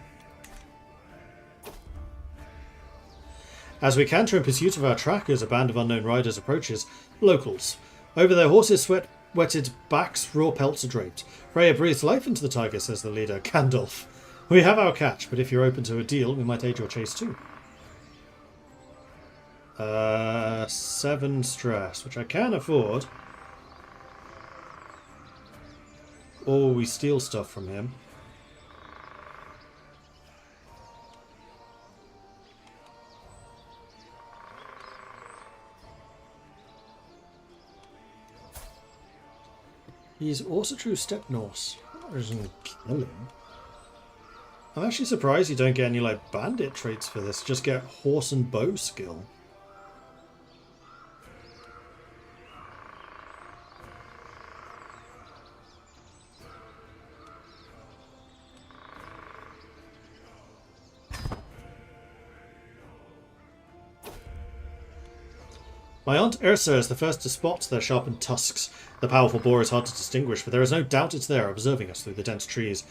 As we canter in pursuit of our trackers, a band of unknown riders approaches. Locals. Over their horses' sweat-wetted backs, raw pelts are draped. Freya breathes life into the tiger, says the leader, Gandalf. We have our catch, but if you're open to a deal, we might aid your chase too. 7 stress, which I can afford. Or we steal stuff from him. He's also true Step Norse. That doesn't kill him. I'm actually surprised you don't get any like bandit traits for this. Just get horse and bow skill. My Aunt Ursa is the first to spot their sharpened tusks. The powerful boar is hard to distinguish, but there is no doubt it's there, observing us through the dense trees.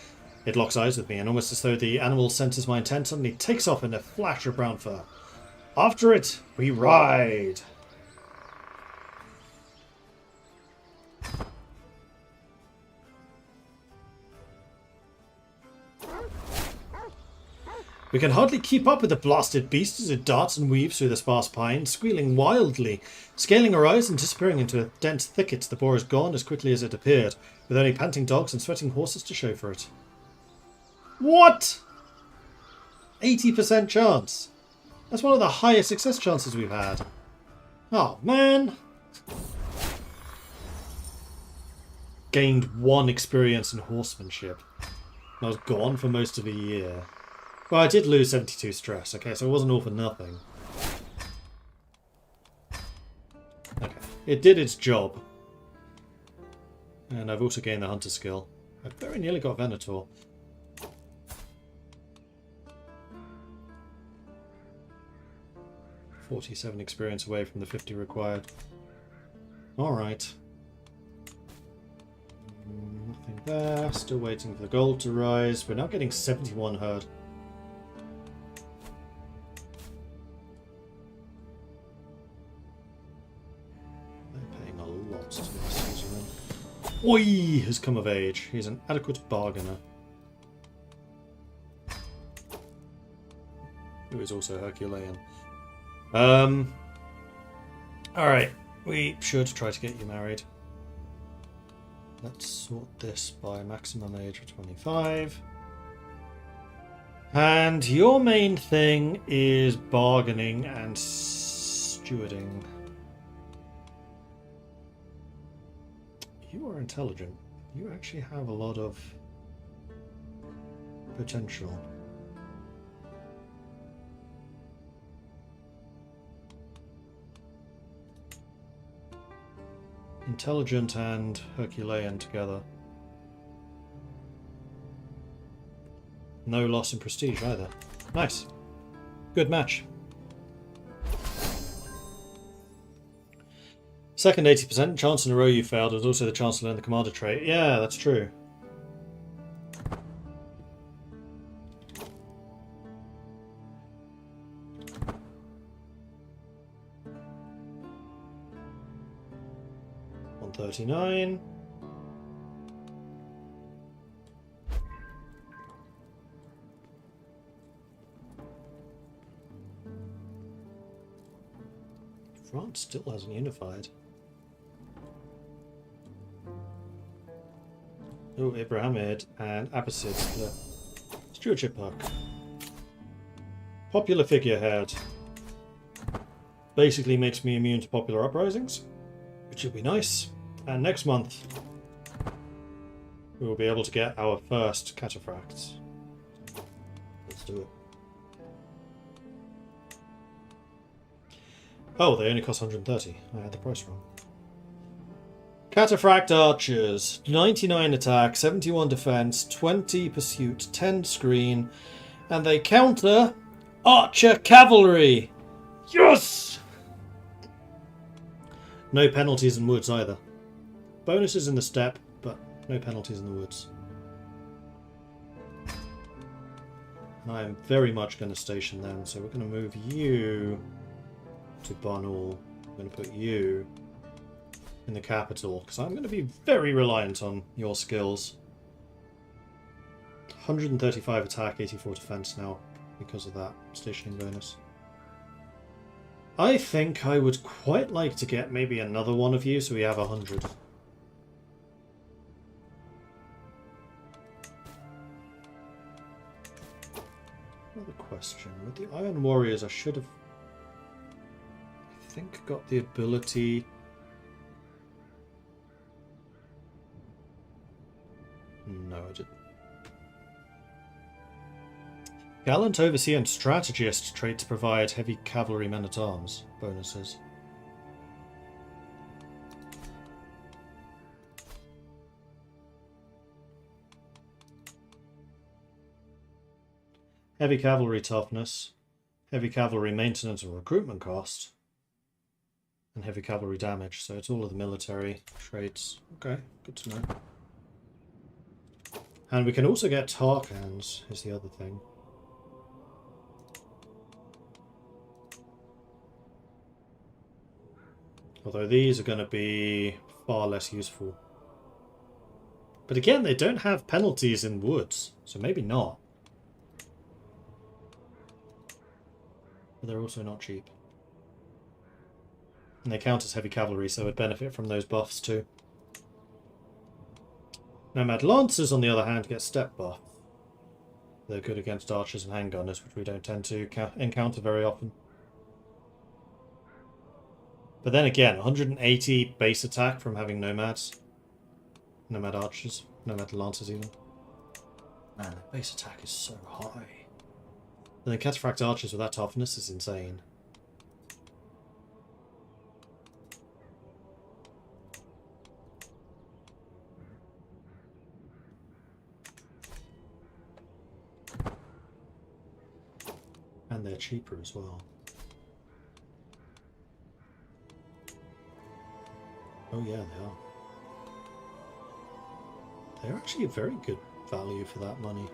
It locks eyes with me, and almost as though the animal senses my intent, suddenly takes off in a flash of brown fur. After it, we ride! We can hardly keep up with the blasted beast as it darts and weaves through the sparse pines, squealing wildly. Scaling our eyes and disappearing into a dense thicket, the boar is gone as quickly as it appeared, with only panting dogs and sweating horses to show for it. What? 80% chance. That's one of the highest success chances we've had. Oh, man. Gained 1 experience in horsemanship. I was gone for most of a year. Well, I did lose 72 stress, okay, so it wasn't all for nothing. Okay, it did its job. And I've also gained the hunter skill. I very nearly got Venator. $47 experience away from the 50 required. Alright. Nothing there. Still waiting for the gold to rise. We're now getting 71 herd. Oi! Has come of age. He's an adequate bargainer. Who is also Herculean. Alright. We should try to get you married. Let's sort this by maximum age of 25. And your main thing is bargaining and stewarding. You are intelligent. You actually have a lot of potential. Intelligent and Herculean together. No loss in prestige either. Nice. Good match. Second 80%, chance in a row you failed, and also the chance to learn the commander trait. Yeah, that's true. $139. France still hasn't unified. Oh, Ibrahimid and Abbasid, the stewardship puck. Popular figurehead. Basically makes me immune to popular uprisings, which would be nice. And next month, we will be able to get our first cataphracts. Let's do it. Oh, they only cost 130. I had the price wrong. Cataphract Archers. 99 attack, 71 defense, 20 pursuit, 10 screen. And they counter Archer Cavalry. Yes! No penalties in woods either. Bonuses in the steppe, but no penalties in the woods. And I am very much going to station them, so we're going to move you to Barnaul. I'm going to put you in the capital, because I'm going to be very reliant on your skills. 135 attack, 84 defense now, because of that stationing bonus. I think I would quite like to get maybe another one of you, so we have 100. Another question. With the Iron Warriors, I should have, I think, got the ability... No, I didn't. Gallant Overseer and Strategist traits provide heavy cavalry men-at-arms bonuses. Heavy cavalry toughness, heavy cavalry maintenance and recruitment cost, and heavy cavalry damage. So it's all of the military traits. Okay, good to know. And we can also get Tarkans, is the other thing. Although these are going to be far less useful. But again, they don't have penalties in woods, so maybe not. But they're also not cheap. And they count as heavy cavalry, so would benefit from those buffs too. Nomad Lancers, on the other hand, get step buff. They're good against archers and handgunners, which we don't tend to encounter very often. But then again, 180 base attack from having nomads. Nomad archers. Nomad lancers even. Man, the base attack is so high. And then cataphract archers with that toughness is insane. And they're cheaper as well. Oh yeah, they are. They're actually a very good value for that money.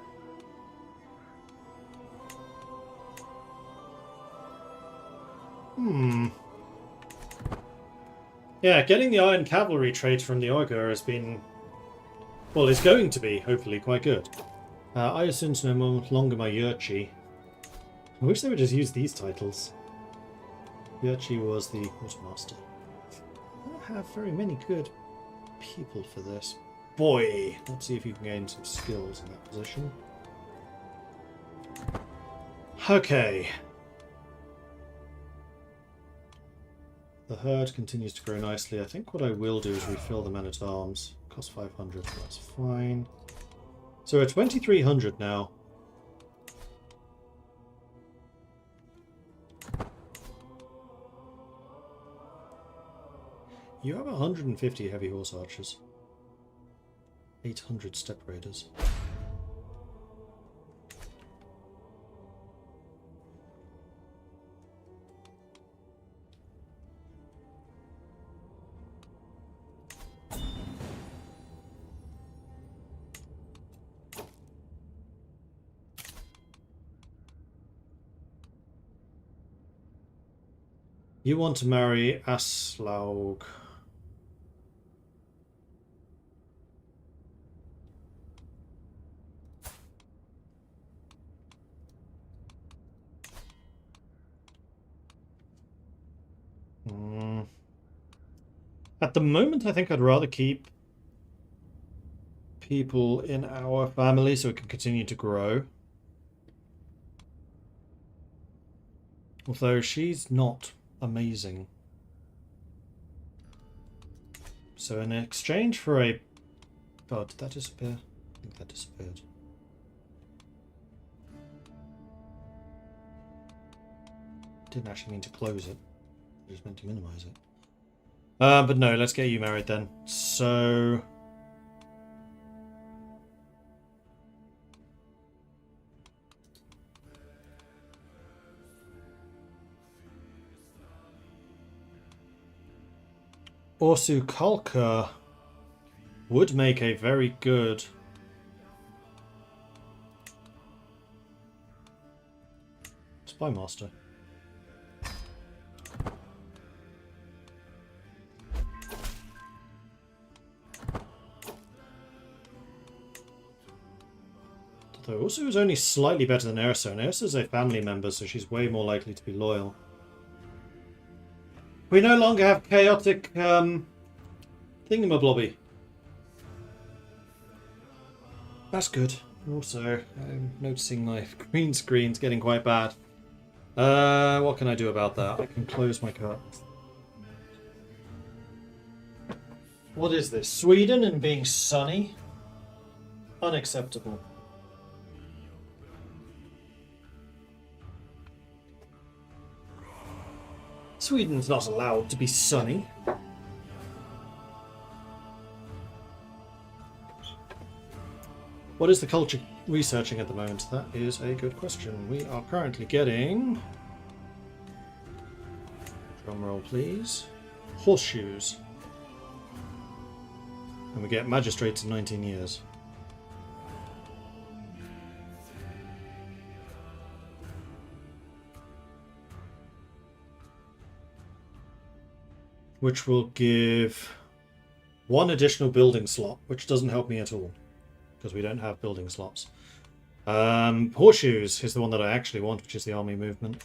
Yeah, getting the Iron Cavalry trait from the Ogre has been... well, is going to be, hopefully, quite good. Iosund's no longer my Yurchi. I wish they would just use these titles. Yurchi was the Quartermaster. I don't have very many good people for this. Boy! Let's see if you can gain some skills in that position. Okay. The herd continues to grow nicely. I think what I will do is refill the men-at-arms. Cost 500, that's fine. So we're at 2,300 now. You have 150 heavy horse archers. 800 step raiders. You want to marry Aslaug. At the moment, I think I'd rather keep people in our family so it can continue to grow. Although she's not amazing. So in exchange for a... oh, did that disappear? I think that disappeared. Didn't actually mean to close it. I just meant to minimize it. But no, let's get you married then. So... Orsukalka would make a very good spy master. Though Ursu is only slightly better than Ursa, and Ursa is a family member, so she's way more likely to be loyal. We no longer have chaotic thingamablobby. That's good. Also, I'm noticing my green screen's getting quite bad. What can I do about that? I can close my curtains. What is this? Sweden and being sunny? Unacceptable. Sweden's not allowed to be sunny. What is the culture researching at the moment? That is a good question. We are currently getting... Drum roll, please. Horseshoes. And we get magistrates in 19 years. Which will give one additional building slot, which doesn't help me at all, because we don't have building slots. Horseshoes is the one that I actually want, which is the army movement.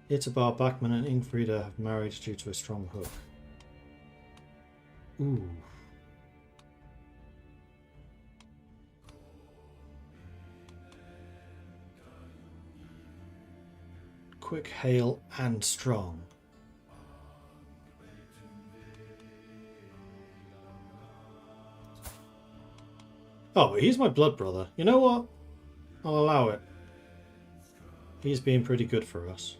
Itabar, Bachmann and Ingfrieda have married due to a strong hook. Ooh. Quick, hail, and strong. Oh, but he's my blood brother. You know what? I'll allow it. He's being pretty good for us.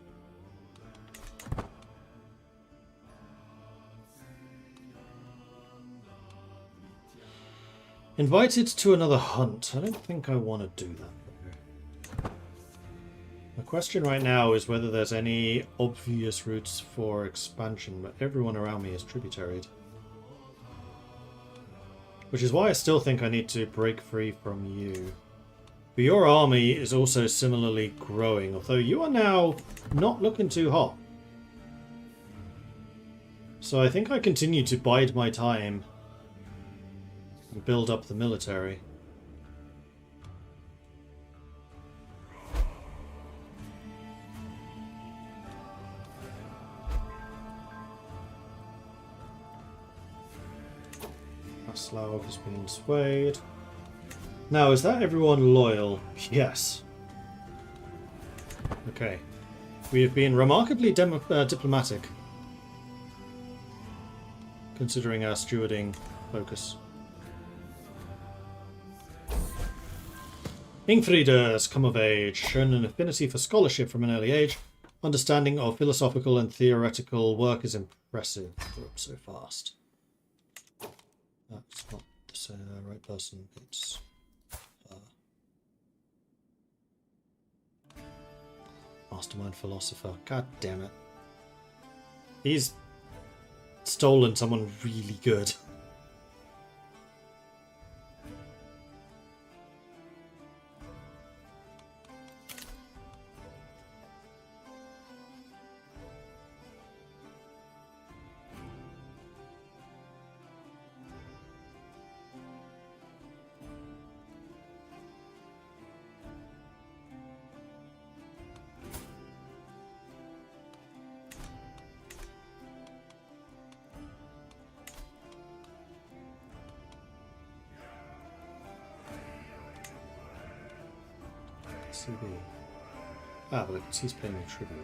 Invited to another hunt. I don't think I want to do that. The question right now is whether there's any obvious routes for expansion, but everyone around me is tributaried. Which is why I still think I need to break free from you. But your army is also similarly growing, although you are now not looking too hot. So I think I continue to bide my time and build up the military. Slav has been swayed. Now, is that everyone loyal? Yes. Okay. We have been remarkably diplomatic, considering our stewarding focus. Ingfrieda's come of age, shown an affinity for scholarship from an early age. Understanding of philosophical and theoretical work is impressive. We're up so fast. That's not the right person. It's mastermind philosopher. God damn it. He's stolen someone really good. Ah, but he's paying me tribute.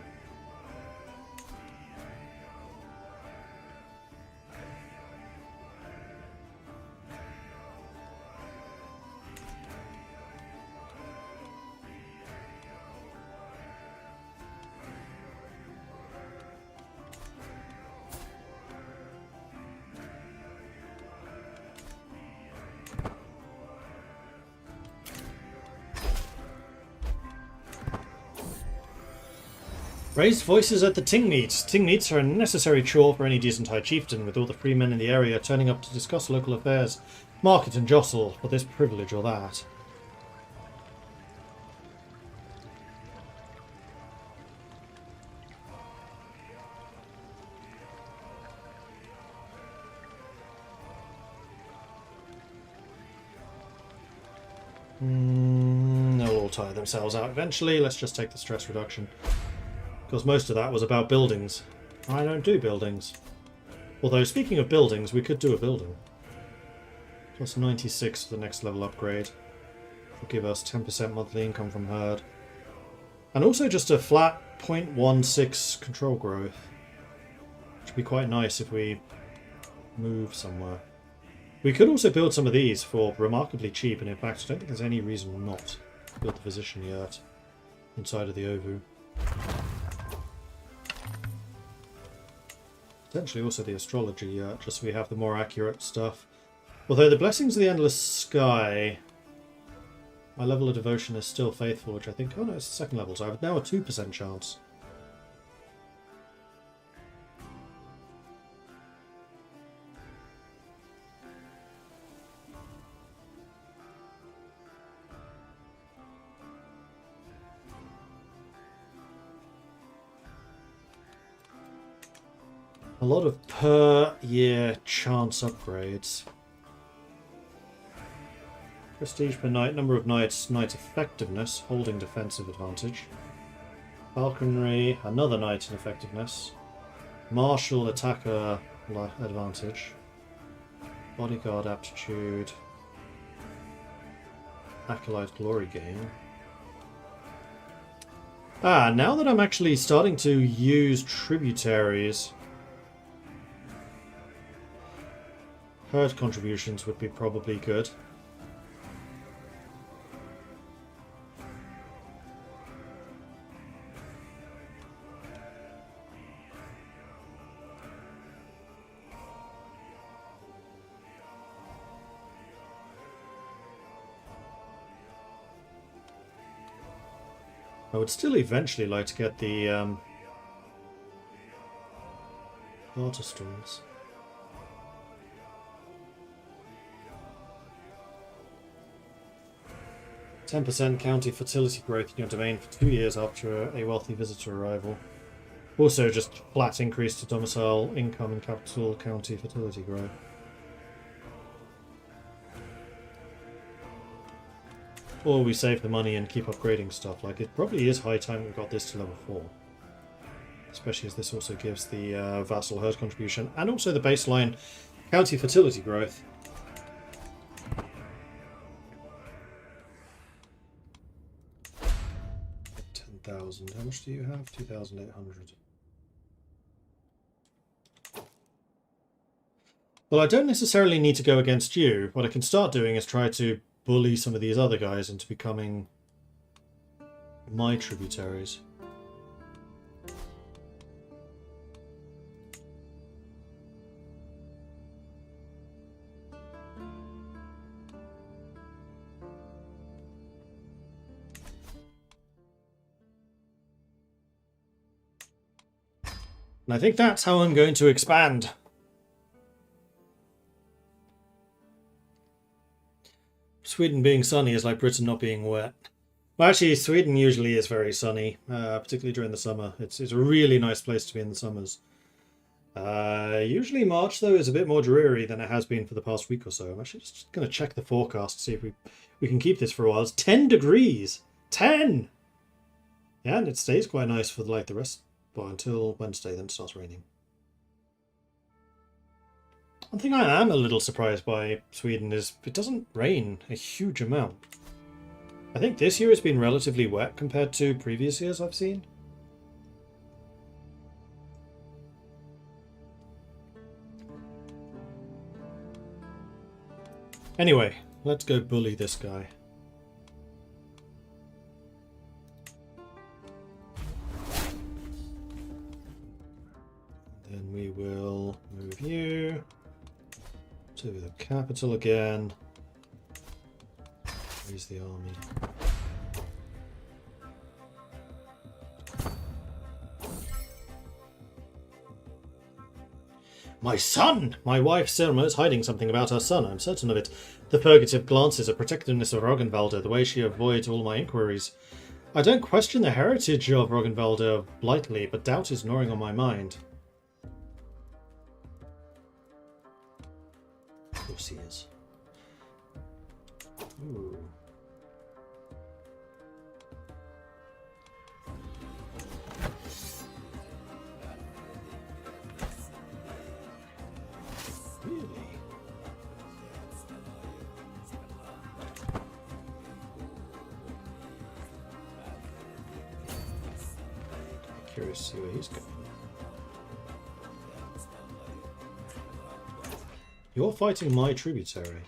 Raised voices at the ting meets. Ting meets are a necessary chore for any decent high chieftain, with all the free men in the area turning up to discuss local affairs, market and jostle for this privilege or that. They'll all tire themselves out eventually. Let's just take the stress reduction. Because most of that was about buildings. I don't do buildings. Although, speaking of buildings, we could do a building. Plus 96 for the next level upgrade. Will give us 10% monthly income from herd. And also just a flat 0.16 control growth. Which would be quite nice if we move somewhere. We could also build some of these for remarkably cheap, and in fact I don't think there's any reason not to build the physician yet inside of the Ovu. Potentially also the astrology yet, just so we have the more accurate stuff. Although the blessings of the endless sky, my level of devotion is still faithful, which I think, oh no, it's the second level, so I have now a 2% chance. A lot of per year chance upgrades. Prestige per night, number of nights, night effectiveness, holding defensive advantage. Falconry, another night in effectiveness. Martial attacker advantage. Bodyguard aptitude. Acolyte glory gain. Ah, now that I'm actually starting to use tributaries, herd contributions would be probably good. I would still eventually like to get the water stalls. 10% county fertility growth in your domain for 2 years after a wealthy visitor arrival. Also just flat increase to domicile income and capital county fertility growth. Or we save the money and keep upgrading stuff. Like, it probably is high time we got this to level 4. Especially as this also gives the vassal herd contribution and also the baseline county fertility growth. 10,000. How much do you have? 2,800. Well, I don't necessarily need to go against you. What I can start doing is try to bully some of these other guys into becoming my tributaries. And I think that's how I'm going to expand. Sweden being sunny is like Britain not being wet. Well, actually, Sweden usually is very sunny, particularly during the summer. It's a really nice place to be in the summers. Usually March, though, is a bit more dreary than it has been for the past week or so. I'm actually just going to check the forecast to see if we can keep this for a while. It's 10 degrees! 10! Yeah, and it stays quite nice for like the rest. But until Wednesday, then it starts raining. One thing I am a little surprised by Sweden is it doesn't rain a huge amount. I think this year has been relatively wet compared to previous years I've seen. Anyway, let's go bully this guy. Then we will move you to the capital again. Raise the army. My son! My wife Sirma is hiding something about her son, I'm certain of it. The purgative glances, a protectiveness of Roggenwalder, the way she avoids all my inquiries. I don't question the heritage of Roggenwalder lightly, but doubt is gnawing on my mind. Of course he is. Ooh. Really? Curious to see where he's going. You're fighting my tributary.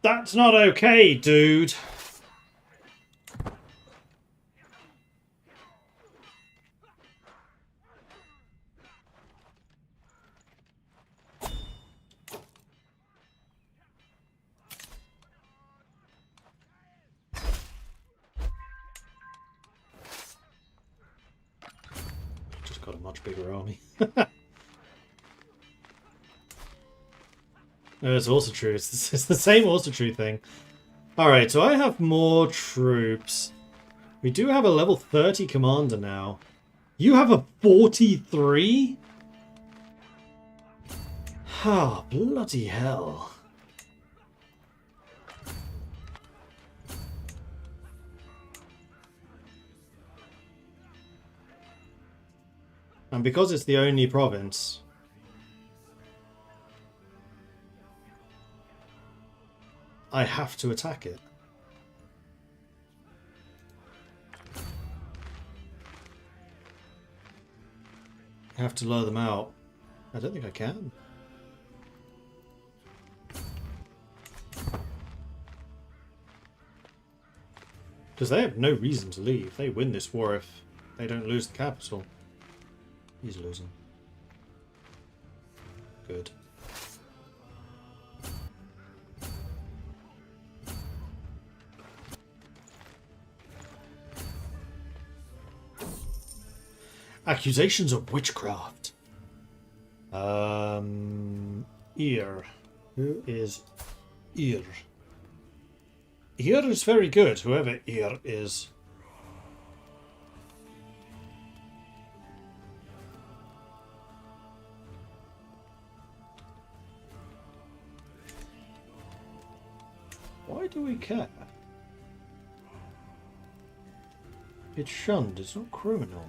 That's not okay, dude! Just got a much bigger army. No, it's also true. It's the same also true thing. Alright, so I have more troops. We do have a level 30 commander now. You have a 43? Ah, bloody hell. And because it's the only province... I have to attack it. I have to lure them out. I don't think I can. Because they have no reason to leave. They win this war if they don't lose the capital. He's losing. Good. Accusations of witchcraft. Ir. Who is Ir? Ir is very good, whoever Ir is. Why do we care? It's shunned, it's not criminal.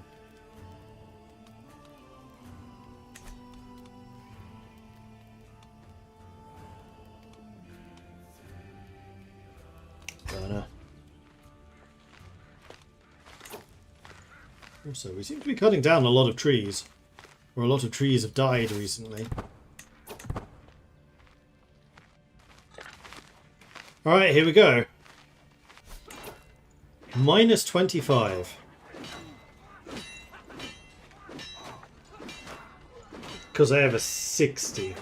Also, we seem to be cutting down a lot of trees. Or a lot of trees have died recently. Alright, here we go. Minus 25. Because I have a 60.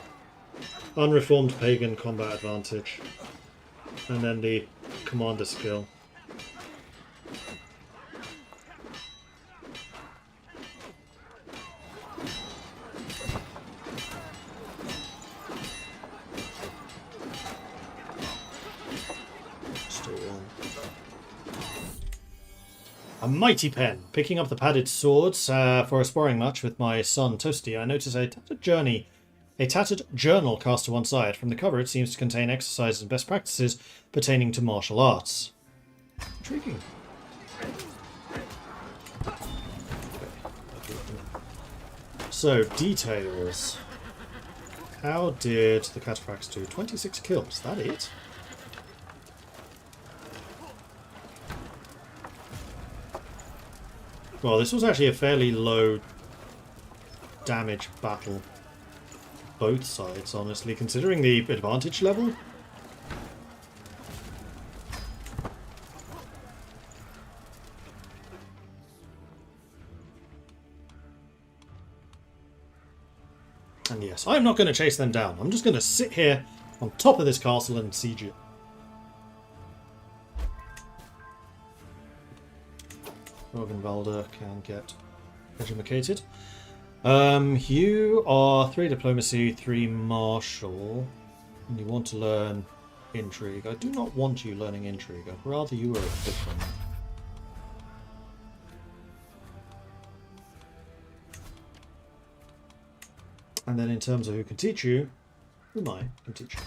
Unreformed pagan combat advantage. And then the commander skill. A mighty pen. Picking up the padded swords for a sparring match with my son Toasty, I notice a tattered journal cast to one side. From the cover, it seems to contain exercises and best practices pertaining to martial arts. Intriguing. So, details. How did the cataphracts do? 26 kills. That it? Well, this was actually a fairly low damage battle. Both sides, honestly, considering the advantage level. And yes, I'm not going to chase them down. I'm just going to sit here on top of this castle and siege it. Roggenwalder can get educated. You are 3 diplomacy, 3 martial, and you want to learn intrigue. I do not want you learning intrigue. I'd rather you were a different. And then in terms of who can teach you, who can teach you.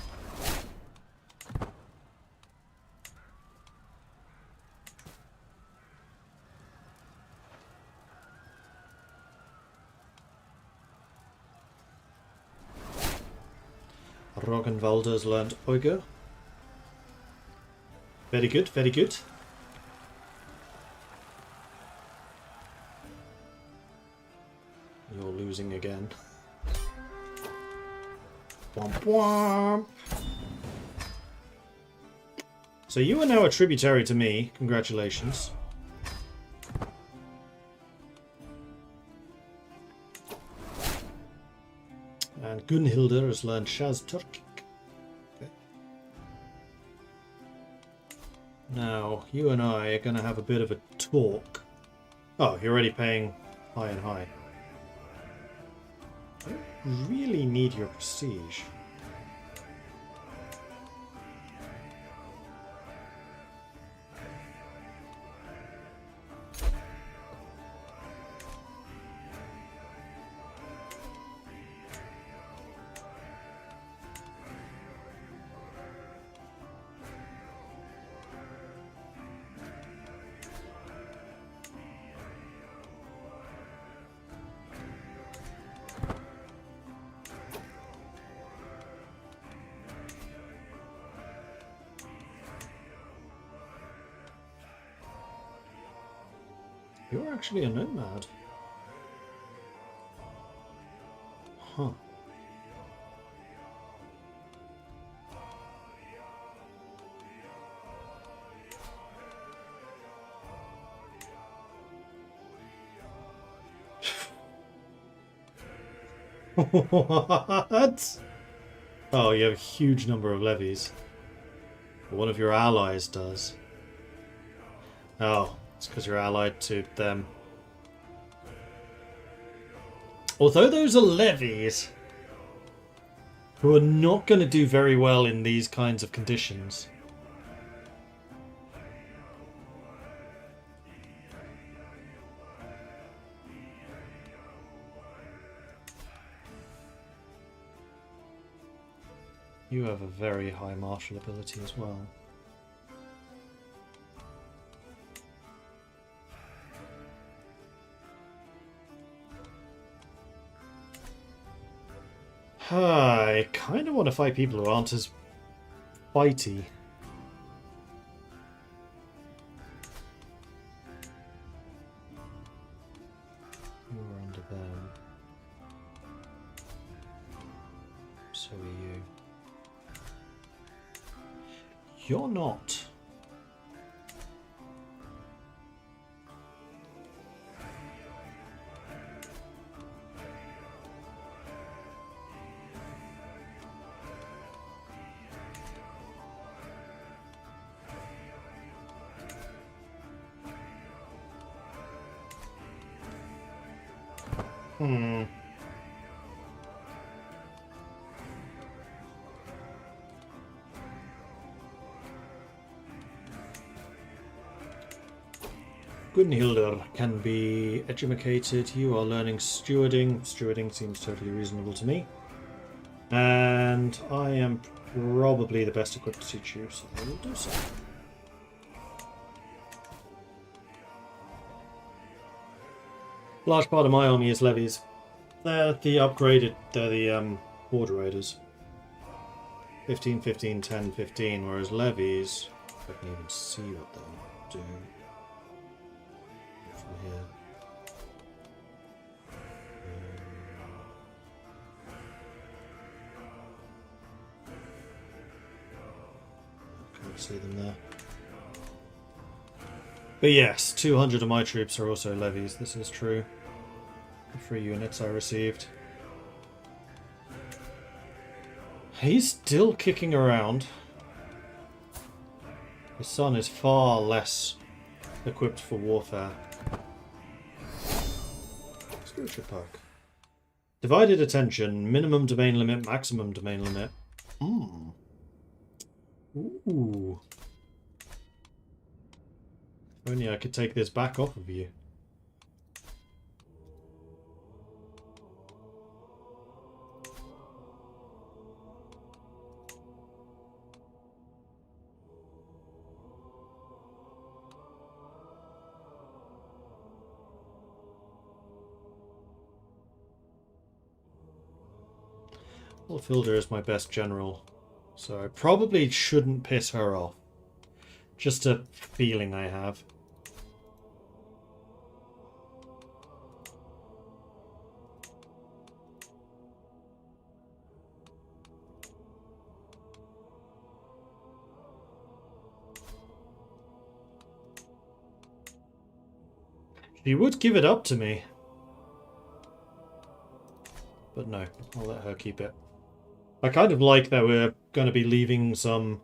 Roggenwalder's learned Uyghur. Very good, very good. You're losing again. Womp womp. So you are now a tributary to me. Congratulations. And Gunhilda has learned Shaz Turkic. Okay. Now, you and I are going to have a bit of a talk. Oh, you're already paying high and high. I don't really need your prestige. You're actually a nomad. Huh. What? Oh, you have a huge number of levies. One of your allies does. Oh. It's because you're allied to them. Although those are levies who are not going to do very well in these kinds of conditions. You have a very high martial ability as well. I kind of want to fight people who aren't as fighty. You're under them. So are you. You're not. Gunhilda can be educated. You are learning stewarding. Stewarding seems totally reasonable to me. And I am probably the best equipped to teach you, so I will do so. Large part of my army is levies. They're the upgraded, they're the border raiders. 15, 15, 10, 15, whereas levies, I can even see what they'll do from here. Can't see them there. But yes, 200 of my troops are also levies, this is true. The 3 units I received. He's still kicking around. His son is far less equipped for warfare. negotiate pack. Divided attention, minimum domain limit, maximum domain limit. Hmm. Ooh. If only I could take this back off of you. Well, Filder is my best general, so I probably shouldn't piss her off. Just a feeling I have. She would give it up to me. But no, I'll let her keep it. I kind of like that we're going to be leaving some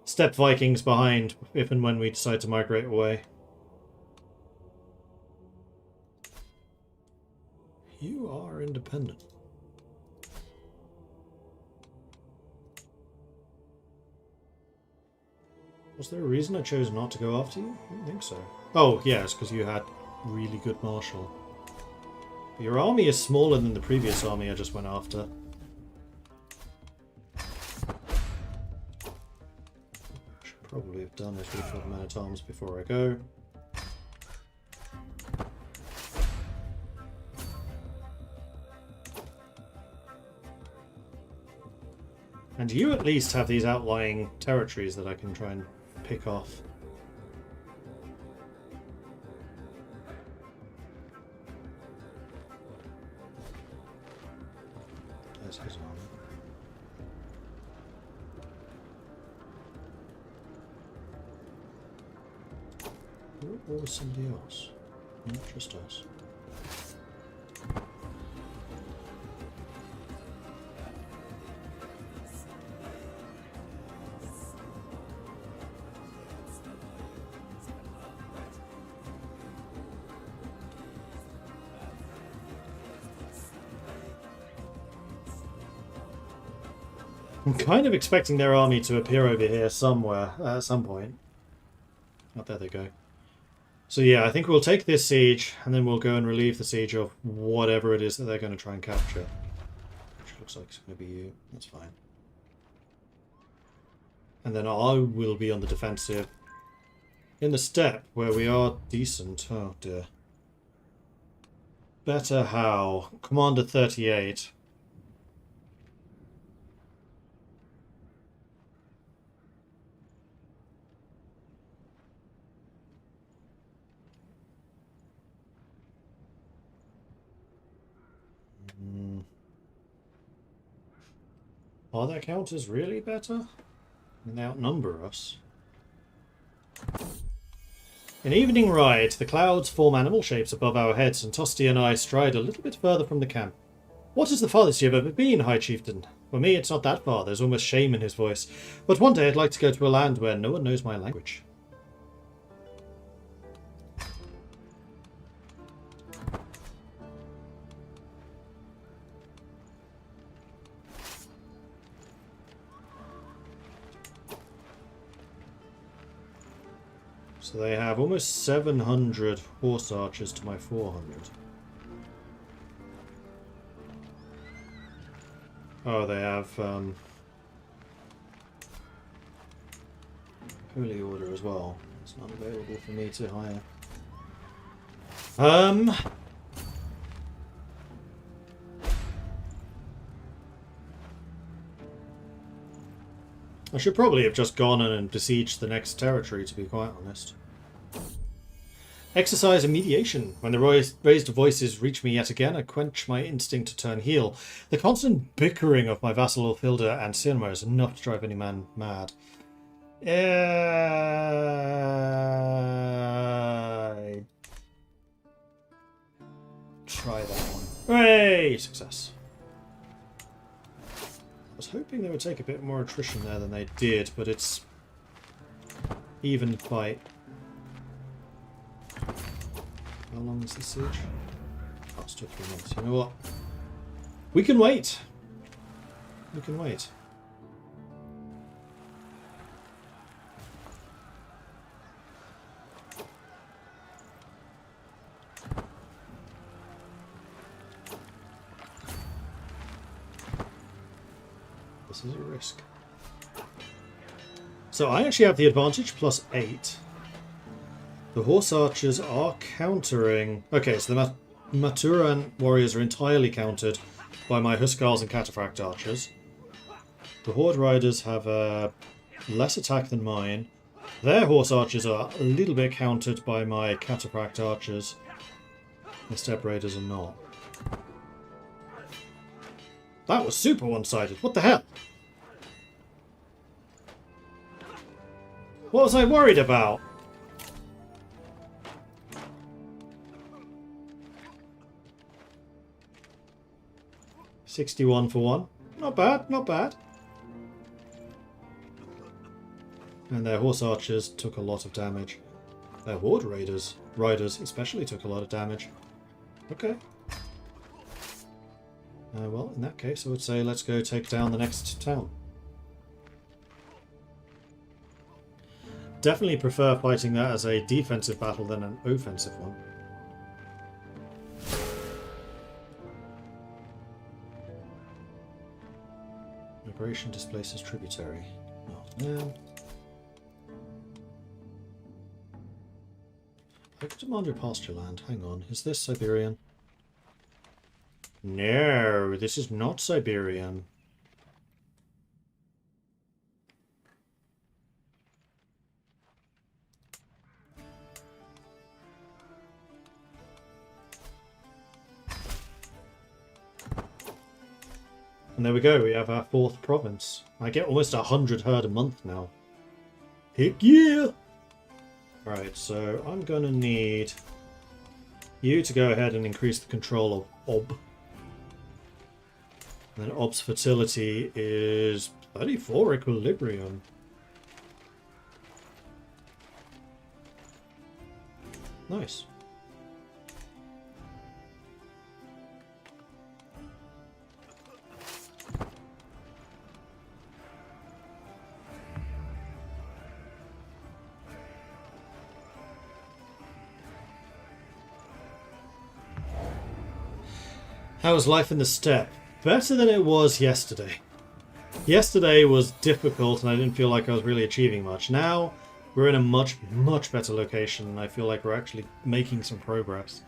steppe Vikings behind if and when we decide to migrate away. You are independent. Was there a reason I chose not to go after you? I don't think so. Oh, yes, because you had really good martial. But your army is smaller than the previous army I just went after. Should probably have done this with the men-at-arms before I go. And you at least have these outlying territories that I can try and pick off. There's his army. Or was somebody else? Not just us. I'm kind of expecting their army to appear over here somewhere at some point. Oh, there they go. So yeah, I think we'll take this siege, and then we'll go and relieve the siege of whatever it is that they're going to try and capture. Which looks like it's going to be you. That's fine. And then I will be on the defensive in the steppe, where we are decent. Oh dear. Better how? Commander 38. Are their counters really better? They outnumber us. An evening ride. The clouds form animal shapes above our heads, and Tosti and I stride a little bit further from the camp. What is the farthest you've ever been, High Chieftain? For me, it's not that far. There's almost shame in his voice. But one day I'd like to go to a land where no one knows my language. So they have almost 700 horse archers to my 400. Oh, they have Holy Order as well. It's not available for me to hire. I should probably have just gone in and besieged the next territory, to be quite honest. Exercise and mediation. When the raised voices reach me yet again, I quench my instinct to turn heel. The constant bickering of my vassal Ulfilda and Sinma is enough to drive any man mad. Try that one. Hooray! Success. I was hoping they would take a bit more attrition there than they did, but it's even fight. How long is the siege? It's took 3 months. You know what? We can wait. We can wait. This is a risk. So I actually have the advantage +8. The horse archers are countering. Okay, so the Maturan warriors are entirely countered by my Huskarls and Cataphract archers. The Horde riders have less attack than mine. Their horse archers are a little bit countered by my Cataphract archers. The Steppe raiders are not. That was super one-sided. What the hell? What was I worried about? $61 for one. Not bad, not bad. And their horse archers took a lot of damage. Their horde riders especially took a lot of damage. Okay. Well, in that case, I would say let's go take down the next town. Definitely prefer fighting that as a defensive battle than an offensive one. Migration displaces tributary. Oh, man. I could demand your pasture land. Hang on. Is this Siberian? No, this is not Siberian. And there we go, we have our 4th province. I get almost 100 herd a month now. Heck yeah! Right, so I'm gonna need you to go ahead and increase the control of Ob. And then Ob's fertility is 34 equilibrium. Nice. How was life in the steppe? Better than it was yesterday. Yesterday was difficult and I didn't feel like I was really achieving much. Now we're in a much, much better location and I feel like we're actually making some progress.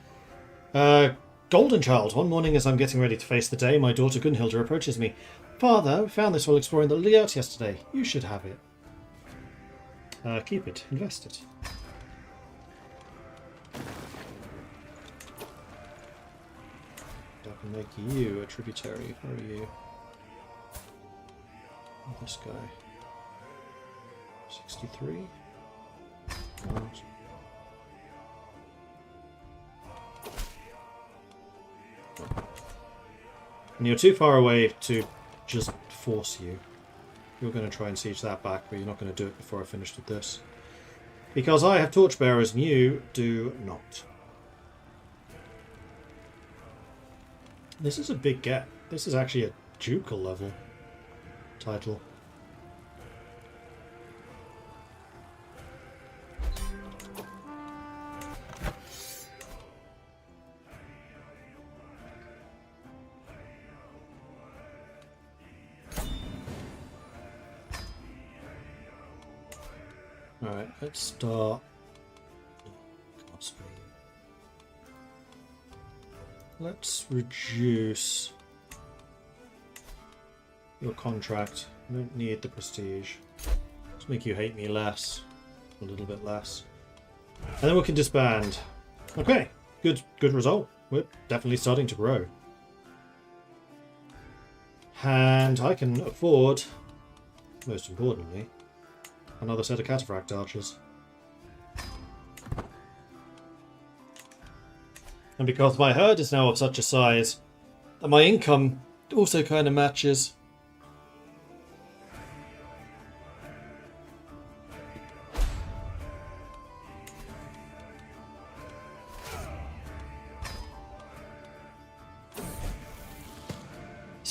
Golden Child. One morning as I'm getting ready to face the day, my daughter Gunhilda approaches me. Father, I found this while exploring the layout yesterday. You should have it. Keep it. Invest it. I can make you a tributary. Where are you? Oh, this guy. 63? What? And you're too far away to just force you. You're going to try and siege that back, but you're not going to do it before I finish with this. Because I have torchbearers and you do not. This is a big get. This is actually a ducal level title. Alright, let's start. Let's reduce your contract. I don't need the prestige. Let's make you hate me less. A little bit less. And then we can disband. Okay, good result. We're definitely starting to grow. And I can afford, most importantly, another set of Cataphract archers. And because my herd is now of such a size that my income also kind of matches.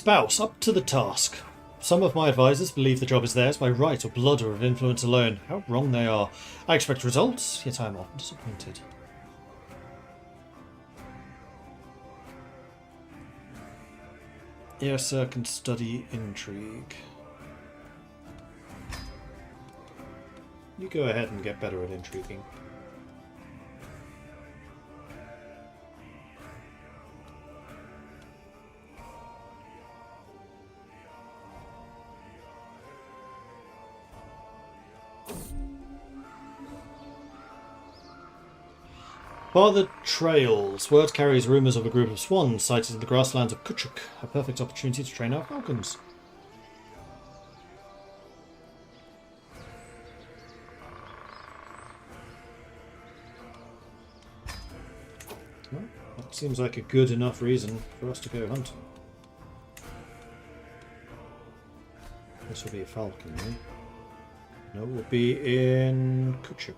Spouse, up to the task. Some of my advisors believe the job is theirs by right or blood or of influence alone. How wrong they are. I expect results, yet I am often disappointed. Yes, sir, can study intrigue. You go ahead and get better at intriguing. Father Trails. Word carries rumours of a group of swans sighted in the grasslands of Kutchuk. A perfect opportunity to train our falcons. Well, that seems like a good enough reason for us to go hunting. This will be a falcon, eh? No, we'll be in Kutchuk.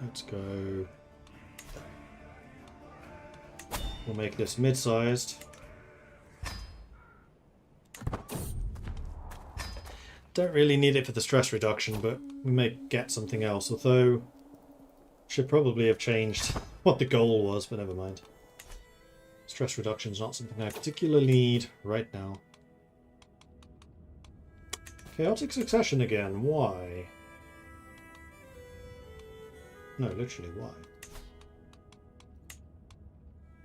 Let's go. We'll make this mid-sized. Don't really need it for the stress reduction, but we may get something else. Although, should probably have changed what the goal was, but never mind. Stress reduction is not something I particularly need right now. Chaotic succession again. Why? No, literally, why?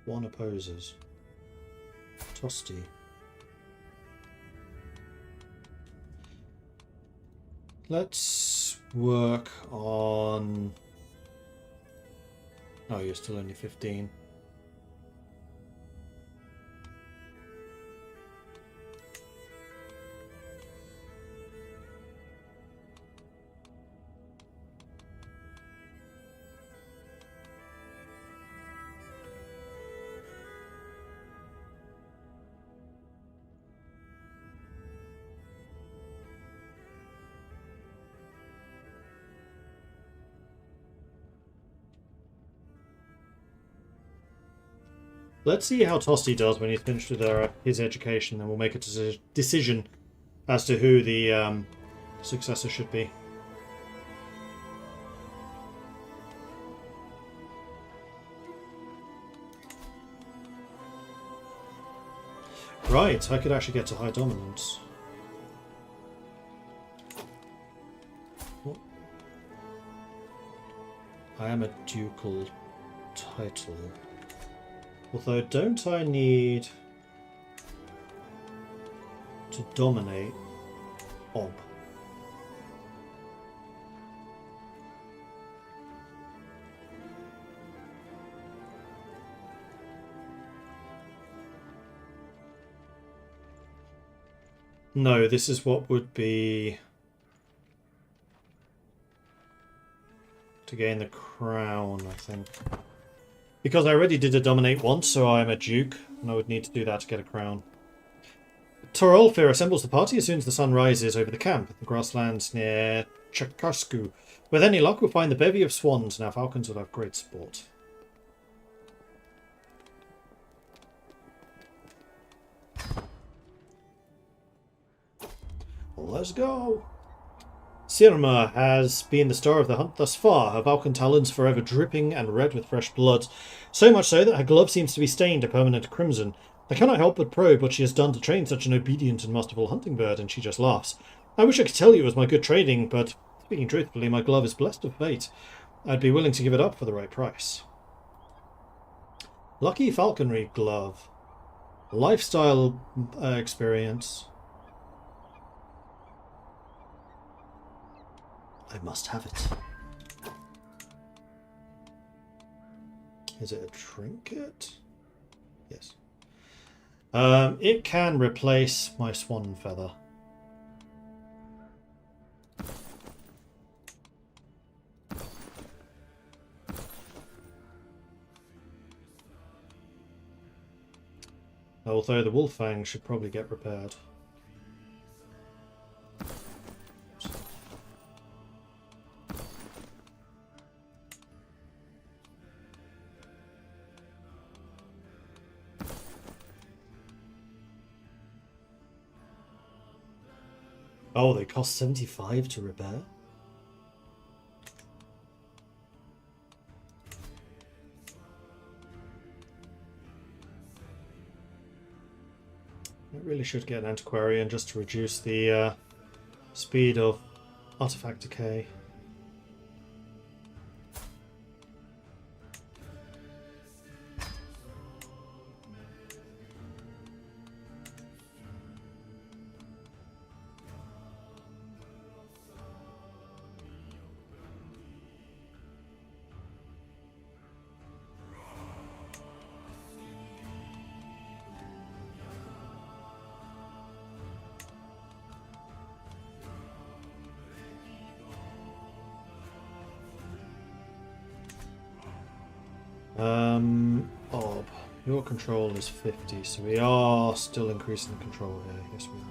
One opposes. Tosti. Let's work on... Oh, you're still only 15. Let's see how Tosti does when he's finished with his education, and we'll make a decision as to who the successor should be. Right, I could actually get to high dominance. What? I am a ducal title. Although, don't I need to dominate Ob? No, this is what would be to gain the crown, I think. Because I already did a dominate once, so I'm a duke, and I would need to do that to get a crown. Torolfir assembles the party as soon as the sun rises over the camp, the grasslands near Chakarsku. With any luck, we'll find the bevy of swans, and our falcons will have great sport. Let's go! Sirma has been the star of the hunt thus far, her falcon talons forever dripping and red with fresh blood. So much so that her glove seems to be stained a permanent crimson. I cannot help but probe what she has done to train such an obedient and masterful hunting bird, and she just laughs. I wish I could tell you it was my good trading, but speaking truthfully, my glove is blessed of fate. I'd be willing to give it up for the right price. Lucky falconry glove. Lifestyle experience. I must have it. Is it a trinket? Yes. It can replace my swan feather. Although the wolf fang should probably get repaired. Oh, they cost 75 to repair? I really should get an antiquarian just to reduce the speed of artifact decay. Bob, your control is 50, so we are still increasing the control here. Yes, we are.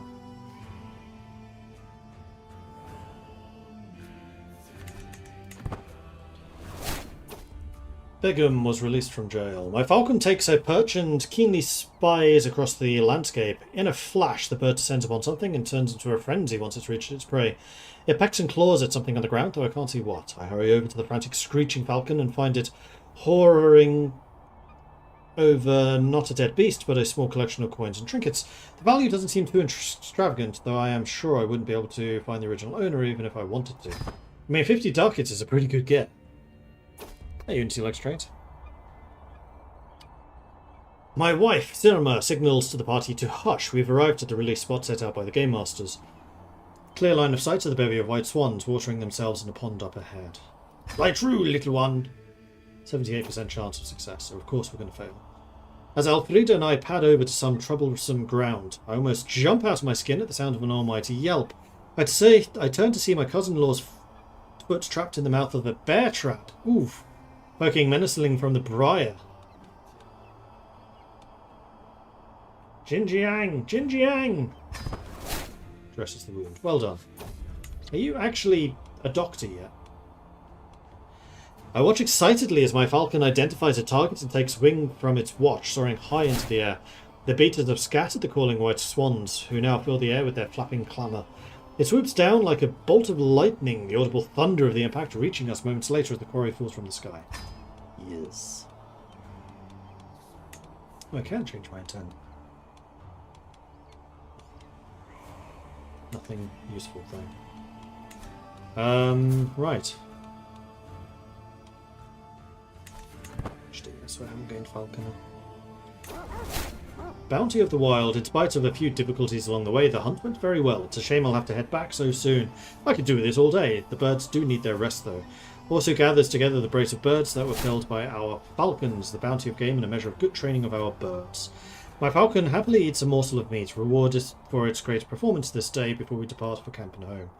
Begum was released from jail. My falcon takes a perch and keenly spies across the landscape. In a flash, the bird descends upon something and turns into a frenzy once it's reached its prey. It pecks and claws at something on the ground, though I can't see what. I hurry over to the frantic, screeching falcon and find it horroring over not a dead beast, but a small collection of coins and trinkets. The value doesn't seem too extravagant, though I am sure I wouldn't be able to find the original owner even if I wanted to. I mean, 50 ducats is a pretty good get. Hey, Unity likes trades. My wife, Sirma, signals to the party to hush. We've arrived at the release spot set out by the Game Masters. Clear line of sight to the bevy of white swans watering themselves in a pond up ahead. Lie true, little one. 78% chance of success, so of course we're going to fail. As Alfreda and I pad over to some troublesome ground, I almost jump out of my skin at the sound of an almighty yelp. I turn to see my cousin-in-law's foot trapped in the mouth of a bear trap. Oof. Poking menacingly from the briar. Jinjiang! Jinjiang! Dresses the wound. Well done. Are you actually a doctor yet? I watch excitedly as my falcon identifies a target and takes wing from its watch, soaring high into the air. The beaters have scattered the calling white swans, who now fill the air with their flapping clamour. It swoops down like a bolt of lightning, the audible thunder of the impact reaching us moments later as the quarry falls from the sky. Yes. Oh, I can change my intent. Nothing useful though. Right. I swear I haven't gained Falconer. Bounty of the Wild. In spite of a few difficulties along the way, the hunt went very well. It's a shame I'll have to head back so soon. I could do this all day. The birds do need their rest though. Also gathers together the brace of birds that were felled by our falcons, the bounty of game and a measure of good training of our birds. My falcon happily eats a morsel of meat, rewarded for its great performance this day before we depart for camp and home.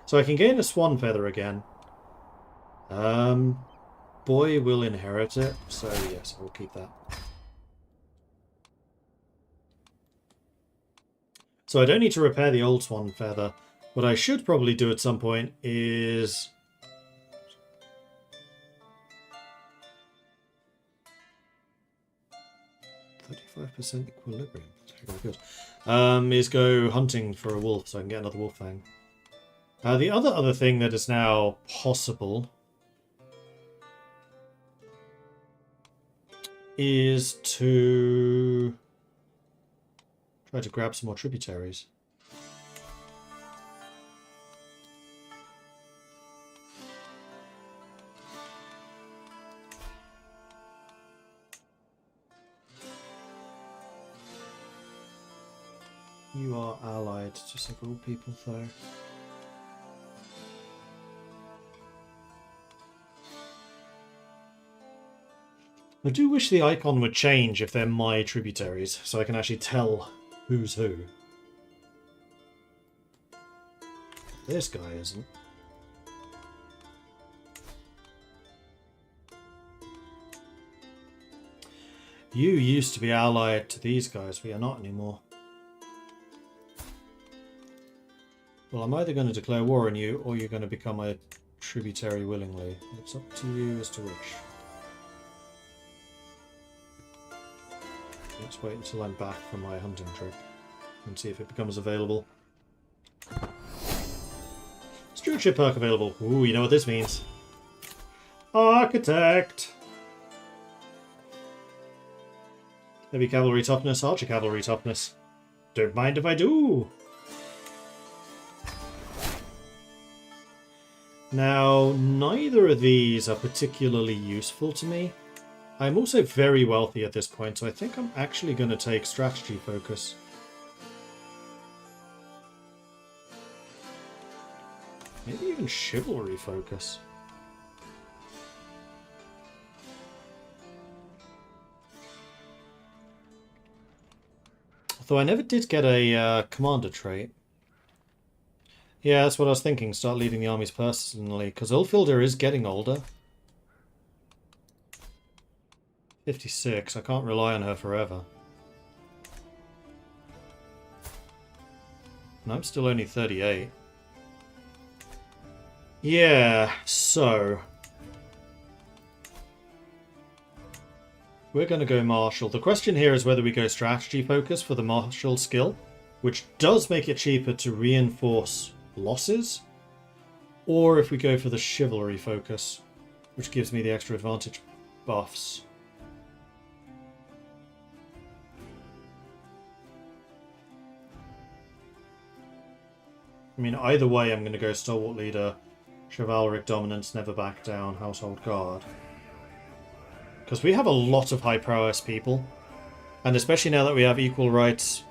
So I can gain a swan feather again. Boy will inherit it, so yes, I will keep that. So I don't need to repair the old swan feather. What I should probably do at some point is... 35% equilibrium. Very good. Is go hunting for a wolf so I can get another wolf fang. The other thing that is now possible is to try to grab some more tributaries. You are allied to several people though. I do wish the icon would change if they're my tributaries, so I can actually tell who's who. This guy isn't. You used to be allied to these guys, we are not anymore. Well, I'm either going to declare war on you, or you're going to become a tributary willingly. It's up to you as to which. Let's wait until I'm back from my hunting trip and see if it becomes available. Stewardship perk available. Ooh, you know what this means. Architect! Heavy cavalry toughness, archer cavalry toughness. Don't mind if I do! Now, neither of these are particularly useful to me. I'm also very wealthy at this point, so I think I'm actually going to take strategy focus. Maybe even chivalry focus. Although I never did get a commander trait. Yeah, that's what I was thinking. Start leading the armies personally, because Ulfilder is getting older. 56. I can't rely on her forever. And I'm still only 38. Yeah, so... we're going to go martial. The question here is whether we go strategy focus for the martial skill, which does make it cheaper to reinforce losses, or if we go for the chivalry focus, which gives me the extra advantage buffs. I mean, either way, I'm going to go Stalwart Leader, Chivalric Dominance, Never Back Down, Household Guard. Because we have a lot of high prowess people, and especially now that we have equal rights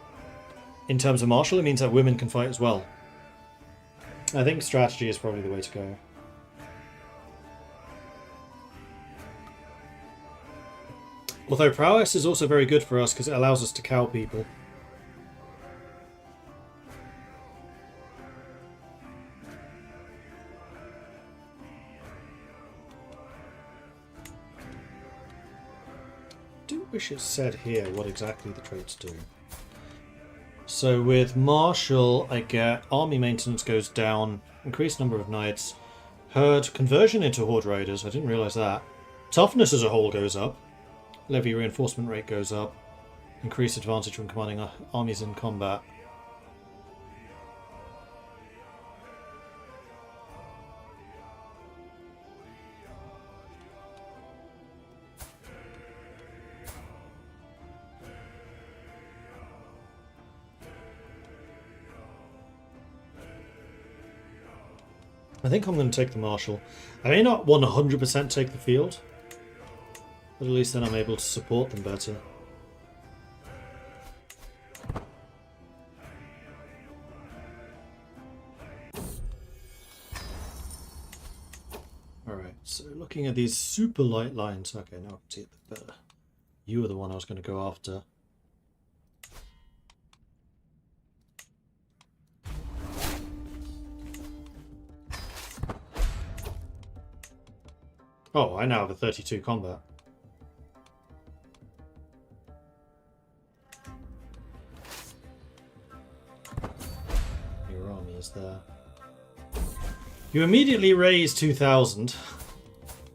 in terms of martial, it means that women can fight as well. I think strategy is probably the way to go. Although prowess is also very good for us because it allows us to cow people. I do wish it said here what exactly the traits do. So with martial, I get army maintenance goes down, increased number of knights, herd conversion into horde riders. I didn't realise that. Toughness as a whole goes up. Levy reinforcement rate goes up. Increased advantage when commanding armies in combat. I think I'm going to take the martial. I may not 100% take the field, but at least then I'm able to support them better. Alright, so looking at these super light lines. Okay, now I can see it a bit better. You were the one I was going to go after. Oh, I now have a 32 combat. Your army is there. You immediately raise 2,000.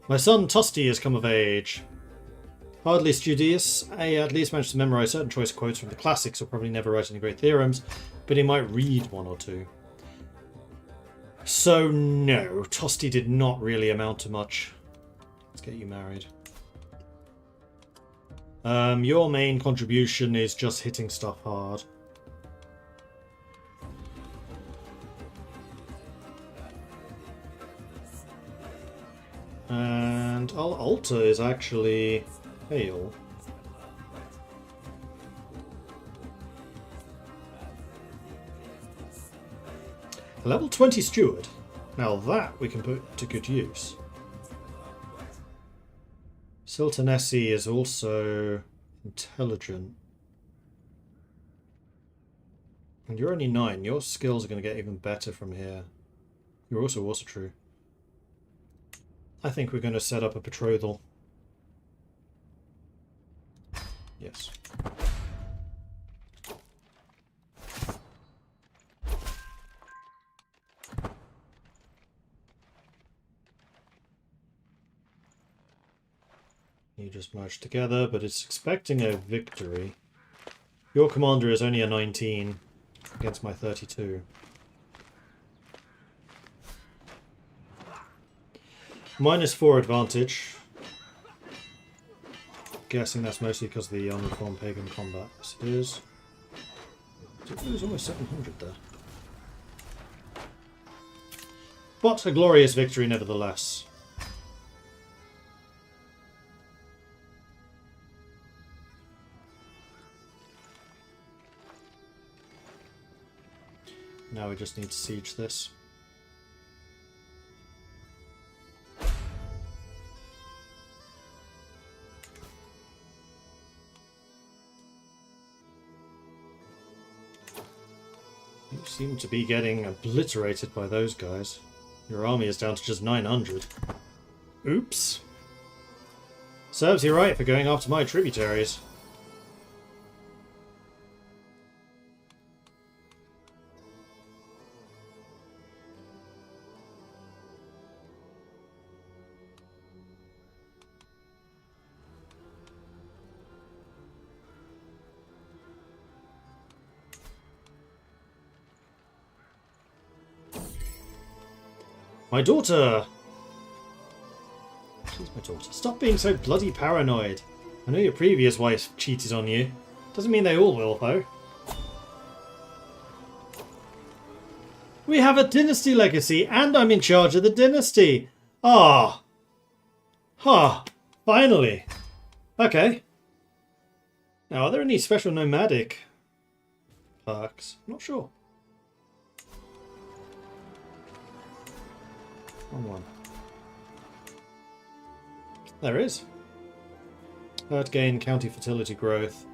My son Tusty has come of age. Hardly studious, I at least managed to memorize certain choice quotes from the classics. He'll probably never write any great theorems, but he might read one or two. So no, Tusty did not really amount to much. Let's get you married. Your main contribution is just hitting stuff hard. And our altar is actually pale. A level 20 steward. Now that we can put to good use. Siltanesi is also intelligent. And you're only 9. Your skills are going to get even better from here. You're also true. I think we're going to set up a betrothal. Yes. You just merged together, but it's expecting a victory. Your commander is only a 19 against my 32. -4 advantage. Guessing that's mostly because of the unreformed pagan combat. Yes, it is. Did lose almost 700 there. But a glorious victory nevertheless. Now we just need to siege this. You seem to be getting obliterated by those guys. Your army is down to just 900. Oops. Serves you right for going after my tributaries. My daughter! She's my daughter. Stop being so bloody paranoid. I know your previous wife cheated on you. Doesn't mean they all will, though. We have a dynasty legacy, and I'm in charge of the dynasty. Ah. Ha. Finally. Okay. Now, are there any special nomadic perks? I'm not sure. One. There is. Herd gain, county fertility growth,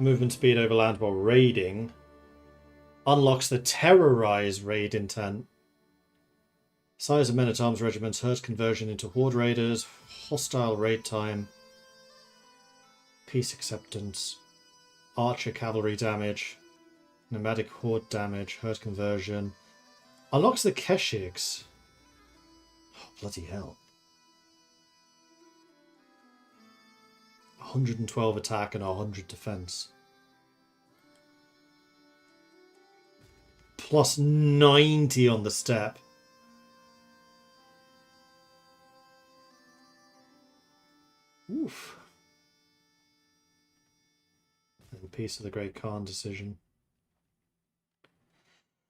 movement speed over land while raiding. Unlocks the terrorize raid intent. Size of men-at-arms regiments, herd conversion into horde raiders, hostile raid time, peace acceptance, archer cavalry damage, nomadic horde damage, herd conversion. Unlocks the Keshigs. Oh, bloody hell. 112 attack and 100 defense. Plus 90 on the step. Oof. And Peace of the Great Khan decision.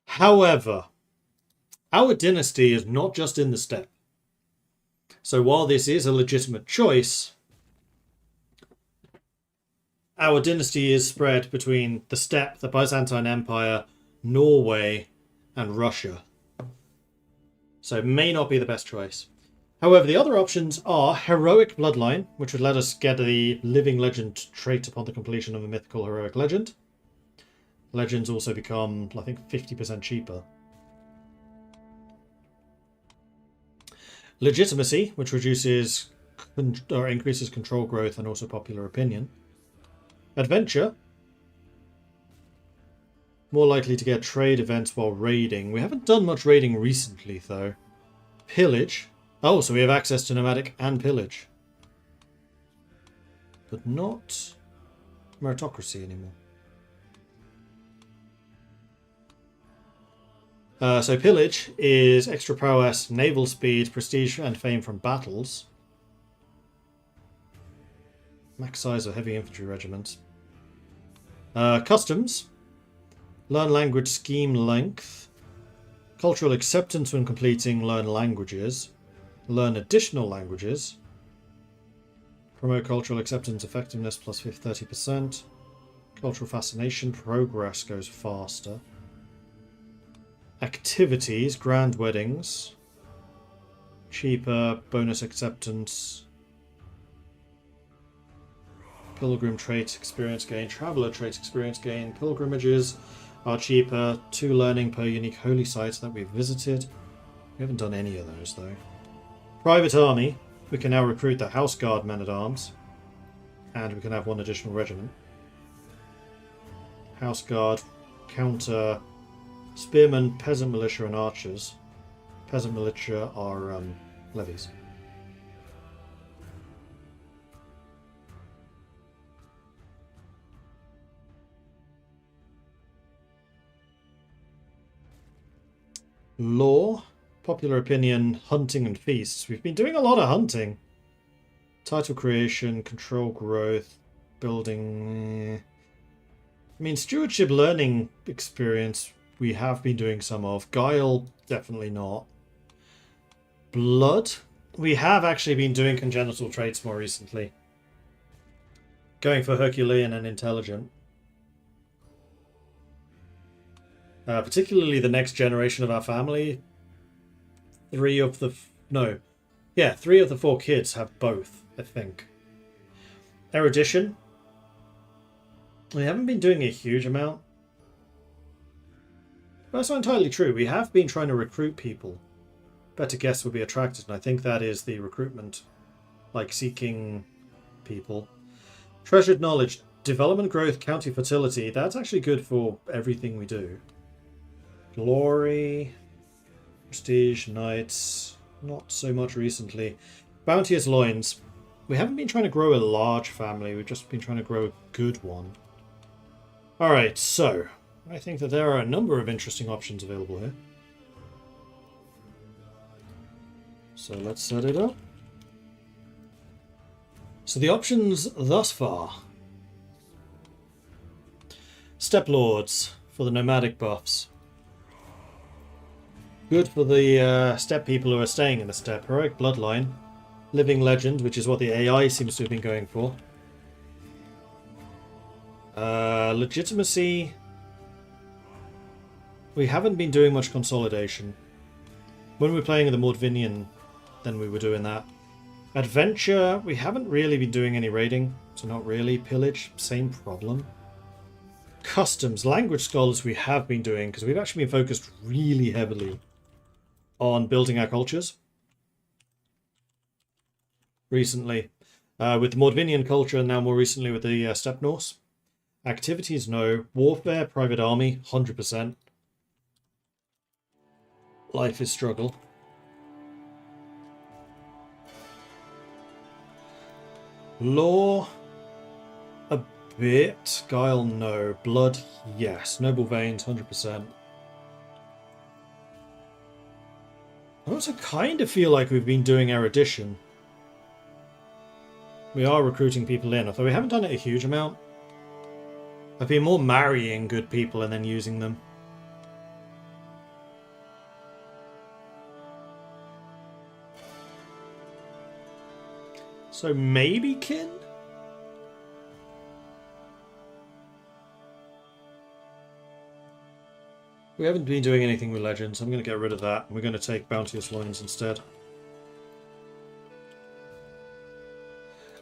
However, our dynasty is not just in the steppe. So while this is a legitimate choice, our dynasty is spread between the steppe, the Byzantine Empire, Norway, and Russia. So it may not be the best choice. However, the other options are Heroic Bloodline, which would let us get the Living Legend trait upon the completion of a mythical heroic legend. Legends also become, I think, 50% cheaper. Legitimacy, which reduces or increases control growth and also popular opinion. Adventure, more likely to get trade events while raiding. We haven't done much raiding recently, though. Pillage. Oh, so we have access to nomadic and pillage. But not meritocracy anymore. So pillage is extra prowess, naval speed, prestige and fame from battles. Max size of heavy infantry regiments. Customs. Learn language scheme length. Cultural acceptance when completing learn languages. Learn additional languages. Promote cultural acceptance effectiveness plus 30%. Cultural fascination. Progress goes faster. Activities. Grand weddings. Cheaper. Bonus acceptance. Pilgrim traits experience gain. Traveller traits experience gain. Pilgrimages are cheaper. 2 learning per unique holy sites that we've visited. We haven't done any of those though. Private army. We can now recruit the House Guard men-at-arms. And we can have 1 additional regiment. House Guard, counter, spearmen, peasant militia and archers. Peasant militia are levies. Law, Popular opinion, hunting and feasts. We've been doing a lot of hunting. Title creation, control growth, building. I mean, stewardship learning experience we have been doing some of. Guile, definitely not. Blood. We have actually been doing congenital traits more recently. Going for Herculean and intelligent. Particularly the next generation of our family. 3 of the 4 kids have both, I think. Erudition. We haven't been doing a huge amount. That's not entirely true. We have been trying to recruit people. Better guests will be attracted, and I think that is the recruitment. Like seeking people. Treasured knowledge. Development growth, county fertility. That's actually good for everything we do. Glory. Prestige, knights. Not so much recently. Bounteous loins. We haven't been trying to grow a large family. We've just been trying to grow a good one. Alright, so I think that there are a number of interesting options available here. So let's set it up. So the options thus far. Steppe Lords for the nomadic buffs. Good for the steppe people who are staying in the steppe. Heroic Bloodline. Living Legend, which is what the AI seems to have been going for. Legitimacy. We haven't been doing much consolidation. When we were playing the Mordvinian, then we were doing that. Adventure, we haven't really been doing any raiding, so not really. Pillage, same problem. Customs, language scholars we have been doing, because we've actually been focused really heavily on building our cultures. Recently. With the Mordvinian culture, and now more recently with the Steppe Norse. Activities, no. Warfare, private army, 100%. Life is struggle. Law, a bit. Guile, no. Blood, yes. Noble veins, 100%. I also kind of feel like we've been doing erudition. We are recruiting people in, although we haven't done it a huge amount. I've been more marrying good people and then using them. So maybe kin? We haven't been doing anything with legends. I'm going to get rid of that. We're going to take bounteous loins instead.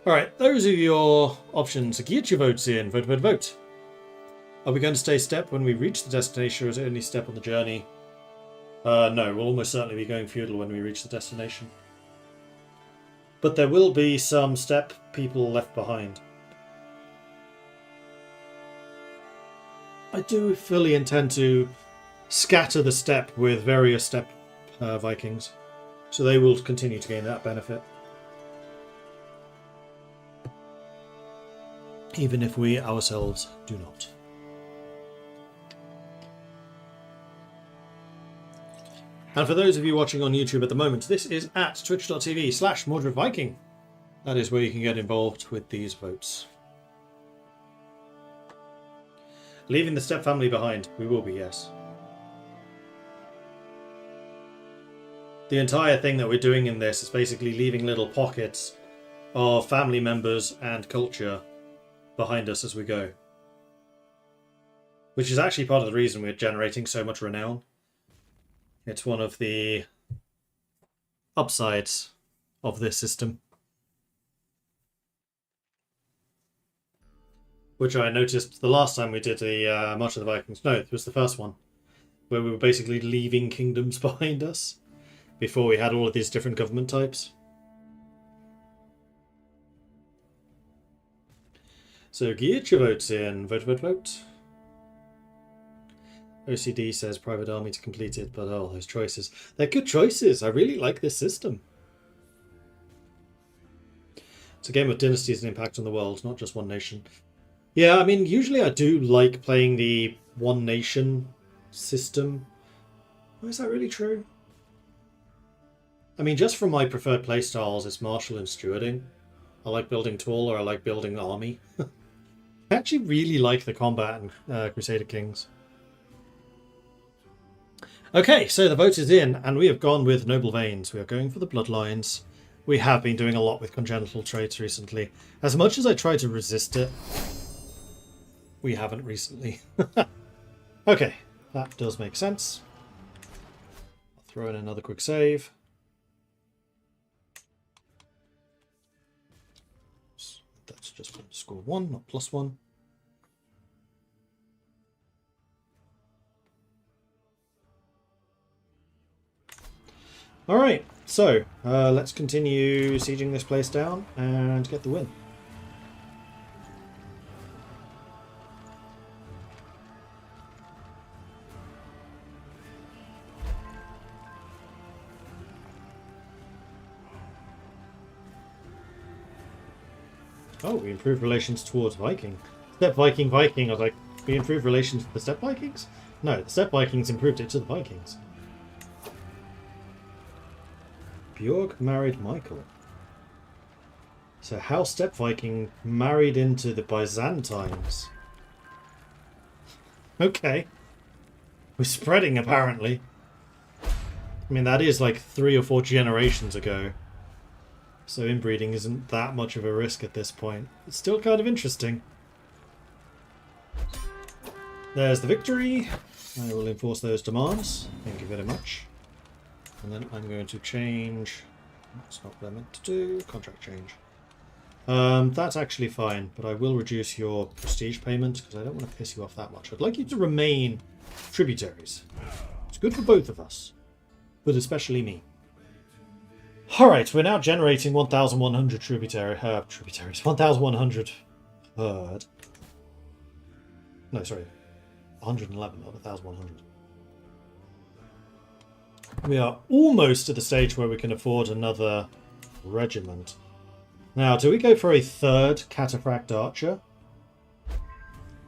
Alright, those are your options. Get your votes in. Vote, vote, vote. Are we going to stay steppe when we reach the destination, or is it only step on the journey? No, we'll almost certainly be going feudal when we reach the destination. But there will be some steppe people left behind. I do fully intend to scatter the steppe with various steppe Vikings, so they will continue to gain that benefit. Even if we ourselves do not. And for those of you watching on YouTube at the moment, this is at twitch.tv/MordredViking. That is where you can get involved with these votes. Leaving the steppe family behind. We will be, yes. The entire thing that we're doing in this is basically leaving little pockets of family members and culture behind us as we go. Which is actually part of the reason we're generating so much renown. It's one of the upsides of this system. Which I noticed the last time we did the March of the Vikings. No, it was the first one. Where we were basically leaving kingdoms behind us. Before we had all of these different government types. So get your votes in. Vote, vote, vote. OCD says private army to complete it, but oh, those choices. They're good choices. I really like this system. It's a game of dynasties and impact on the world, not just one nation. Yeah, I mean, usually I do like playing the one nation system. Oh, is that really true? I mean, just from my preferred playstyles, it's martial and stewarding. I like building tall, or I like building army. I actually really like the combat in Crusader Kings. Okay, so the vote is in, and we have gone with Noble Veins. We are going for the Bloodlines. We have been doing a lot with congenital traits recently. As much as I try to resist it, we haven't recently. Okay, that does make sense. I'll throw in another quick save. That's just score 1, not +1. Alright, so let's continue sieging this place down and get the win. Oh, we improved relations towards Viking. Steppe Viking. I was like, we improved relations with the Steppe Vikings? No, the Steppe Vikings improved it to the Vikings. Bjorg married Michael. So how Steppe Viking married into the Byzantines. Okay. We're spreading, apparently. I mean, that is like 3 or 4 generations ago. So inbreeding isn't that much of a risk at this point. It's still kind of interesting. There's the victory. I will enforce those demands. Thank you very much. And then I'm going to change... That's not what I meant to do. Contract change. That's actually fine, but I will reduce your prestige payment because I don't want to piss you off that much. I'd like you to remain tributaries. It's good for both of us, but especially me. Alright, we're now generating 1,100 tributaries. 1,100 herd. No, sorry. 111, not 1,100. We are almost at the stage where we can afford another regiment. Now, do we go for a 3rd cataphract archer?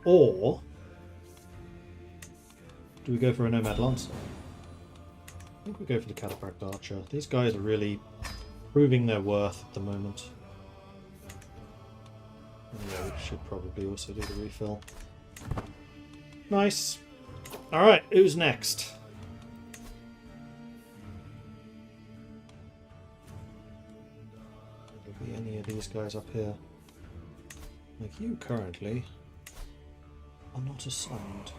Or do we go for a nomad lancer? I think we go for the cataphract archer. These guys are really proving their worth at the moment. Yeah, we should probably also do the refill. Nice. Alright, who's next? Will there be any of these guys up here? Like you currently are not assigned.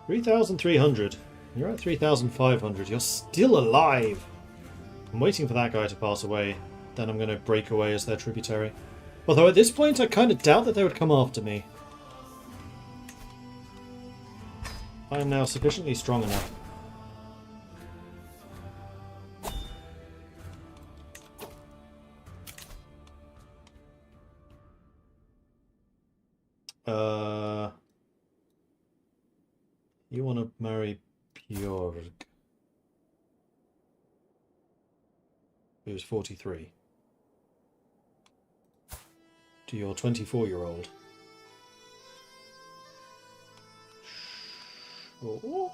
$3,300. You're at 3,500. You're still alive. I'm waiting for that guy to pass away. Then I'm going to break away as their tributary. Although at this point, I kind of doubt that they would come after me. I am now sufficiently strong enough. You want to marry Bjorg, who's 43, to your 24-year-old. Sure.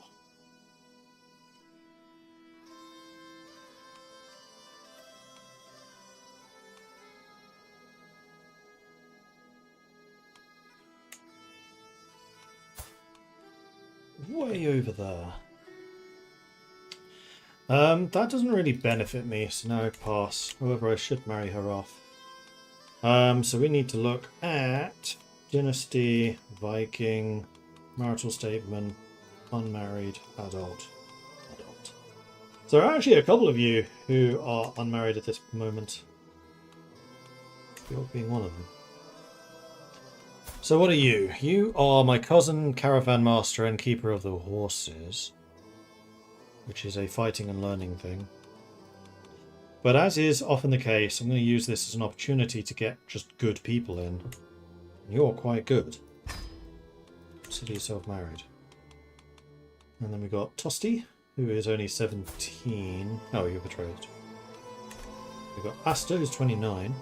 Way over there. That doesn't really benefit me, so now I pass. However, I should marry her off. So we need to look at Dynasty, Viking, marital statement, unmarried, adult. So there are actually a couple of you who are unmarried at this moment. You're being one of them. So what are you? You are my cousin, caravan master, and keeper of the horses, which is a fighting and learning thing. But as is often the case, I'm going to use this as an opportunity to get just good people in. You're quite good. Consider yourself married. And then we got Tosti, who is only 17. Oh, you're betrothed. We've got Asta, who's 29.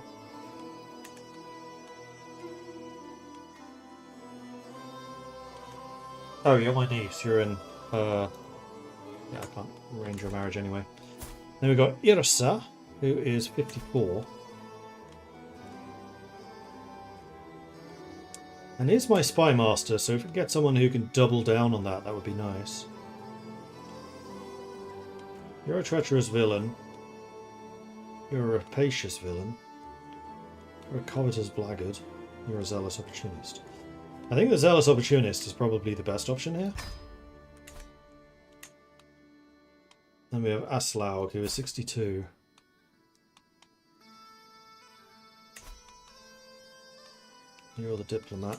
Oh, you're my niece. You're in. Yeah, I can't arrange your marriage anyway. Then we've got Irsa, who is 54. And is my spy master, so if we can get someone who can double down on that, that would be nice. You're a treacherous villain. You're a rapacious villain. You're a covetous blackguard. You're a zealous opportunist. I think the zealous opportunist is probably the best option here. Then we have Aslaug, who is 62. You're the diplomat.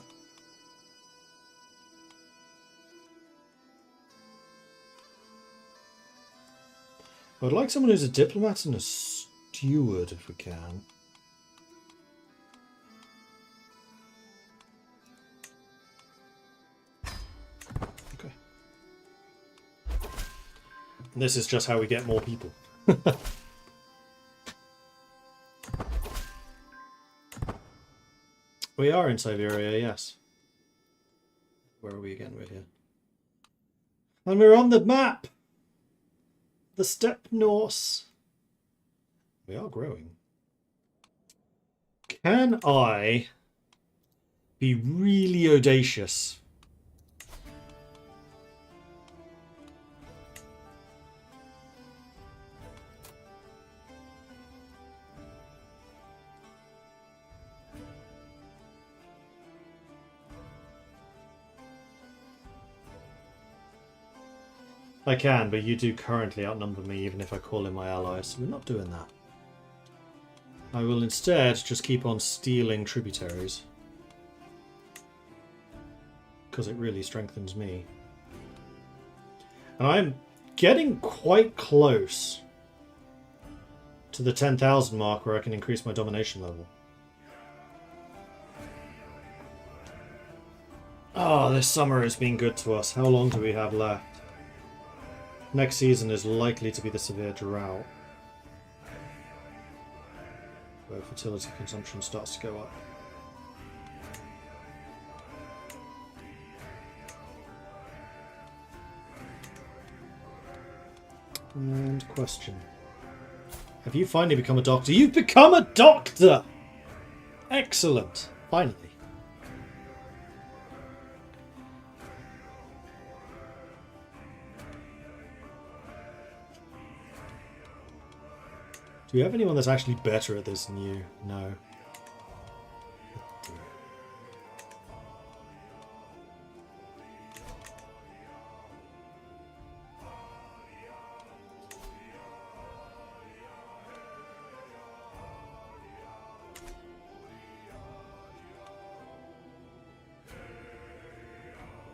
I would like someone who's a diplomat and a steward, if we can. Okay. And this is just how we get more people. We are in Siberia, yes. Where are we again? We're here. And we're on the map! The steppe Norse. We are growing. Can I be really audacious? I can, but you do currently outnumber me even if I call in my allies, so we're not doing that. I will instead just keep on stealing tributaries. Because it really strengthens me. And I'm getting quite close to the 10,000 mark where I can increase my domination level. Oh, this summer has been good to us. How long do we have left? Next season is likely to be the severe drought, where fertility consumption starts to go up. And question. Have you finally become a doctor? You've become a doctor! Excellent. Finally. Do you have anyone that's actually better at this than you? No.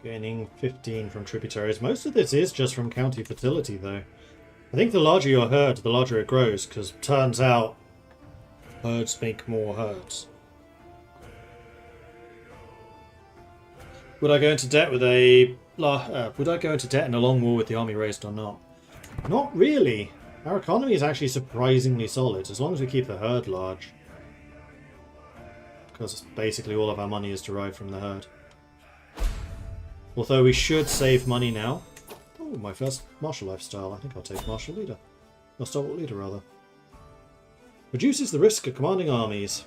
Gaining 15 from tributaries. Most of this is just from county fertility, though. I think the larger your herd, the larger it grows, because turns out herds make more herds. Would I go into debt with a... would I go into debt in a long war with the army raised or not? Not really. Our economy is actually surprisingly solid, as long as we keep the herd large. Because basically all of our money is derived from the herd. Although we should save money now. Oh, my first martial lifestyle. I think I'll take martial leader. Or stalwart leader, rather. Reduces the risk of commanding armies.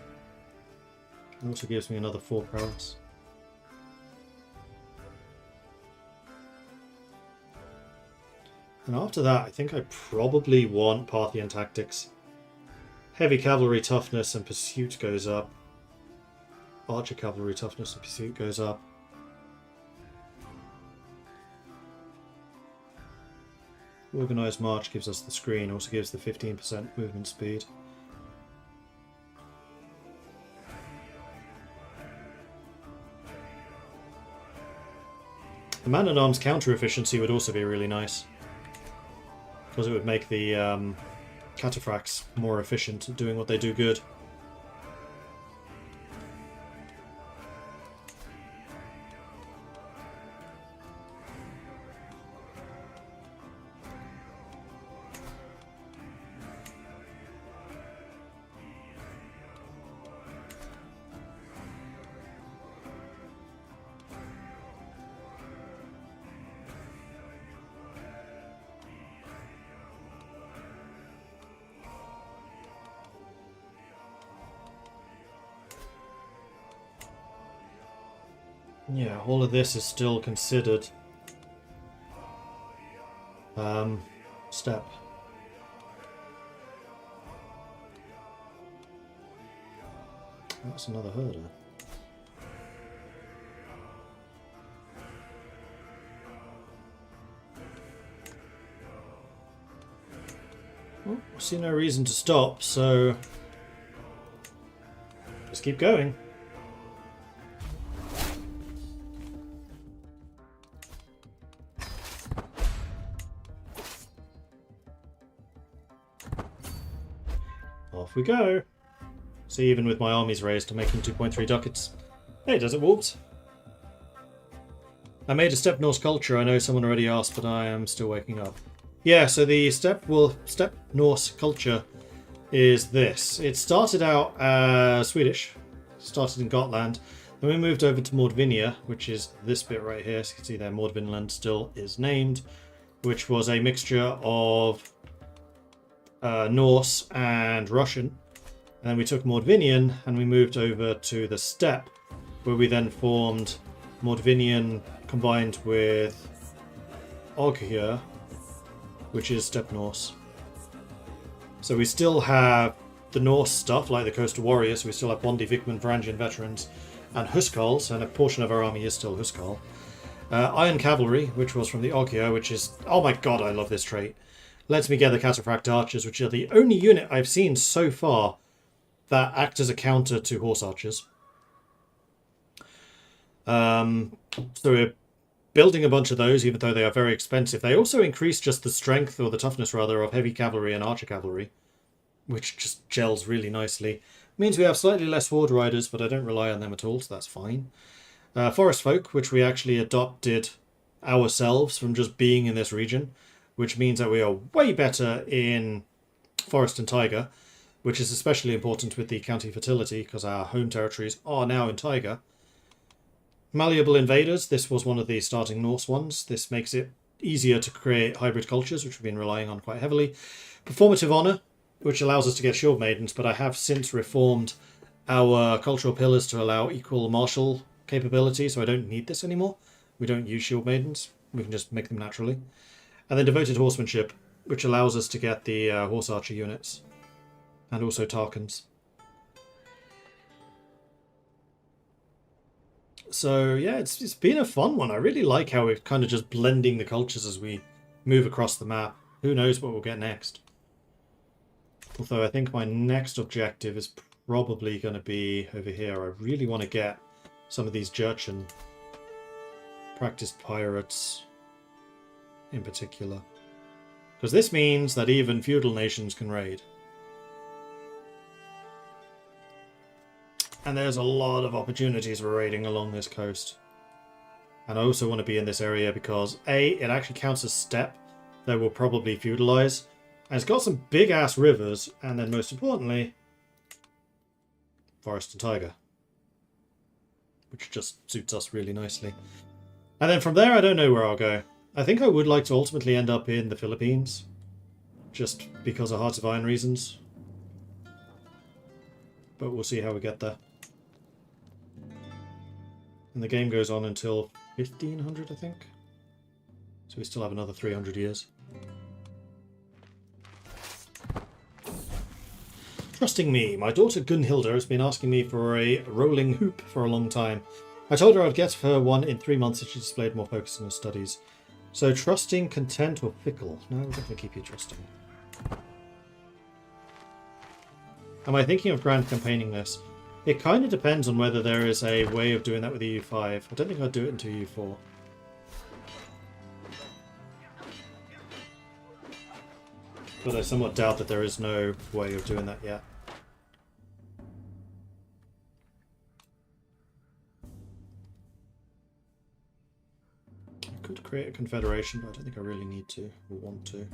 It also gives me another 4 prowess. And after that, I think I probably want Parthian tactics. Heavy cavalry toughness and pursuit goes up. Archer cavalry toughness and pursuit goes up. Organised march gives us the screen, also gives the 15% movement speed. The man-at-arms counter efficiency would also be really nice, because it would make the cataphracts more efficient at doing what they do good. Yeah, all of this is still considered step. That's another herder. Well, I see no reason to stop, so just keep going. Off we go. See, even with my armies raised, I'm making 2.3 ducats. Hey, Desert Wolves. I made a Steppe Norse culture. I know someone already asked, but I am still waking up. Yeah, so the Steppe Norse culture is this. It started out Swedish. Started in Gotland. Then we moved over to Mordvinia, which is this bit right here. So you can see there, Mordvinland still is named, which was a mixture of Norse and Russian. And then we took Mordvinian and we moved over to the steppe, where we then formed Mordvinian combined with Oghur, which is Steppe Norse. So we still have the Norse stuff, like the Coastal Warriors. We still have Bondi, Vikman, Varangian veterans, and Huskarls, and a portion of our army is still Huskarl. Iron Cavalry, which was from the Oghur, which is... Oh my god, I love this trait. Lets me get the Cataphract Archers, which are the only unit I've seen so far that act as a counter to Horse Archers. So we're building a bunch of those, even though they are very expensive. They also increase just the strength, or the toughness rather, of Heavy Cavalry and Archer Cavalry, which just gels really nicely. Means we have slightly less Horde Riders, but I don't rely on them at all, so that's fine. Forest Folk, which we actually adopted ourselves from just being in this region, which means that we are way better in Forest and Taiga, which is especially important with the county fertility, because our home territories are now in Taiga. Malleable Invaders, this was one of the starting Norse ones. This makes it easier to create hybrid cultures, which we've been relying on quite heavily. Performative Honour, which allows us to get Shield Maidens, but I have since reformed our cultural pillars to allow equal martial capability, so I don't need this anymore. We don't use Shield Maidens, we can just make them naturally. And then Devoted Horsemanship, which allows us to get the Horse Archer units. And also Tarkans. So yeah, it's been a fun one. I really like how we're kind of just blending the cultures as we move across the map. Who knows what we'll get next. Although I think my next objective is probably going to be over here. I really want to get some of these Jurchen practiced pirates in particular. Because this means that even feudal nations can raid. And there's a lot of opportunities for raiding along this coast. And I also want to be in this area because A, it actually counts as steppe that will probably feudalize. And it's got some big ass rivers, and then most importantly, forest and taiga. Which just suits us really nicely. And then from there I don't know where I'll go. I think I would like to ultimately end up in the Philippines. Just because of Hearts of Iron reasons. But we'll see how we get there. And the game goes on until 1500, I think. So we still have another 300 years. Trusting me, my daughter Gunhilda has been asking me for a rolling hoop for a long time. I told her I'd get her one in 3 months if she displayed more focus on her studies. So trusting, content, or fickle? No, we're definitely keep you trusting. Am I thinking of grand campaigning this? It kind of depends on whether there is a way of doing that with EU5. I don't think I'd do it until EU4. But I somewhat doubt that there is no way of doing that yet. I could create a confederation, but I don't think I really need to or want to.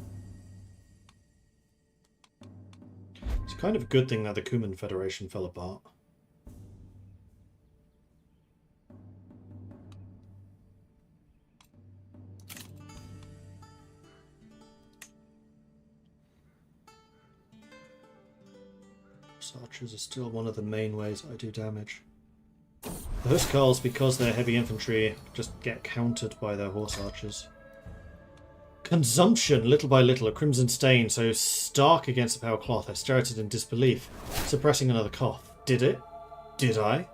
It's kind of a good thing that the Cuman Federation fell apart. Archers are still one of the main ways I do damage. The Huskarls, because they're heavy infantry, just get countered by their horse archers. Consumption, little by little, a crimson stain, so stark against the pale cloth. I stared at it in disbelief, suppressing another cough. Did it? Did I?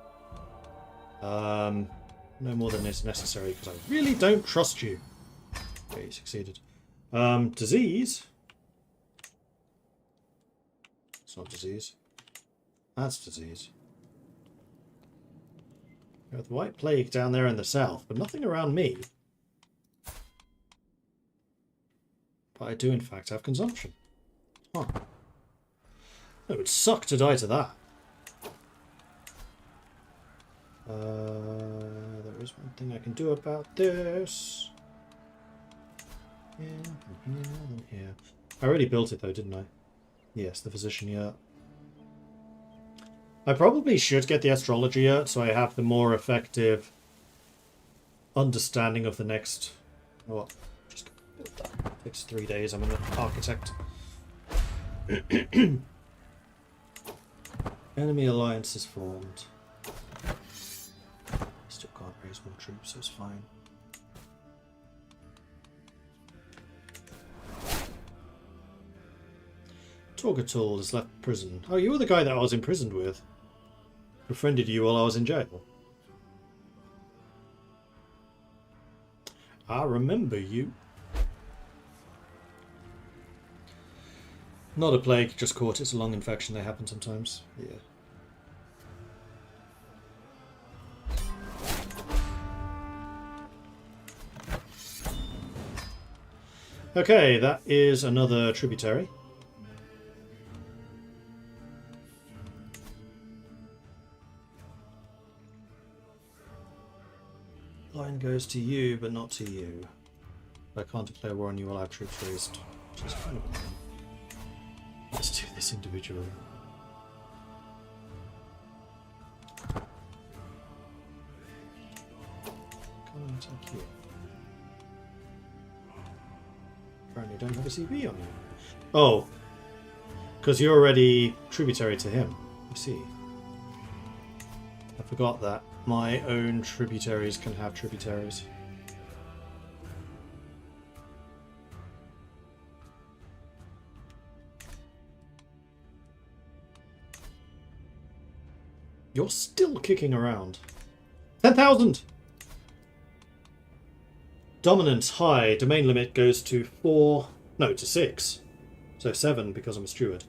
No more than is necessary, because I really don't trust you. Okay, you succeeded. Disease? It's not disease. That's disease. We have the White Plague down there in the south, but nothing around me. But I do, in fact, have consumption. Huh. It would suck to die to that. There is one thing I can do about this. Yeah, from here, then here. I already built it though, didn't I? Yes, the physician yurt. I probably should get the astrology yurt so I have the more effective understanding of the next... What? Just build that. It takes 3 days. I'm an architect. Enemy alliance is formed. Still can't raise more troops, so it's fine. Torgatul has left prison. Oh, you were the guy that I was imprisoned with. Befriended you while I was in jail. I remember you. Not a plague, just caught. It's a long infection. They happen sometimes. Yeah. Okay, that is another tributary. Line goes to you, but not to you. I can't declare war on you while I have troops raised, which is kind of annoying. Let's do this individually. Come and attack you. Apparently don't have a CB on you. Oh, because you're already tributary to him. I see. I forgot that. My own tributaries can have tributaries. You're still kicking around. 10,000! Dominance high. Domain limit goes to 4... No, to 6. So 7 because I'm a steward.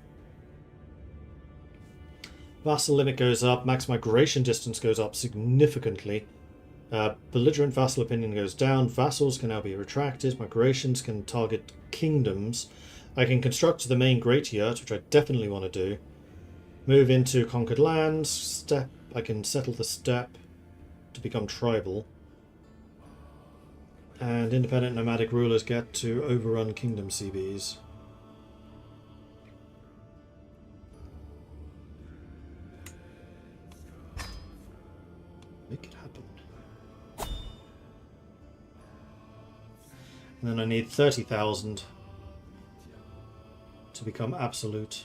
Vassal limit goes up. Max migration distance goes up significantly. Belligerent vassal opinion goes down. Vassals can now be retracted. Migrations can target kingdoms. I can construct the main Great Yurt, which I definitely want to do. Move into conquered lands. Step. I can settle the steppe to become tribal. And independent nomadic rulers get to overrun kingdom CBs. Make it happen. And then I need 30,000 to become absolute.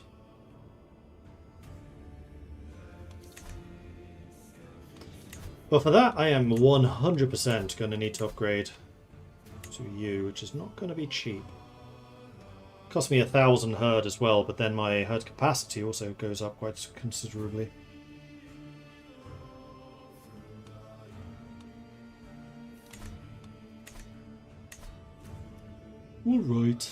But for that, I am 100% going to need to upgrade to you, which is not going to be cheap. Cost me 1,000 herd as well, but then my herd capacity also goes up quite considerably. All right.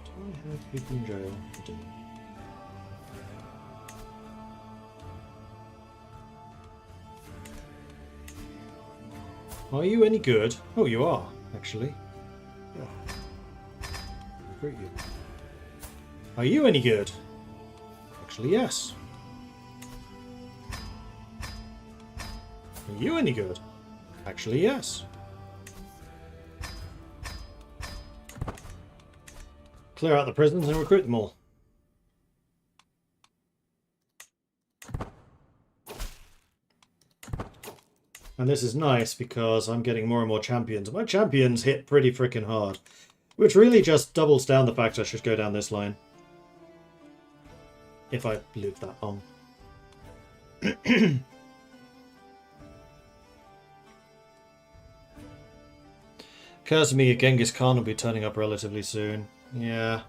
Do I have people in jail? I do. Are you any good? Oh, you are, actually. Yeah. Recruit you. Are you any good? Actually, yes. Are you any good? Actually, yes. Clear out the prisons and recruit them all. And this is nice because I'm getting more and more champions. My champions hit pretty freaking hard. Which really just doubles down the fact I should go down this line. If I live that long. Occurs to me Genghis Khan will be turning up relatively soon. Yeah.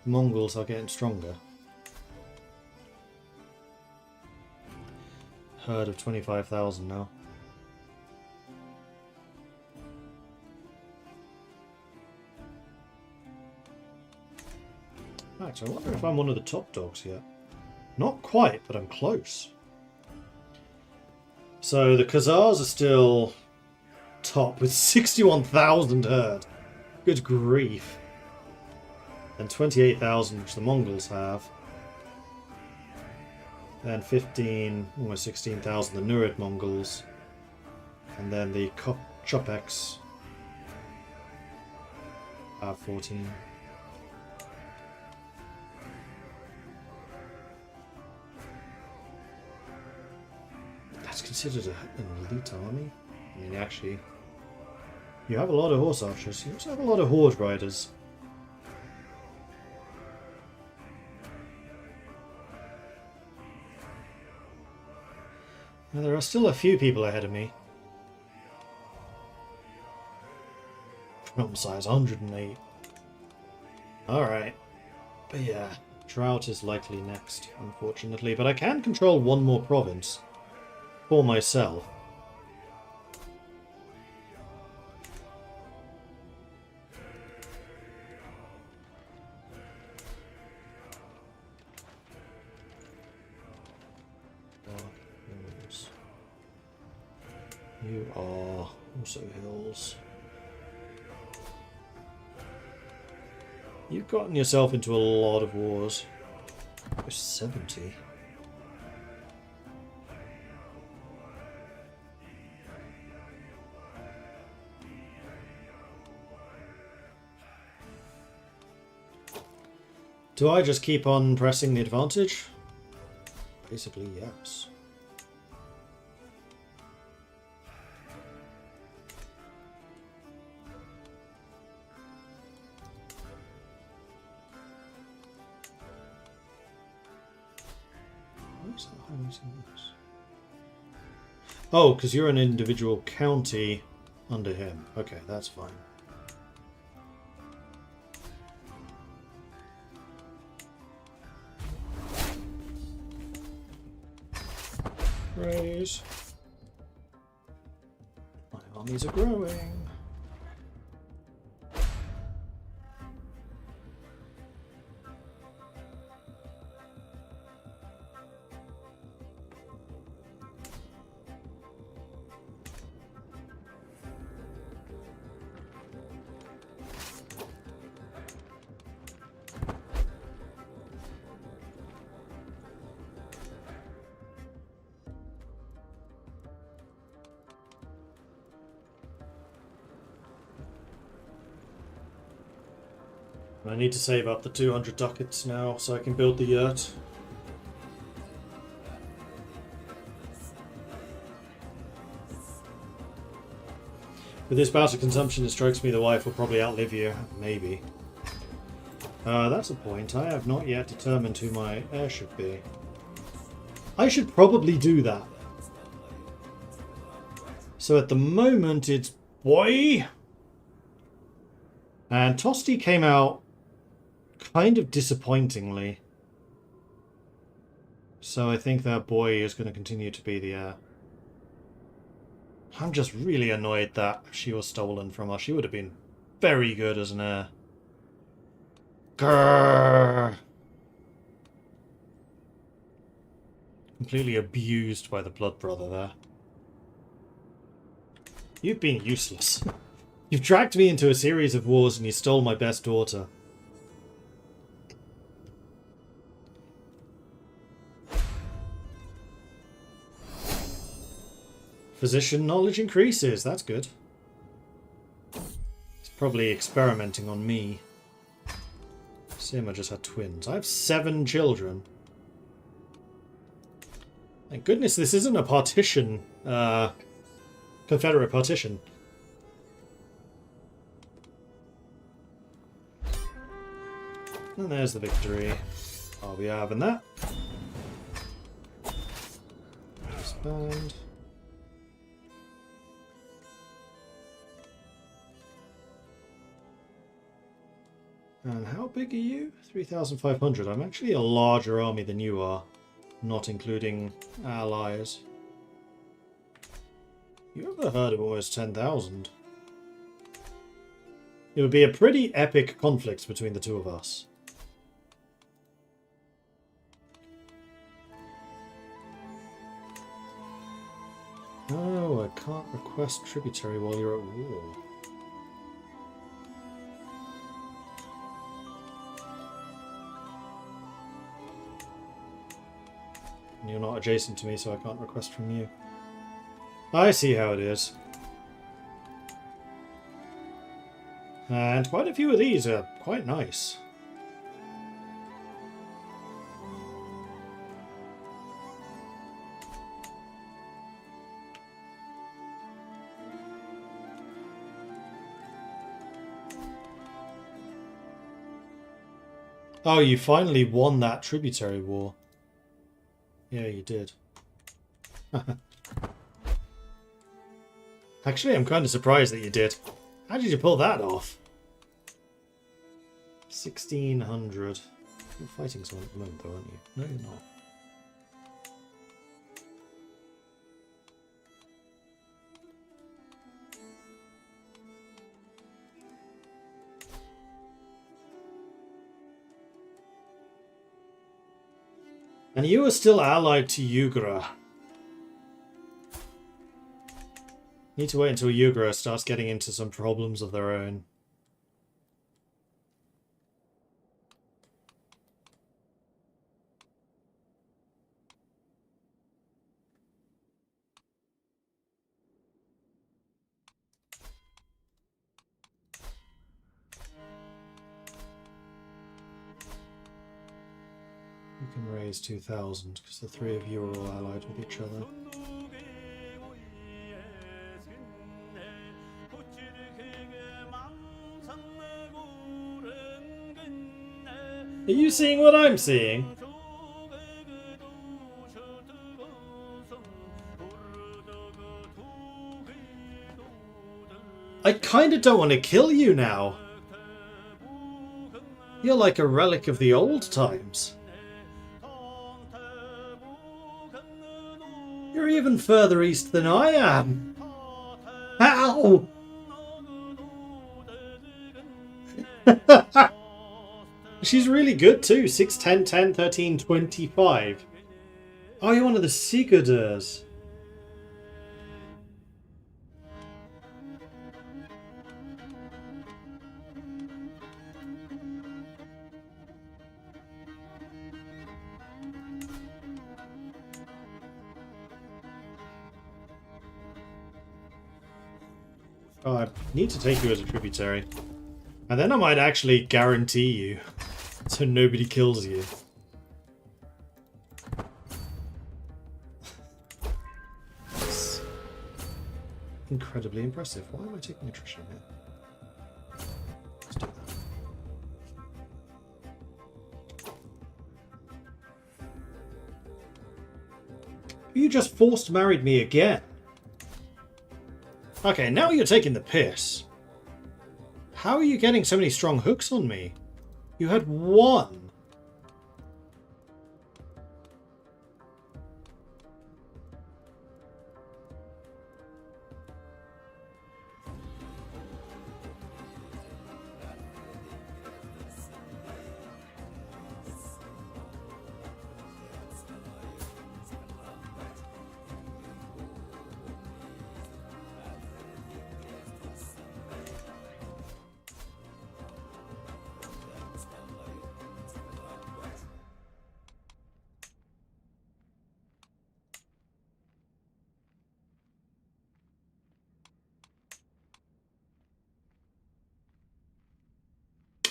The Mongols are getting stronger. Herd of 25,000 now. Actually, I wonder if I'm one of the top dogs yet. Not quite, but I'm close. So the Khazars are still top with 61,000 herd. Good grief. And 28,000 which the Mongols have. Then 15, almost 16,000 the Nurid Mongols. And then the Chopeks have 14. That's considered an elite army. I mean, actually, you have a lot of horse archers. You also have a lot of horde riders. Now, there are still a few people ahead of me. Problem size 108. Alright. But yeah, drought is likely next, unfortunately. But I can control one more province for myself. You are also hills. You've gotten yourself into a lot of wars. You're 70. Do I just keep on pressing the advantage? Basically, yes. Why is that highlighting this? Oh, because you're an individual county under him. Okay, that's fine. Raise. My armies are growing. I need to save up the 200 ducats now so I can build the yurt. With this bout of consumption, it strikes me the wife will probably outlive you. Maybe. That's a point. I have not yet determined who my heir should be. I should probably do that. So at the moment it's boy. And Tosti came out kind of disappointingly. So I think that boy is going to continue to be the heir. I'm just really annoyed that she was stolen from us. She would have been very good as an heir. Grrr. Completely abused by the blood brother there. You've been useless. You've dragged me into a series of wars and you stole my best daughter. Physician knowledge increases. That's good. It's probably experimenting on me. Sima just had twins. I have 7 children. Thank goodness this isn't a partition. Confederate partition. And there's the victory. I'll be having that. expand. And how big are you? 3,500. I'm actually a larger army than you are, not including allies. You have a herd of almost 10,000. It would be a pretty epic conflict between the two of us. Oh, I can't request tributary while you're at war. And you're not adjacent to me, so I can't request from you. I see how it is. And quite a few of these are quite nice. Oh, you finally won that tributary war. Yeah, you did. Actually, I'm kind of surprised that you did. How did you pull that off? 1,600. You're fighting someone at the moment, though, aren't you? No, you're not. And you are still allied to Yugra. Need to wait until Yugra starts getting into some problems of their own. You can raise 2,000 because the three of you are all allied with each other. Are you seeing what I'm seeing? I kinda don't want to kill you now. You're like a relic of the old times. You're even further east than I am. Ow! She's really good too. 6, 10, 10, 13, 25. Oh, you're one of the Sigurders. Oh, I need to take you as a tributary. And then I might actually guarantee you, so nobody kills you. That's incredibly impressive. Why am I taking attrition here? Let's do that. You just forced married me again. Okay, now you're taking the piss. How are you getting so many strong hooks on me? You had one.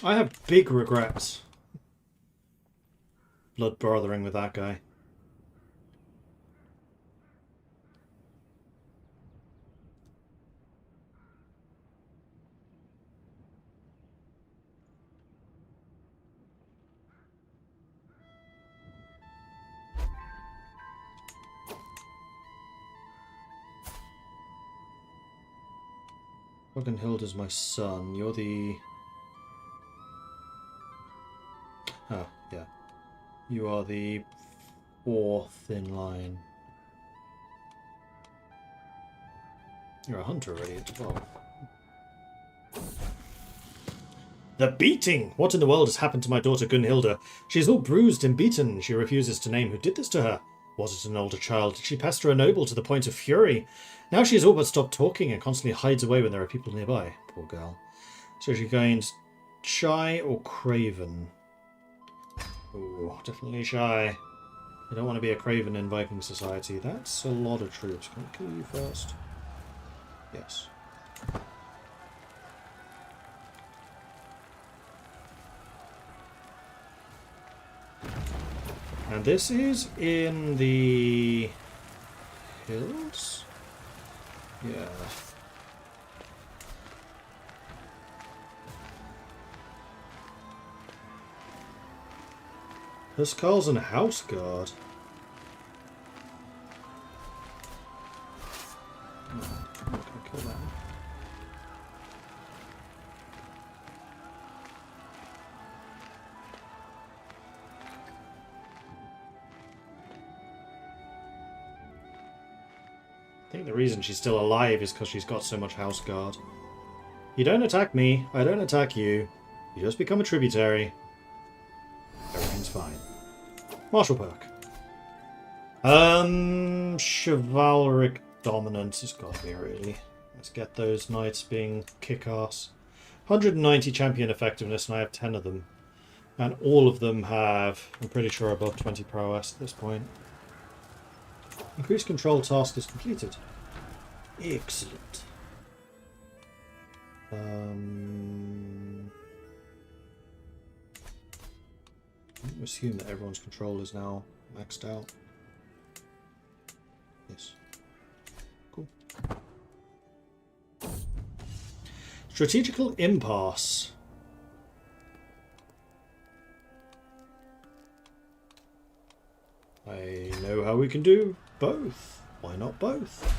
I have big regrets. Blood brothering with that guy. Hilda's my son. You're the... Ah, yeah. You are the 4th in line. You're a hunter already at 12. The beating! What in the world has happened to my daughter Gunhilda? She is all bruised and beaten. She refuses to name who did this to her. Was it an older child? Did she pester a noble to the point of fury? Now she has all but stopped talking and constantly hides away when there are people nearby. Poor girl. So she gains shy or craven? Ooh, definitely shy. You don't want to be a craven in Viking society. That's a lot of troops. Can I kill you first? Yes. And this is in the hills? Yeah. Huskarls and House Guard. Oh, I'm not going to kill that one. I think the reason she's still alive is because she's got so much House Guard. You don't attack me, I don't attack you. You just become a tributary. Everything's fine. Martial perk. Chivalric dominance has got to be really. Let's get those knights being kick-ass. 190 champion effectiveness, and I have 10 of them. And all of them have, I'm pretty sure, above 20 prowess at this point. Increased control task is completed. Excellent. I assume that everyone's control is now maxed out. Yes. Cool. Strategical impasse. I know how we can do both. Why not both?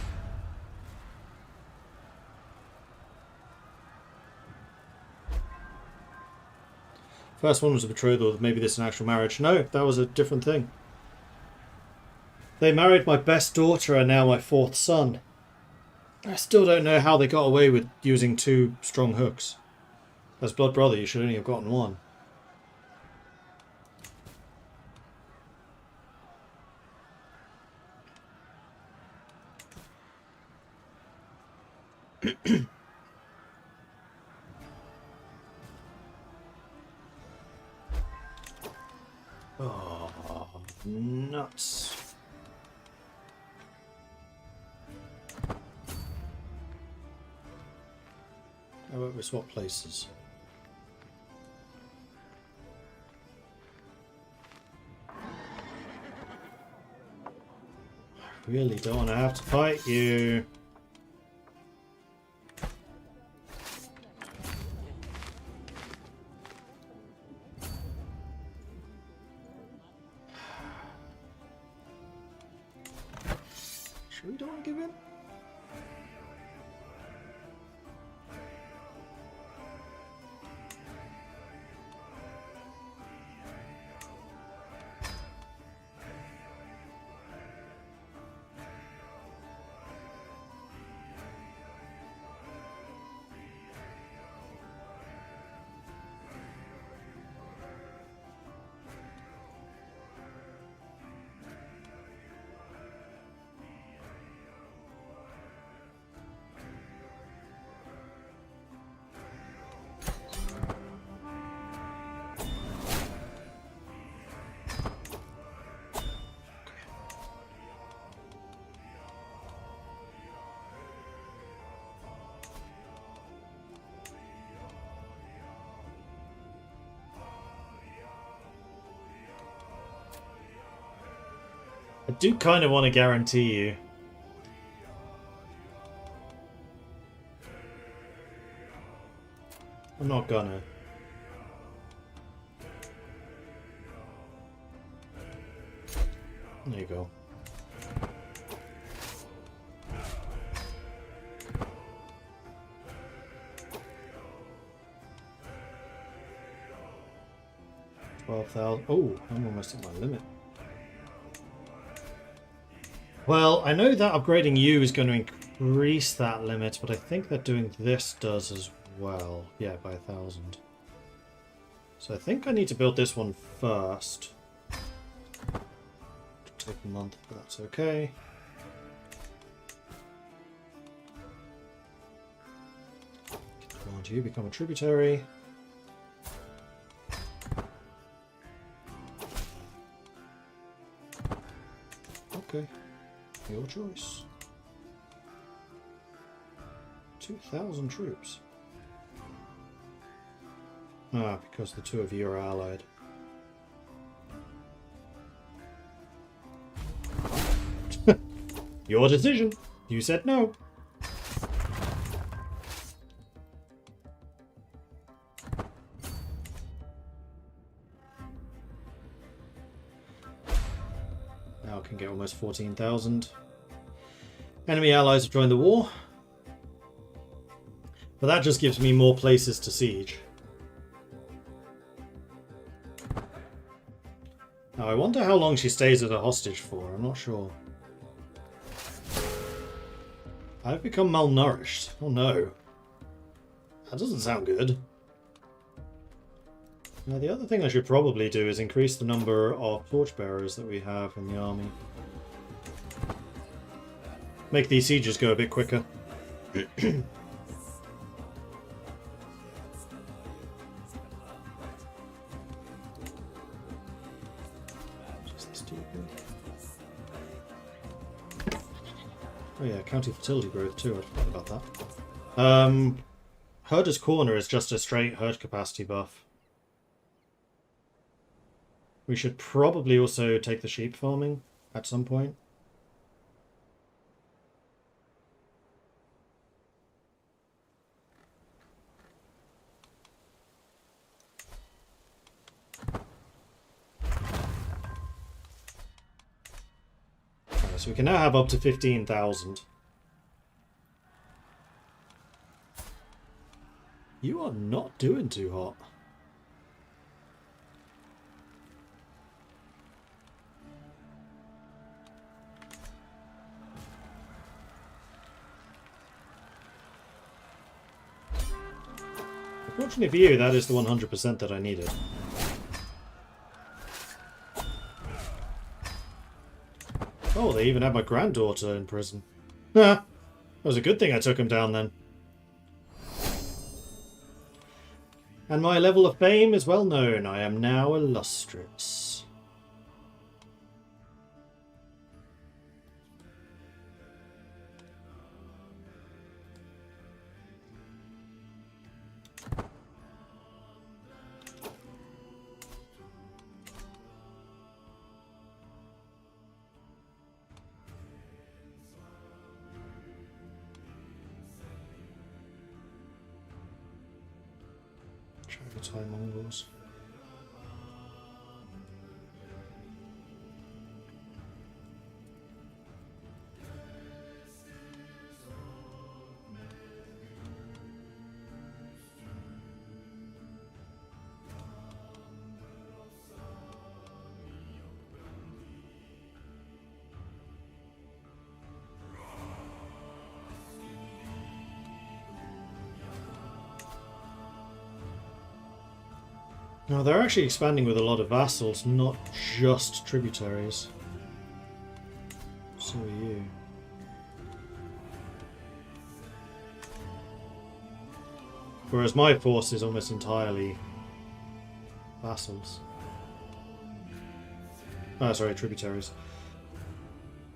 First one was a betrothal, maybe this is an actual marriage. No, that was a different thing. They married my best daughter and now my 4th son. I still don't know how they got away with using 2 strong hooks. As blood brother, you should only have gotten 1. Oh, nuts. How about we swap places? I really don't want to have to fight you. We don't want to give in. I do kind of want to guarantee you. I'm not gonna. There you go. 12,000. Oh, I'm almost at my limit. Well, I know that upgrading you is going to increase that limit, but I think that doing this does as well. Yeah, by 1,000. So I think I need to build this one first. It'll take a month, but that's okay. Command you, become a tributary. Okay, your choice. 2,000 troops. Ah, because the two of you are allied. Your decision. You said no. Now I can get almost 14,000. Enemy allies have joined the war. But that just gives me more places to siege. Now I wonder how long she stays as a hostage for. I'm not sure. I've become malnourished. Oh no. That doesn't sound good. Now the other thing I should probably do is increase the number of torchbearers that we have in the army. Make these sieges go a bit quicker. Oh yeah, county fertility growth too, I forgot about that. Herder's Corner is just a straight herd capacity buff. We should probably also take the sheep farming at some point. So we can now have up to 15,000. You are not doing too hot. Fortunately for you, that is the 100% that I needed. Oh, they even had my granddaughter in prison. That was a good thing I took him down then. And my level of fame is well known. I am now illustrious. Time Mongols. No, they're actually expanding with a lot of vassals, not just tributaries. So are you. Whereas my force is almost entirely vassals. Oh, sorry, tributaries.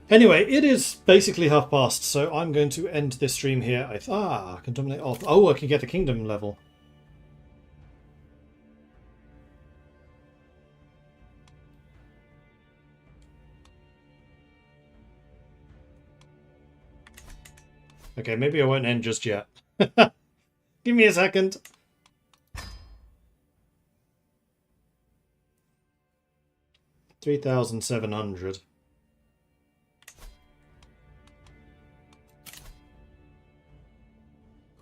Anyway, it is basically past, so I'm going to end this stream here. I can dominate off. Oh, I can get the kingdom level. Okay, maybe I won't end just yet. Give me a second. $3,700.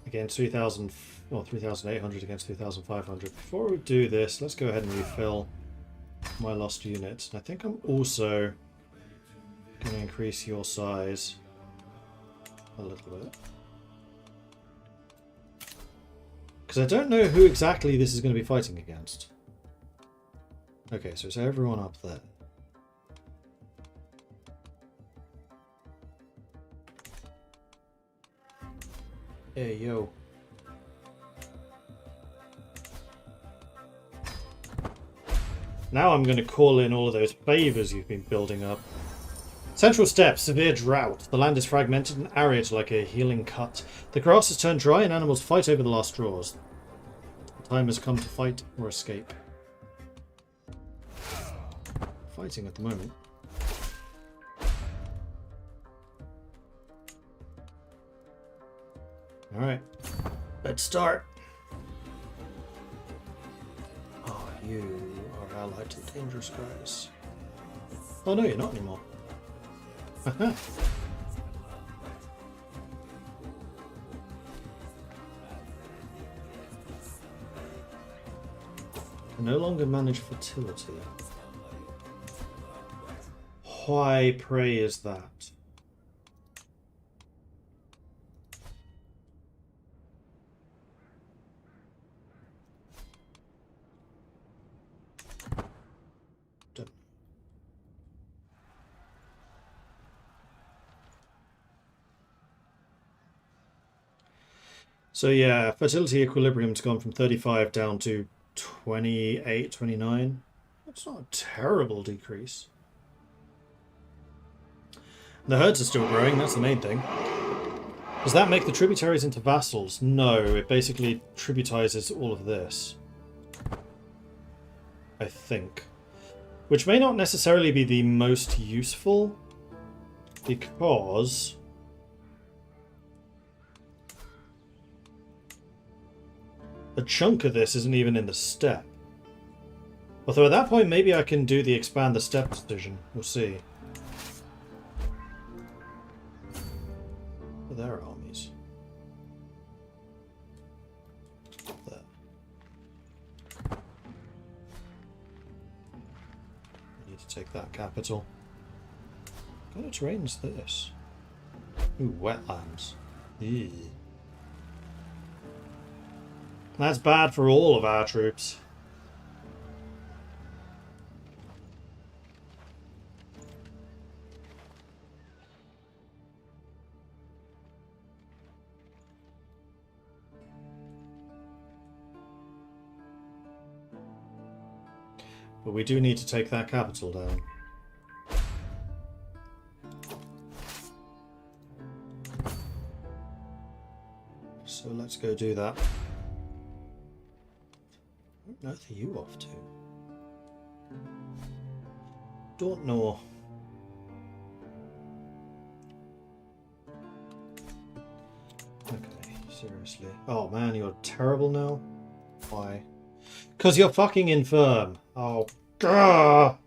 Against 3,000, or 3,800 against 3,500. Before we do this, let's go ahead and refill my lost units. And I think I'm also going to increase your size a little bit. Because I don't know who exactly this is going to be fighting against. Okay, so it's everyone up there. Hey, yo. Now I'm going to call in all of those favors you've been building up. Central Steppe, severe drought. The land is fragmented and arid like a healing cut. The grass has turned dry and animals fight over the last straws. The time has come to fight or escape. Fighting at the moment. Alright, let's start. Oh, you are allied to the dangerous guys. Oh no, you're not anymore. Haha. Can no longer manage fertility. Why, pray, is that? So yeah, fertility equilibrium's gone from 35 down to 28, 29. That's not a terrible decrease. The herds are still growing, that's the main thing. Does that make the tributaries into vassals? No, it basically tributizes all of this. I think. Which may not necessarily be the most useful, because a chunk of this isn't even in the steppe. Although at that point maybe I can do the expand the steppe decision. We'll see. Oh, there are armies. There. I need to take that capital. What kind of terrain is this? Ooh, wetlands. Ew. That's bad for all of our troops. But we do need to take that capital down. So let's go do that. Where on earth are you off to? Don't know. Okay, seriously. Oh man, you're terrible now? Why? Because you're fucking infirm. Oh, gah!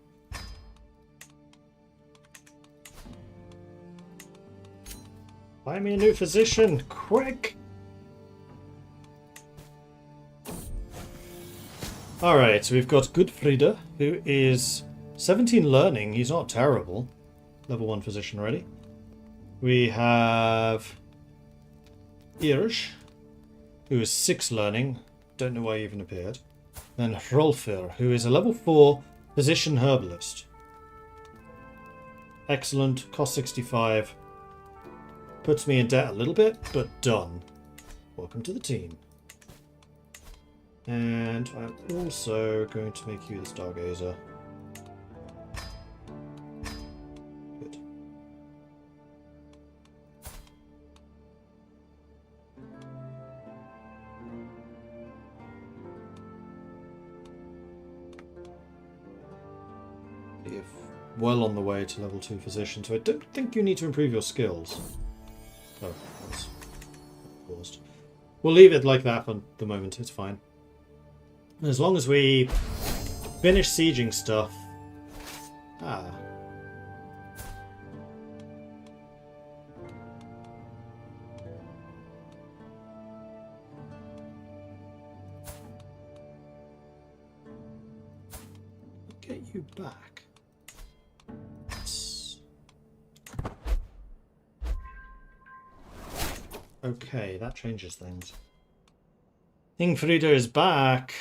Buy me a new physician, quick! Alright, so we've got Gudfrida, who is 17 learning. He's not terrible. Level 1 physician already. We have Irsch, who is 6 learning. Don't know why he even appeared. Then Hrolfr, who is a level 4 physician herbalist. Excellent, cost 65. Puts me in debt a little bit, but done. Welcome to the team. And I'm also going to make you the Stargazer. Good. You're well on the way to level 2 physician, so I don't think you need to improve your skills. Oh, that's paused. We'll leave it like that for the moment, it's fine. As long as we finish sieging stuff. Ah. get you back? Let's... Okay, that changes things. Ingfrida is back.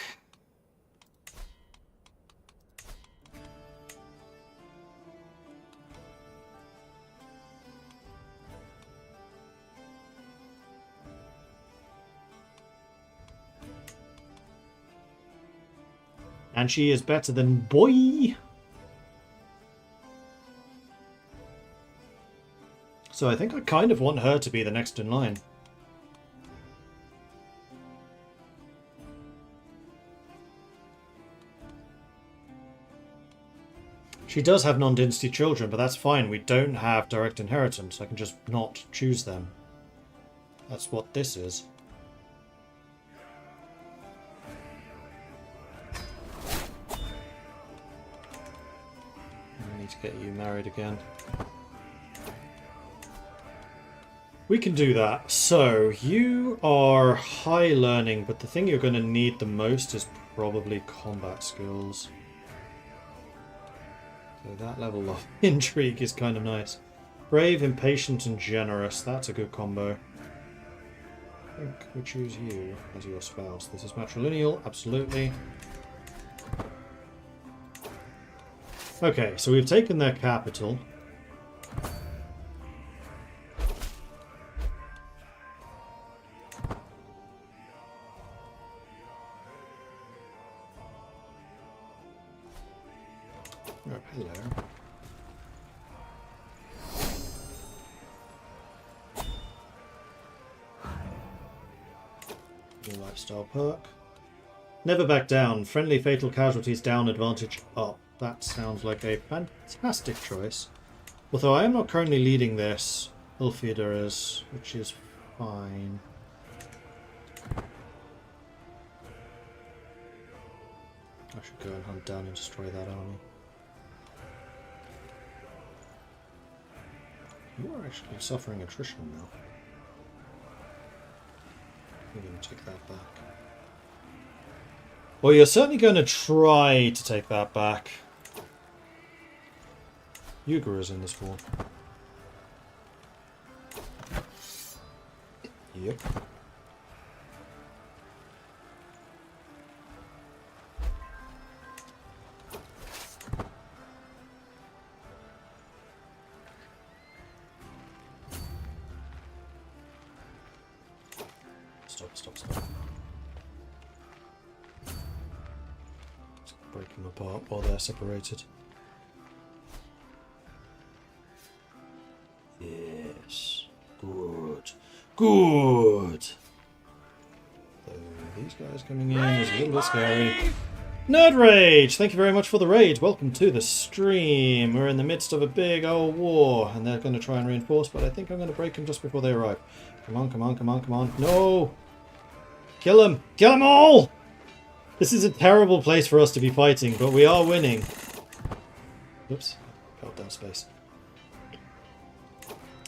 And she is better than boy. So I think I kind of want her to be the next in line. She does have non-dynasty children, but that's fine. We don't have direct inheritance. I can just not choose them. That's what this is. I need to get you married again. We can do that. So, you are high learning, but the thing you're going to need the most is probably combat skills. So that level of intrigue is kind of nice. Brave, impatient, and generous. That's a good combo. I think we choose you as your spouse. This is matrilineal, absolutely. Okay, so we've taken their capital. Oh, hello. New lifestyle perk. Never back down. Friendly fatal casualties down, advantage up. That sounds like a fantastic choice. Although I am not currently leading this. Ulfida is, which is fine. I should go and hunt down and destroy that army. You are actually suffering attrition now. I'm going to take that back. Well, you're certainly going to try to take that back. Yuga is in this war. Yep. Stop. Let's break them apart while they're separated. Yes. Good. So these guys coming in is a little bit scary. Nerd Rage! Thank you very much for the raid. Welcome to the stream. We're in the midst of a big old war, and they're going to try and reinforce, but I think I'm going to break them just before they arrive. Come on. No! Kill them! Kill them all! This is a terrible place for us to be fighting, but we are winning. Oops. Held down space.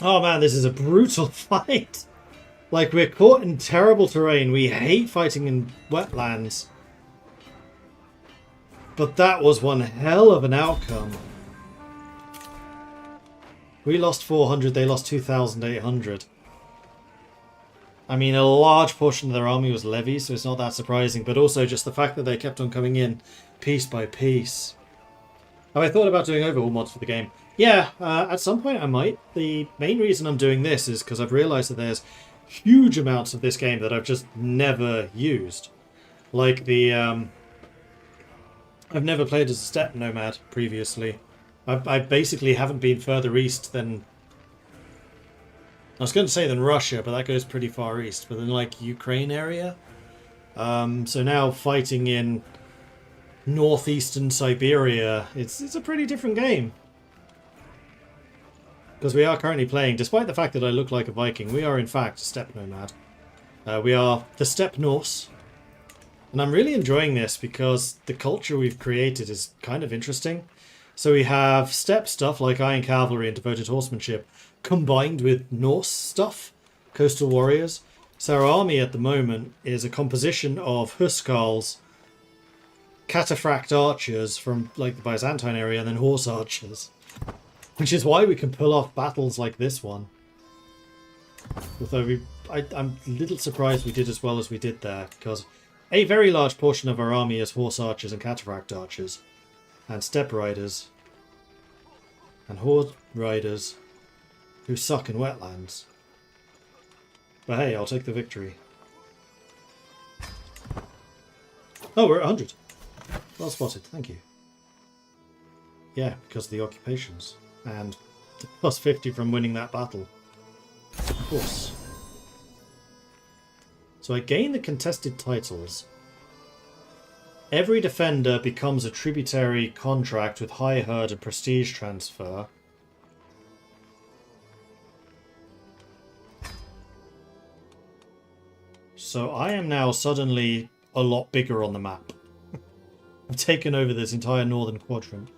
Oh man, this is a brutal fight. Like, we're caught in terrible terrain. We hate fighting in wetlands. But that was one hell of an outcome. We lost 400, they lost 2,800. I mean, a large portion of their army was levies, so it's not that surprising. But also just the fact that they kept on coming in piece by piece. Have I thought about doing overhaul mods for the game? Yeah, at some point I might. The main reason I'm doing this is because I've realised that there's huge amounts of this game that I've just never used. Like the... I've never played as a steppe nomad previously. I basically haven't been further east than... I was going to say than Russia, but that goes pretty far east. But then, like, Ukraine area. So now fighting in northeastern Siberia, it's a pretty different game. Because we are currently playing, despite the fact that I look like a Viking, we are in fact a steppe nomad. We are the steppe Norse. And I'm really enjoying this because the culture we've created is kind of interesting. So we have steppe stuff like Iron Cavalry and Devoted Horsemanship combined with Norse stuff, Coastal Warriors. So our army at the moment is a composition of Huskarls, cataphract archers from like the Byzantine area and then horse archers. Which is why we can pull off battles like this one. Although I'm a little surprised we did as well as we did there, because a very large portion of our army is horse archers and cataphract archers. And steppe riders. And horde riders who suck in wetlands. But hey, I'll take the victory. Oh, we're at 100. Well spotted, thank you. Yeah, because of the occupations. And the plus 50 from winning that battle. Of course. So I gain the contested titles. Every defender becomes a tributary contract with high herd and prestige transfer. So I am now suddenly a lot bigger on the map. I've taken over this entire northern quadrant.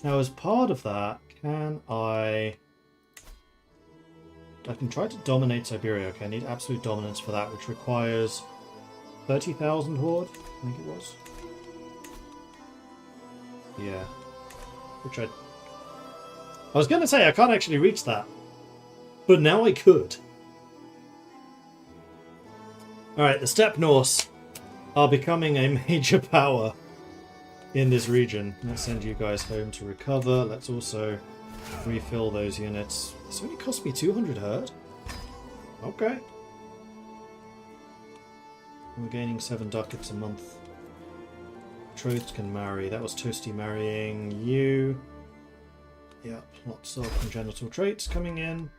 Now as part of that, can I can try to dominate Siberia. Okay, I need absolute dominance for that, which requires 30,000 horde, I think it was. Yeah. Which I was going to say, I can't actually reach that. But now I could. Alright, the Steppe Norse are becoming a major power in this region. Let's send you guys home to recover. Let's also refill those units. This only cost me 200 herd. Okay. We're gaining 7 ducats a month. Betrothed can marry. That was Toasty marrying you. Yep, lots of congenital traits coming in.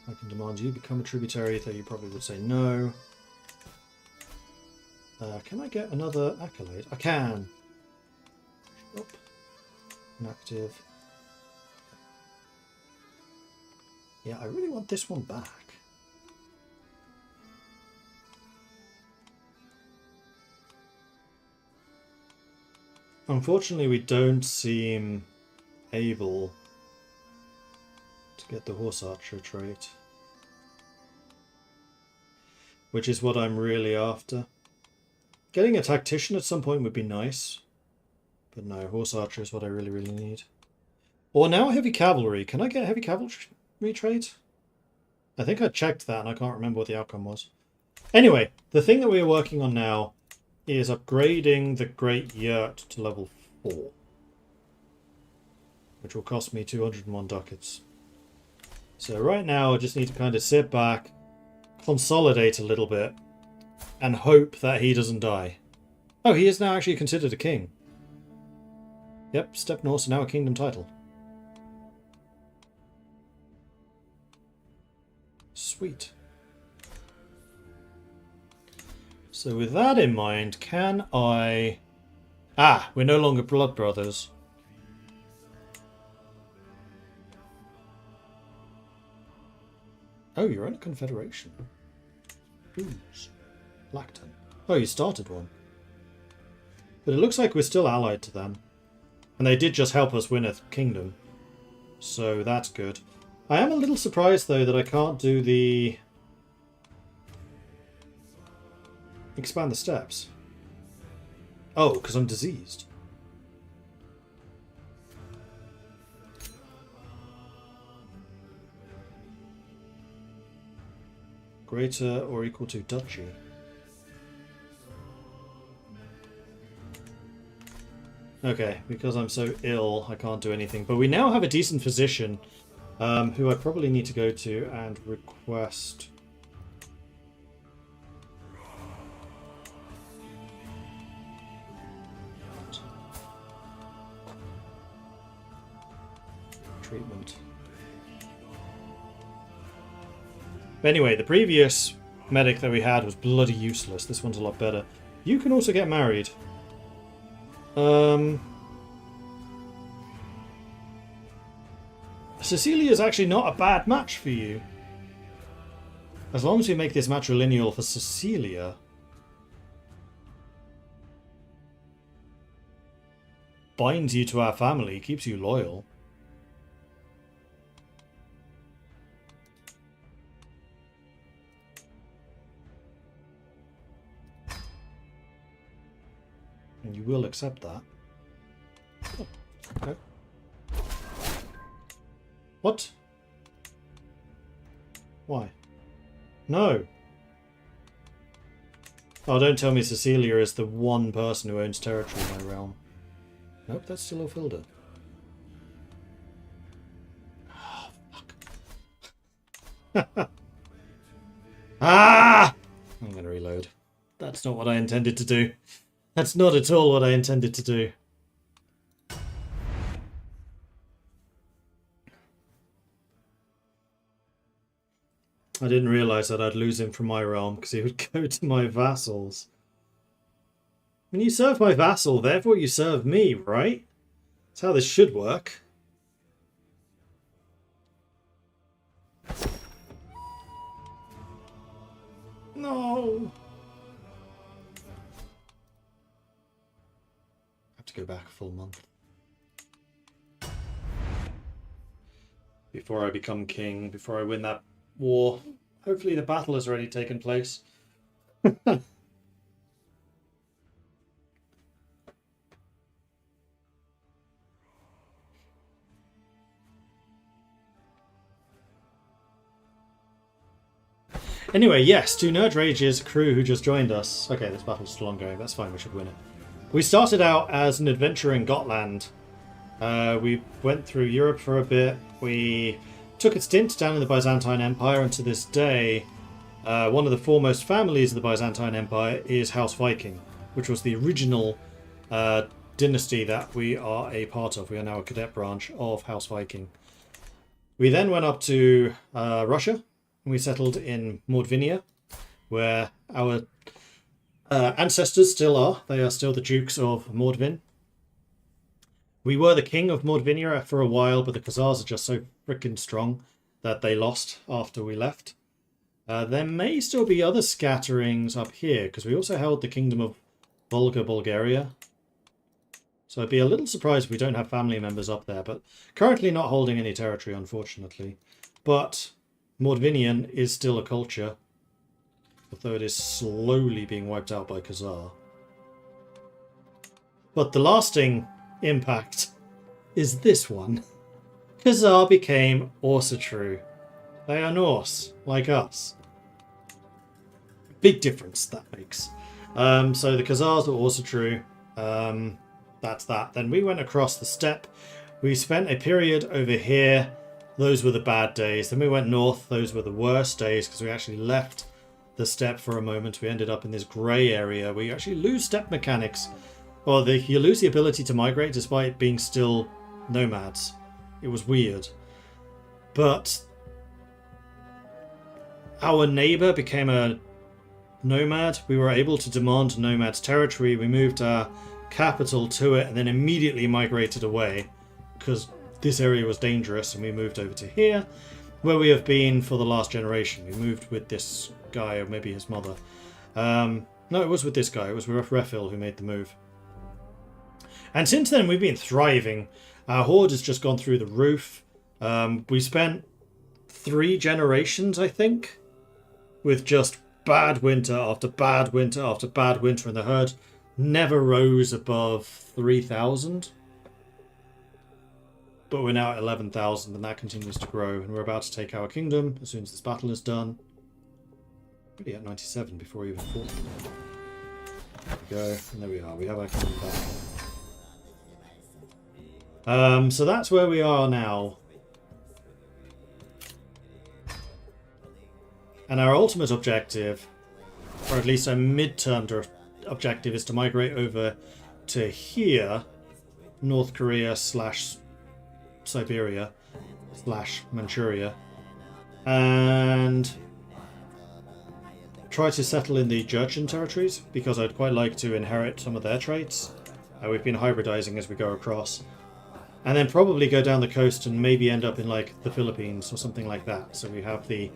I can demand you become a tributary, though you probably would say no. Can I get another accolade? I can. Oh. Inactive. Yeah, I really want this one back. Unfortunately, we don't seem able to get the horse archer trait, which is what I'm really after. Getting a tactician at some point would be nice, but no, horse archer is what I really need. Or now heavy cavalry. Can I get heavy cavalry trait? I think I checked that and I can't remember what the outcome was. Anyway, the thing that we are working on now is upgrading the Great Yurt to level 4. Which will cost me 201 ducats. So right now I just need to kind of sit back, consolidate a little bit, and hope that he doesn't die. Oh, he is now actually considered a king. Yep, Steppe Norse now a kingdom title. Sweet. So with that in mind, can I... Ah, we're no longer blood brothers. Oh, you're in a confederation. Who's? Blackton. Oh, you started one. But it looks like we're still allied to them. And they did just help us win a kingdom. So that's good. I am a little surprised, though, that I can't do the... expand the steps. Oh, because I'm diseased. Greater or equal to duchy. Okay, because I'm so ill, I can't do anything. But we now have a decent physician, who I probably need to go to and request... treatment. But anyway, the previous medic that we had was bloody useless. This one's a lot better. You can also get married. Cecilia is actually not a bad match for you. As long as we make this matrilineal for Cecilia. Binds you to our family, keeps you loyal. And you will accept that. Oh, okay. What? Why? No. Oh, don't tell me Cecilia is the one person who owns territory in my realm. Nope, that's still Ophelda. Oh, fuck. Ah! I'm going to reload. That's not what I intended to do. That's not at all what I intended to do. I didn't realise that I'd lose him from my realm because he would go to my vassals. When you serve my vassal, therefore you serve me, right? That's how this should work. No! I have to go back a full month. Before I become king, before I win that war. Hopefully the battle has already taken place. Anyway, yes, to Nerd Rage's crew who just joined us. Okay, this battle's still ongoing. That's fine, we should win it. We started out as an adventurer in Gotland. We went through Europe for a bit. We took a stint down in the Byzantine Empire, and to this day, one of the foremost families of the Byzantine Empire is House Viking, which was the original dynasty that we are a part of. We are now a cadet branch of House Viking. We then went up to Russia, and we settled in Mordvinia, where our ancestors still are. They are still the Dukes of Mordvin. We were the king of Mordvinia for a while, but the Khazars are just so freaking strong that they lost after we left. There may still be other scatterings up here, because we also held the kingdom of Volga, Bulgaria. So I'd be a little surprised if we don't have family members up there, but currently not holding any territory, unfortunately. But Mordvinian is still a culture, although it is slowly being wiped out by Khazar. But the lasting impact is this one. Khazar became Orsa-True. They are Norse, like us. Big difference that makes. So the Khazars were Orsa-True. That's that. Then we went across the steppe. We spent a period over here. Those were the bad days. Then we went north. Those were the worst days because we actually left the steppe for a moment. We ended up in this grey area where you actually lose steppe mechanics. Or you lose the ability to migrate despite being still nomads. It was weird. But our neighbour became a nomad. We were able to demand nomad's territory. We moved our capital to it and then immediately migrated away because this area was dangerous, and we moved over to here where we have been for the last generation. We moved with this guy, or maybe his mother. No, it was with this guy. It was Refil who made the move. And since then, we've been thriving. Our horde has just gone through the roof. We spent 3 generations, I think, with just bad winter after bad winter after bad winter, and the herd never rose above 3,000. But we're now at 11,000, and that continues to grow, and we're about to take our kingdom as soon as this battle is done. Really at 97 before we even fought. There we go, and there we are. We have our kingdom back. So that's where we are now. And our ultimate objective, or at least a mid-term objective, is to migrate over to here, North Korea / Siberia / Manchuria, and try to settle in the Jurchen territories, because I'd quite like to inherit some of their traits. We've been hybridizing as we go across. And then probably go down the coast and maybe end up in like the Philippines or something like that. So we have the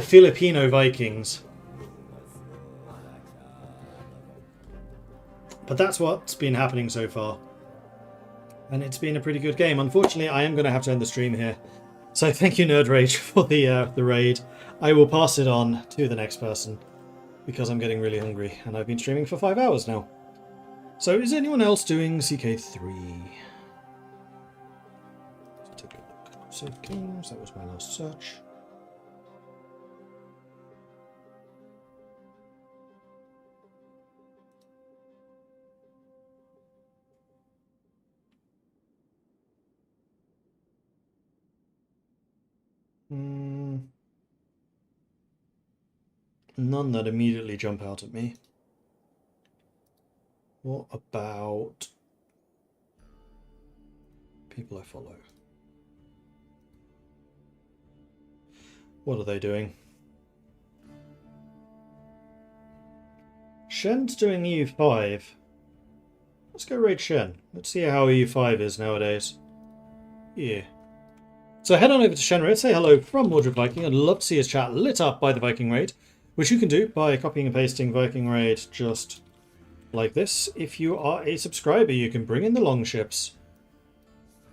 Filipino Vikings. But that's what's been happening so far. And it's been a pretty good game. Unfortunately, I am going to have to end the stream here. So thank you, Nerd Rage, for the raid. I will pass it on to the next person because I'm getting really hungry and I've been streaming for 5 hours now. So is anyone else doing CK3? Let's take a look. Crusader Kings, that was my last search. None that immediately jump out at me. What about people I follow? What are they doing? Shen's doing EU5. Let's go raid Shen. Let's see how EU5 is nowadays. Yeah. So head on over to Shen Raid, say hello from Mordred Viking. I'd love to see his chat lit up by the Viking Raid, which you can do by copying and pasting Viking Raid just like this. If you are a subscriber, you can bring in the longships.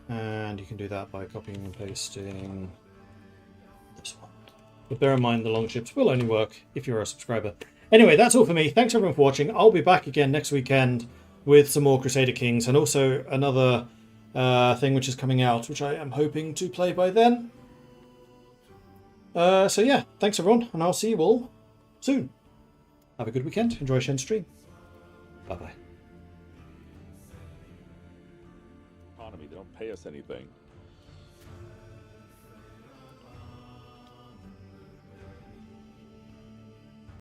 And you can do that by copying and pasting this one. But bear in mind, the longships will only work if you're a subscriber. Anyway, that's all for me. Thanks everyone for watching. I'll be back again next weekend with some more Crusader Kings and also another thing which is coming out, which I am hoping to play by then. So yeah, thanks everyone, and I'll see you all soon. Have a good weekend. Enjoy Shen's stream. Bye-bye. Economy, they don't pay us anything.